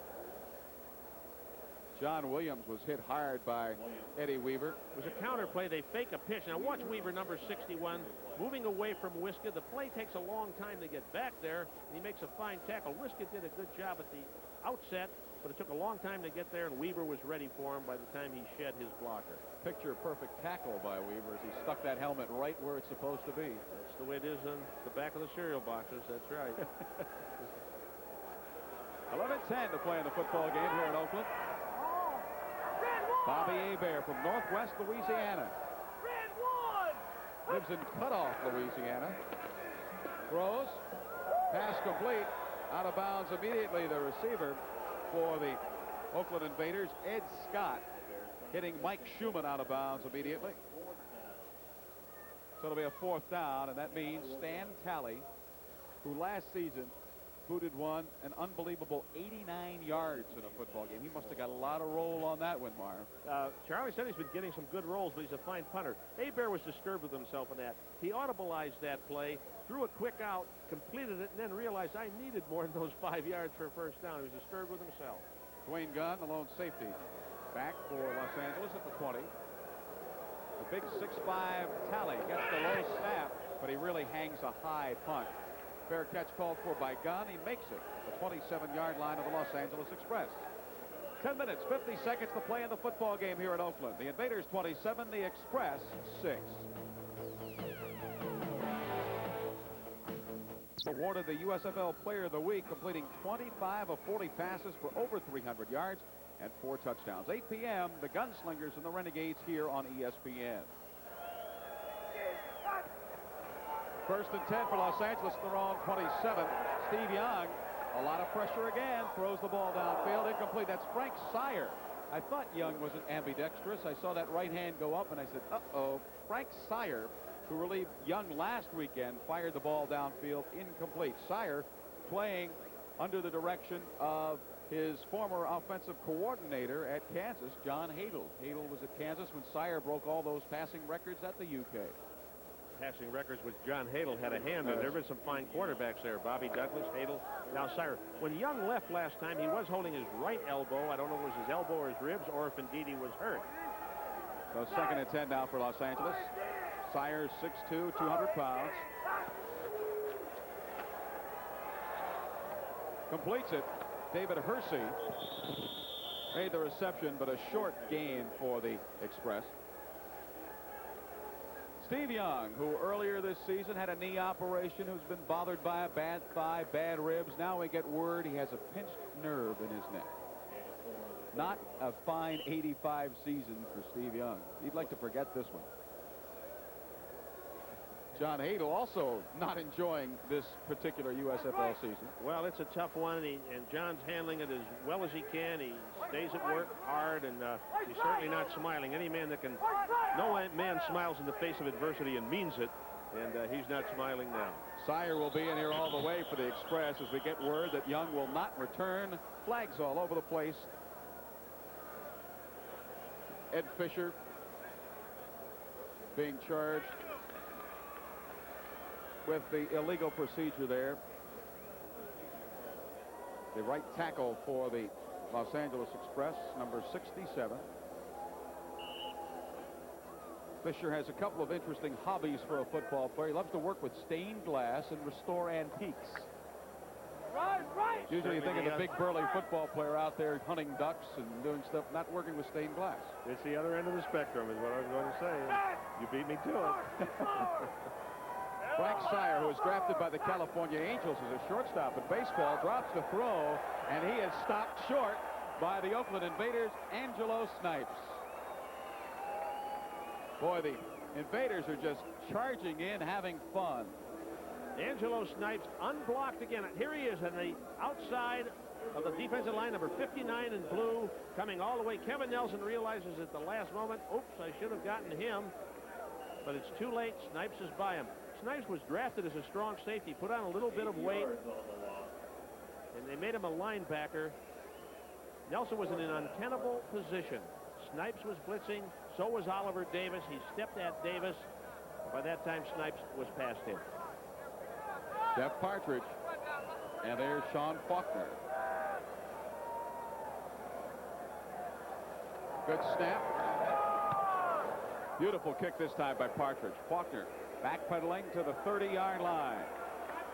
John Williams was hit hard by Eddie Weaver. It was a counter play. They fake a pitch. Now watch Weaver, number 61, moving away from Wiska. The play takes a long time to get back there, and he makes a fine tackle. Wiska did a good job at the outset, but it took a long time to get there, and Weaver was ready for him by the time he shed his blocker. Picture perfect tackle by Weaver as he stuck that helmet right where it's supposed to be. That's the way it is on the back of the cereal boxes. That's right. 11:10 to play in the football game here in Oakland. Bobby Hebert from Northwest Louisiana. Lives in Cutoff, Louisiana. Throws. Pass complete. Out of bounds immediately. The receiver for the Oakland Invaders, Ed Scott, hitting Mike Schumann out of bounds immediately. So it'll be a 4th down, and that means Stan Talley, who last season booted one an unbelievable 89 yards in a football game. He must have got a lot of roll on that one, Marv. Charlie said he's been getting some good rolls, but he's a fine punter. Hebert was disturbed with himself in that. He audibilized that play, threw a quick out, completed it, and then realized I needed more than those 5 yards for a 1st down. He was disturbed with himself. Dwayne Gunn, the lone safety, back for Los Angeles at the 20. The big 6'5" Talley gets the low snap, but he really hangs a high punt. Fair catch called for by Gunn. He makes it. The 27-yard line of the Los Angeles Express. 10 minutes, 50 seconds to play in the football game here in Oakland. The Invaders 27, the Express 6. Awarded the USFL Player of the Week, completing 25 of 40 passes for over 300 yards and 4 touchdowns. 8 p.m., the Gunslingers and the Renegades here on ESPN. First and 10 for Los Angeles, their own 27. Steve Young, a lot of pressure again, throws the ball downfield, incomplete. That's Frank Sire. I thought Young wasn't ambidextrous. I saw that right hand go up, and I said, uh-oh. Frank Sire, who relieved Young last weekend, fired the ball downfield, incomplete. Sire playing under the direction of his former offensive coordinator at Kansas, John Hadel. Hadel was at Kansas when Sire broke all those passing records at the UK. Passing records with John Hadel had a hand in. There have been some fine quarterbacks there. Bobby Douglas, Hadel, now Sire. When Young left last time, he was holding his right elbow. I don't know if it was his elbow or his ribs, or if indeed he was hurt. So second and 10 now for Los Angeles. Sire 6'2", 200 pounds. Completes it. David Hersey made the reception, but a short gain for the Express. Steve Young, who earlier this season had a knee operation, who's been bothered by a bad thigh, bad ribs. Now we get word he has a pinched nerve in his neck. Not a fine 85 season for Steve Young. He'd like to forget this one. John Hadel also not enjoying this particular USFL season. Well, it's a tough one, and John's handling it as well as he can. He stays at work hard, and he's certainly not smiling. Any man that can, no man smiles in the face of adversity and means it, and he's not smiling now. Sire will be in here all the way for the Express as we get word that Young will not return. Flags all over the place. Ed Fisher being charged with the illegal procedure there. The right tackle for the Los Angeles Express, number 67. Fisher has a couple of interesting hobbies for a football player. He loves to work with stained glass and restore antiques. Usually you think of the big burly football player out there hunting ducks and doing stuff, not working with stained glass. It's the other end of the spectrum is what I was going to say. You beat me to it. Frank Sire, who was drafted by the California Angels as a shortstop in baseball, drops the throw, and he is stopped short by the Oakland Invaders, Angelo Snipes. Boy, the Invaders are just charging in, having fun. Angelo Snipes unblocked again. Here he is on the outside of the defensive line, number 59 in blue, coming all the way. Kevin Nelson realizes at the last moment, oops, I should have gotten him, but it's too late. Snipes is by him. Snipes was drafted as a strong safety, put on a little bit of weight, and they made him a linebacker. Nelson was in an untenable position. Snipes was blitzing, so was Oliver Davis. He stepped at Davis. By that time, Snipes was past him. Jeff Partridge, and there's Sean Faulkner. Good snap. Beautiful kick this time by Partridge. Faulkner backpedaling to the 30-yard line.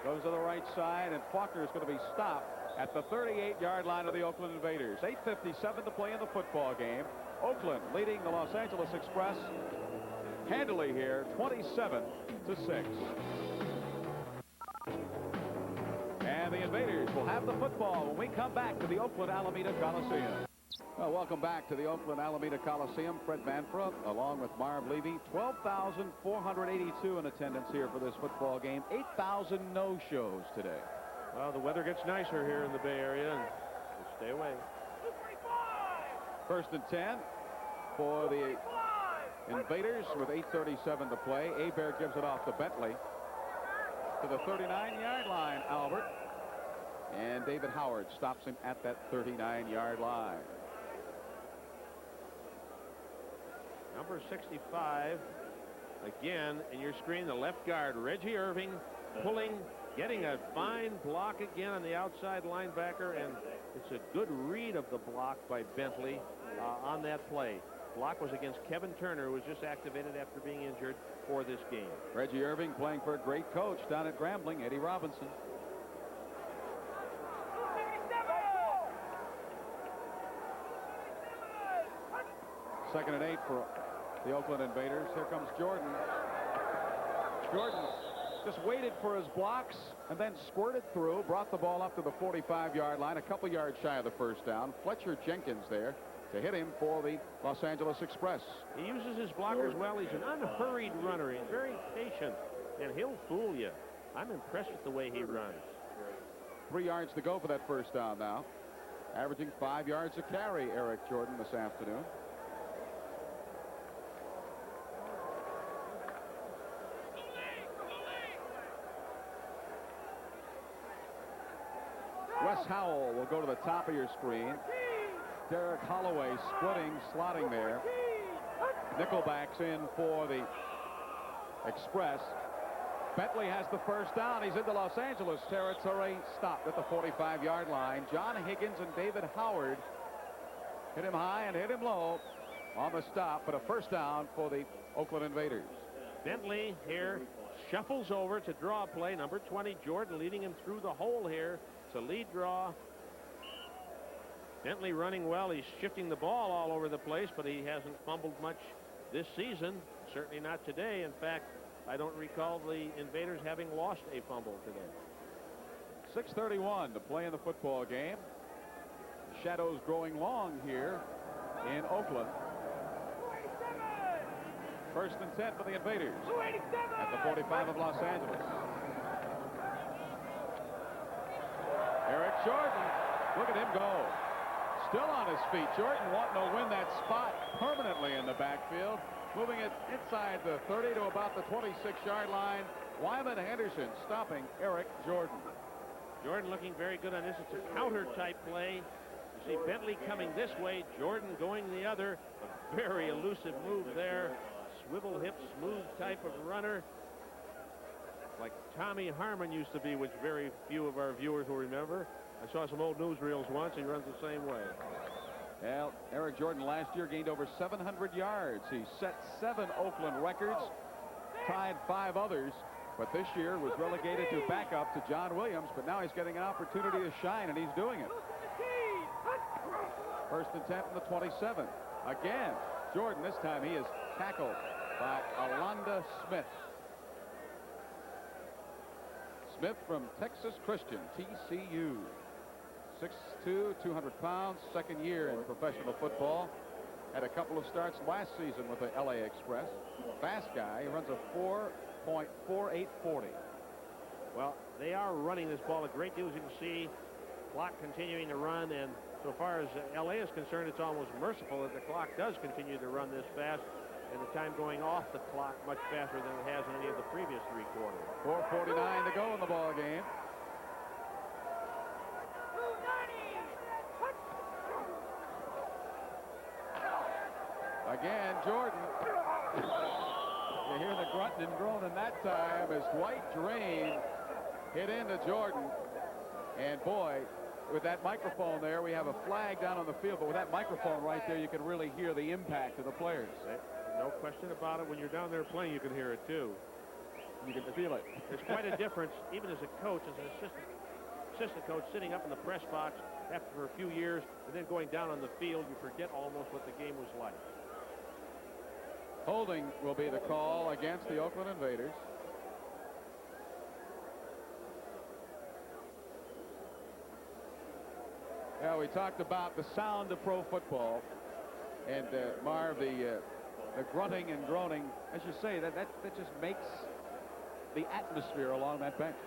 Goes to the right side, and Faulkner is going to be stopped at the 38-yard line of the Oakland Invaders. 8:57 to play in the football game. Oakland leading the Los Angeles Express handily here, 27-6. And the Invaders will have the football when we come back to the Oakland Alameda Coliseum. Well, welcome back to the Oakland Alameda Coliseum. Fred Manfra, along with Marv Levy. 12,482 in attendance here for this football game. 8,000 no-shows today. Well, the weather gets nicer here in the Bay Area, and we'll stay away. First and 10 for the Invaders with 8:37 to play. Hebert gives it off to Bentley. To the 39-yard line, Albert. And David Howard stops him at that 39-yard line. Number 65, again, in your screen, the left guard, Reggie Irving, pulling, getting a fine block again on the outside linebacker, and it's a good read of the block by Bentley on that play. Block was against Kevin Turner, who was just activated after being injured for this game. Reggie Irving playing for a great coach down at Grambling, Eddie Robinson. 2nd and 8 for the Oakland Invaders. Here comes Jordan. Jordan just waited for his blocks and then squirted through, brought the ball up to the 45-yard line, a couple yards shy of the first down. Fletcher Jenkins there to hit him for the Los Angeles Express. He uses his blockers well. He's an unhurried runner. He's very patient, and he'll fool you. I'm impressed with the way he runs. 3 yards to go for that first down now. Averaging 5 yards a carry, Eric Jordan, this afternoon. Wes Howell will go to the top of your screen. Derek Holloway splitting, slotting there. Nickelback's in for the Express. Bentley has the first down. He's into Los Angeles territory. Stopped at the 45-yard line. John Higgins and David Howard hit him high and hit him low on the stop, but a first down for the Oakland Invaders. Bentley here shuffles over to draw a play. Number 20, Jordan, leading him through the hole here. It's a lead draw. Bentley running well. He's shifting the ball all over the place, but he hasn't fumbled much this season. Certainly not today. In fact, I don't recall the Invaders having lost a fumble today. 6:31 to play in the football game. Shadows growing long here in Oakland. 1st and 10 for the Invaders at the 45 of Los Angeles. Eric Jordan, look at him go. Still on his feet. Jordan wanting to win that spot permanently in the backfield. Moving it inside the 30 to about the 26-yard line. Wyman Henderson stopping Eric Jordan. Jordan looking very good on this. It's a counter-type play. You see Bentley coming this way, Jordan going the other. A very elusive move there. Swivel hip, smooth type of runner. Like Tommy Harmon used to be, which very few of our viewers will remember. I saw some old newsreels once. He runs the same way. Well, Eric Jordan last year gained over 700 yards. He set 7 Oakland records, tied 5 others, but this year was relegated to backup to John Williams, but now he's getting an opportunity to shine, and he's doing it. 1st and 10 from the 27. Again, Jordan, this time he is tackled by Alonda Smith. Smith from Texas Christian, TCU. 6'2", 200 pounds, 2nd year in professional football. Had a couple of starts last season with the LA Express. Fast guy. He runs a 4.4840. Well, they are running this ball a great deal, as you can see. Clock continuing to run, and so far as LA is concerned, it's almost merciful that the clock does continue to run this fast, and the time going off the clock much faster than it has in any of the previous 3 quarters. 4:49 to go in the ball game. Again, Jordan. You hear the grunting and groaning that time as Dwight Drain hit into Jordan. And boy, with that microphone there, we have a flag down on the field, but with that microphone right there, you can really hear the impact of the players. No question about it. When you're down there playing, you can hear it too. You can feel it. There's quite a difference, even as a coach, as an assistant coach, sitting up in the press box after for a few years, and then going down on the field, you forget almost what the game was like. Holding will be the call against the Oakland Invaders. Yeah, we talked about the sound of pro football, and Marv, the grunting and groaning, as you say, that just makes the atmosphere along that bench.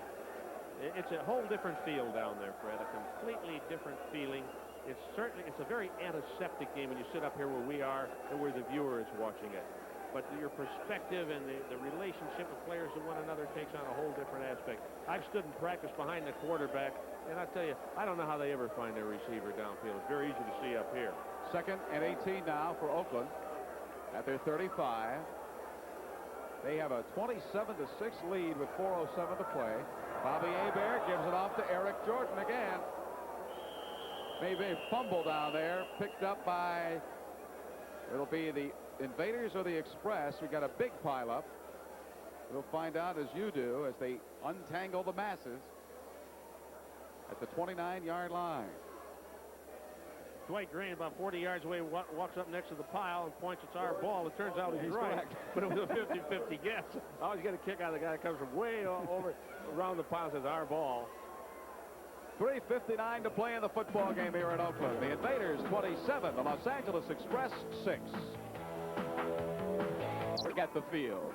It's a whole different feel down there, Fred. A completely different feeling. It's a very antiseptic game when you sit up here where we are and where the viewer is watching it. But your perspective and the relationship of players to one another takes on a whole different aspect. I've stood in practice behind the quarterback, and I tell you, I don't know how they ever find their receiver downfield. It's very easy to see up here. 2nd and 18 now for Oakland at their 35. They have a 27-6 lead with 4:07 to play. Bobby Hebert gives it off to Eric Jordan again. Maybe a fumble down there, picked up by, it'll be the Invaders or the Express. We got a big pileup. We'll find out as you do as they untangle the masses at the 29-yard line. Dwight Green, about 40 yards away, walks up next to the pile and points, it's our ball. It turns out he's right, but it was a 50-50 guess. I always get a kick out of the guy that comes from way over around the pile and says, our ball. 3:59 to play in the football game here in Oakland. The Invaders 27, the Los Angeles Express 6. At the field.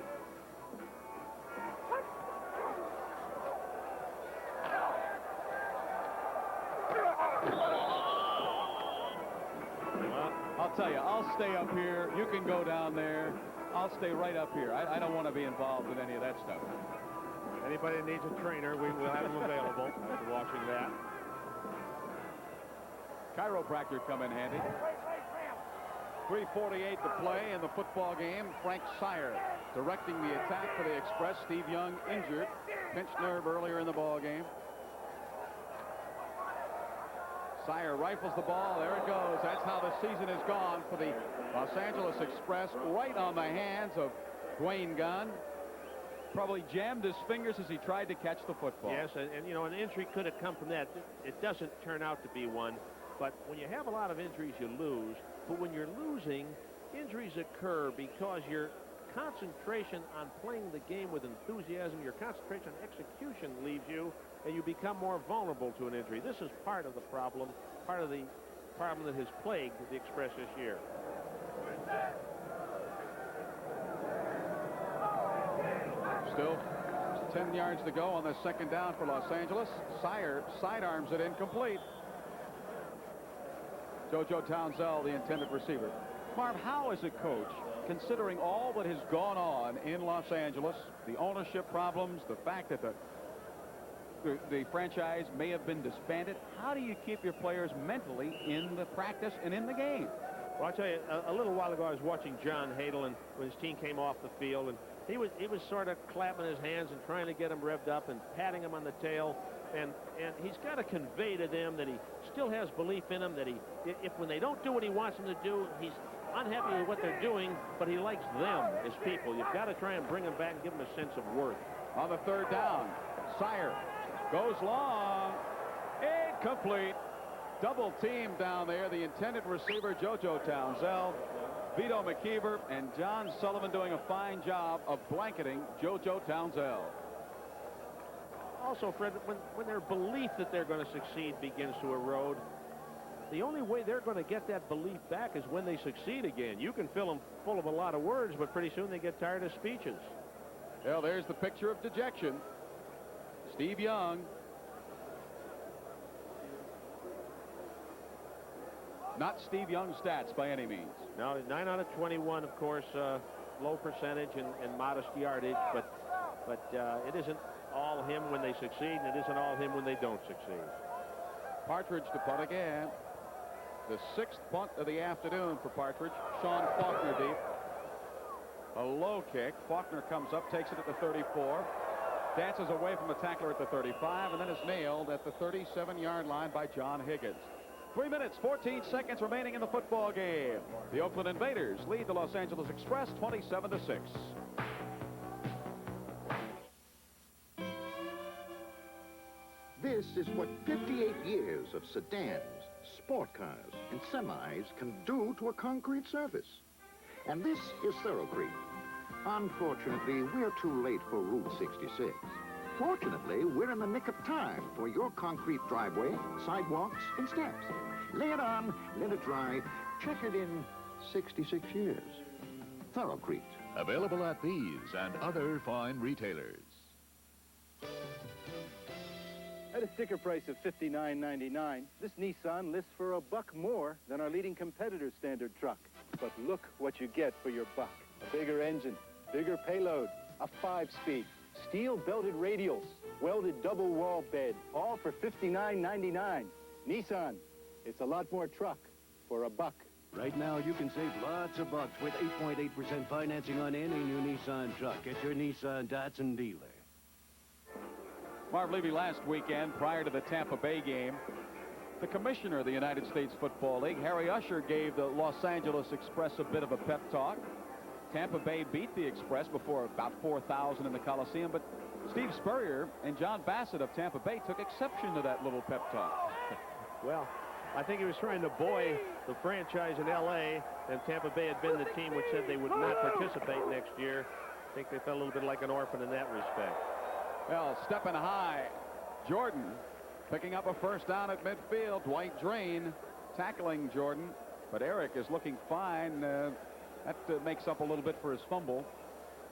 I'll tell you, I'll stay up here. You can go down there. I'll stay right up here. I don't want to be involved in any of that stuff. Anybody that needs a trainer, we will have them available after watching that. Chiropractor come in handy. 3:48 to play in the football game. Frank Sire directing the attack for the Express. Steve Young injured. Pinched nerve earlier in the ball game. Sire rifles the ball. There it goes. That's how the season has gone for the Los Angeles Express. Right on the hands of Dwayne Gunn. Probably jammed his fingers as he tried to catch the football. Yes, and you know, an injury could have come from that. It doesn't turn out to be one. But when you have a lot of injuries, you lose. But when you're losing, injuries occur because your concentration on playing the game with enthusiasm, your concentration on execution leaves you, and you become more vulnerable to an injury. This is part of the problem, part of the problem that has plagued the Express this year. Still 10 yards to go on the second down for Los Angeles. Sire sidearms it incomplete. JoJo Townsell, the intended receiver. Marv, how is a coach, considering all that has gone on in Los Angeles, the ownership problems, the fact that the franchise may have been disbanded, how do you keep your players mentally in the practice and in the game? Well, I'll tell you, a little while ago I was watching John Hadel, and when his team came off the field, and he was sort of clapping his hands and trying to get them revved up and patting them on the tail. And he's got to convey to them that he still has belief in them, that if when they don't do what he wants them to do, he's unhappy with what they're doing, but he likes them as people. You've got to try and bring them back and give them a sense of worth. On the third down, Sire goes long, incomplete. Double team down there. The intended receiver, JoJo Townsell, Vito McKeever, and John Sullivan doing a fine job of blanketing JoJo Townsell. Also, Fred, when their belief that they're going to succeed begins to erode, the only way they're going to get that belief back is when they succeed again. You can fill them full of a lot of words, but pretty soon they get tired of speeches. Well, there's the picture of dejection. Steve Young. Not Steve Young's stats by any means. Now, 9 out of 21, of course, low percentage and modest yardage, but it isn't all him when they succeed, and it isn't all him when they don't succeed. Partridge to punt again. The 6th punt of the afternoon for Partridge. Sean Faulkner deep. A low kick. Faulkner comes up, takes it at the 34. Dances away from the tackler at the 35, and then is nailed at the 37-yard line by John Higgins. 3 minutes, 14 seconds remaining in the football game. The Oakland Invaders lead the Los Angeles Express 27-6. This is what 58 years of sedans, sport cars, and semis can do to a concrete surface. And this is Thorocrete. Unfortunately, we're too late for Route 66. Fortunately, we're in the nick of time for your concrete driveway, sidewalks, and steps. Lay it on, let it dry, check it in 66 years. Thorocrete. Available at these and other fine retailers. At a sticker price of $59.99, this Nissan lists for $1 more than our leading competitor's standard truck. But look what you get for your buck. A bigger engine, bigger payload, a 5-speed, steel-belted radials, welded double-wall bed, all for $59.99. Nissan, it's a lot more truck for $1. Right now, you can save lots of bucks with 8.8% financing on any new Nissan truck at your Nissan Datsun dealer. Marv Levy, last weekend, prior to the Tampa Bay game, the commissioner of the United States Football League, Harry Usher, gave the Los Angeles Express a bit of a pep talk. Tampa Bay beat the Express before about 4,000 in the Coliseum, but Steve Spurrier and John Bassett of Tampa Bay took exception to that little pep talk. Well, I think he was trying to buoy the franchise in L.A., and Tampa Bay had been the team which said they would not participate next year. I think they felt a little bit like an orphan in that respect. Well, stepping high, Jordan picking up a first down at midfield. Dwight Drain tackling Jordan, but Eric is looking fine. That makes up a little bit for his fumble.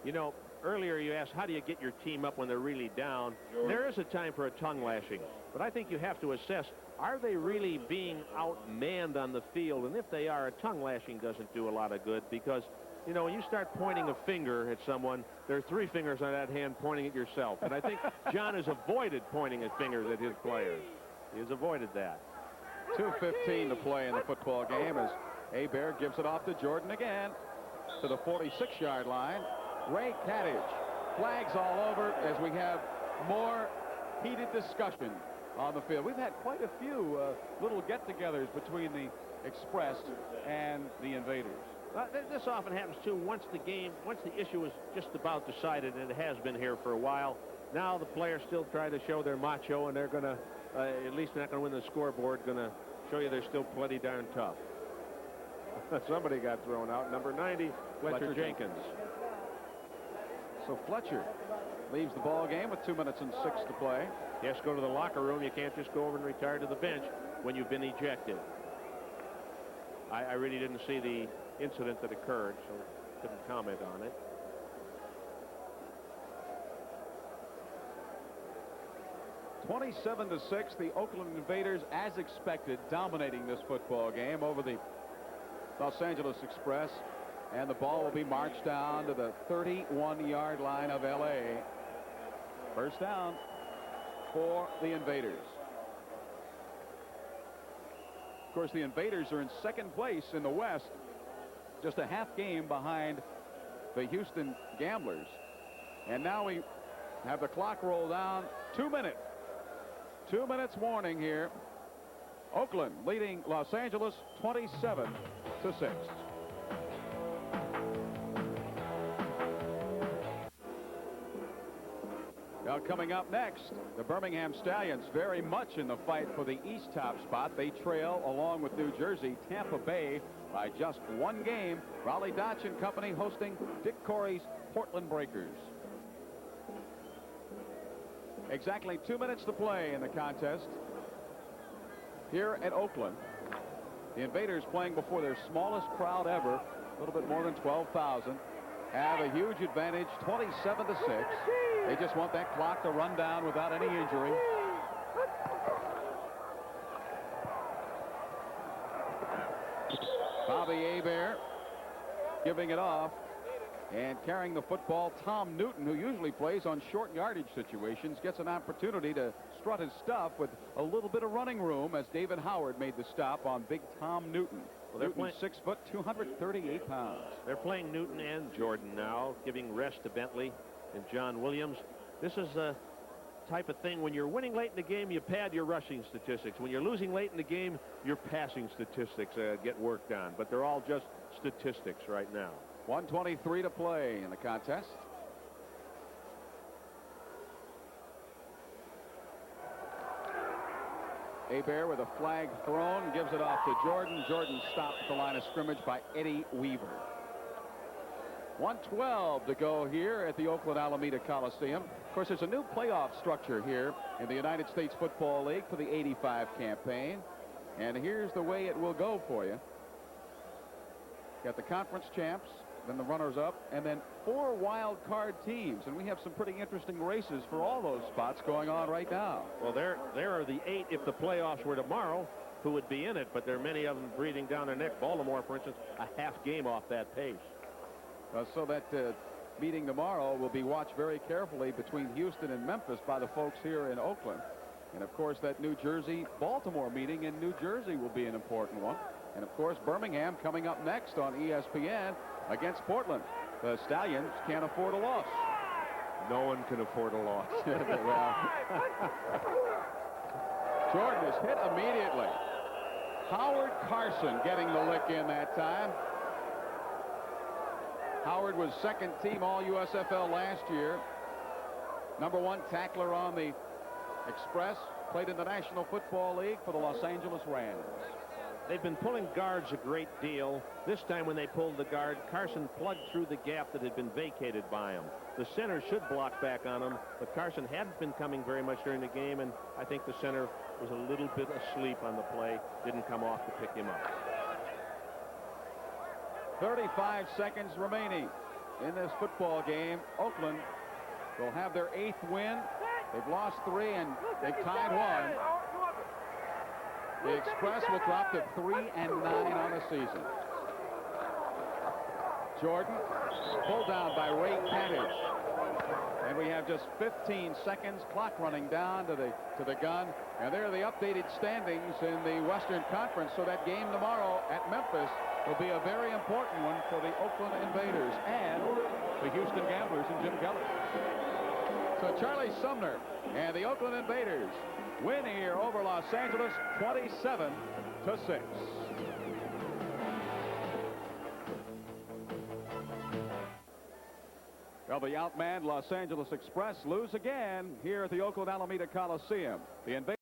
You know, earlier you asked, how do you get your team up when they're really down? There is a time for a tongue lashing, but I think you have to assess, are they really being outmanned on the field? And if they are, a tongue lashing doesn't do a lot of good, because, you know, when you start pointing a finger at someone, there are 3 fingers on that hand pointing at yourself. And I think John has avoided pointing his fingers at his players. He has avoided that. 2:15 to play in the football game as Hebert gives it off to Jordan again to the 46-yard line. Ray Caddage, flags all over as we have more heated discussion on the field. We've had quite a few little get-togethers between the Express and the Invaders. This often happens too once the issue is just about decided, and it has been here for a while. Now the players still try to show they're macho, and they're going to, at least they're not going to win the scoreboard, going to show you they're still plenty darn tough. Somebody got thrown out. Number 90, Fletcher Jenkins. So Fletcher leaves the ball game with 2 minutes and 6 to play. He has to go to the locker room. You can't just go over and retire to the bench when you've been ejected. I really didn't see the incident that occurred, so couldn't comment on it. (27-6). The Oakland Invaders, as expected, dominating this football game over the Los Angeles Express. And the ball will be marched down to the 31-yard line of L.A. First down for the Invaders. Of course, the Invaders are in second place in the West, just a half game behind the Houston Gamblers. And now we have the clock roll down. 2 minutes. 2 minutes warning here. Oakland leading Los Angeles 27-6. Now coming up next, the Birmingham Stallions very much in the fight for the East top spot. They trail, along with New Jersey, Tampa Bay by just 1 game. Raleigh Dodge & Company hosting Dick Corey's Portland Breakers. Exactly 2 minutes to play in the contest here at Oakland. The Invaders, playing before their smallest crowd ever, a little bit more than 12,000, have a huge advantage, 27-6. They just want that clock to run down without any injury. Bobby Hebert giving it off, and carrying the football, Tom Newton, who usually plays on short yardage situations, gets an opportunity to strut his stuff with a little bit of running room as David Howard made the stop on big Tom Newton. Well, they're playing 6 foot, 238 pounds. They're playing Newton and Jordan now, giving rest to Bentley and John Williams. This is a type of thing, when you're winning late in the game, you pad your rushing statistics. When you're losing late in the game, your passing statistics get worked on. But they're all just statistics right now. 1:23 to play in the contest. Hebert with a flag thrown, gives it off to Jordan. Jordan stopped at the line of scrimmage by Eddie Weaver. 1:12 to go here at the Oakland Alameda Coliseum. Of course, there's a new playoff structure here in the United States Football League for the '85 campaign. And here's the way it will go for you. Got the conference champs, then the runners-up, and then 4 wild card teams. And we have some pretty interesting races for all those spots going on right now. Well, there are the 8 if the playoffs were tomorrow who would be in it, but there are many of them breathing down their neck. Baltimore, for instance, a half game off that pace. So that meeting tomorrow will be watched very carefully between Houston and Memphis by the folks here in Oakland. And, of course, that New Jersey-Baltimore meeting in New Jersey will be an important one. And, of course, Birmingham coming up next on ESPN against Portland. The Stallions can't afford a loss. No one can afford a loss. Well, Jordan is hit immediately. Howard Carson getting the lick in that time. Howard was second team all USFL last year. #1 tackler on the Express. played in the National Football League for the Los Angeles Rams. They've been pulling guards a great deal. This time when they pulled the guard, Carson plugged through the gap that had been vacated by him. The center should block back on him, but Carson hadn't been coming very much during the game, and I think the center was a little bit asleep on the play, didn't come off to pick him up. 35 seconds remaining in this football game. Oakland will have their 8th win. They've lost 3 and they've tied 1. The Express will drop to 3-9 on the season. Jordan pulled down by Ray Caddage. And we have just 15 seconds, clock running down to the gun. And there are the updated standings in the Western Conference. So that game tomorrow at Memphis will be a very important one for the Oakland Invaders and the Houston Gamblers and Jim Kelly. So Charlie Sumner and the Oakland Invaders win here over Los Angeles 27-6. Well, the outmanned Los Angeles Express lose again here at the Oakland Alameda Coliseum. The Invaders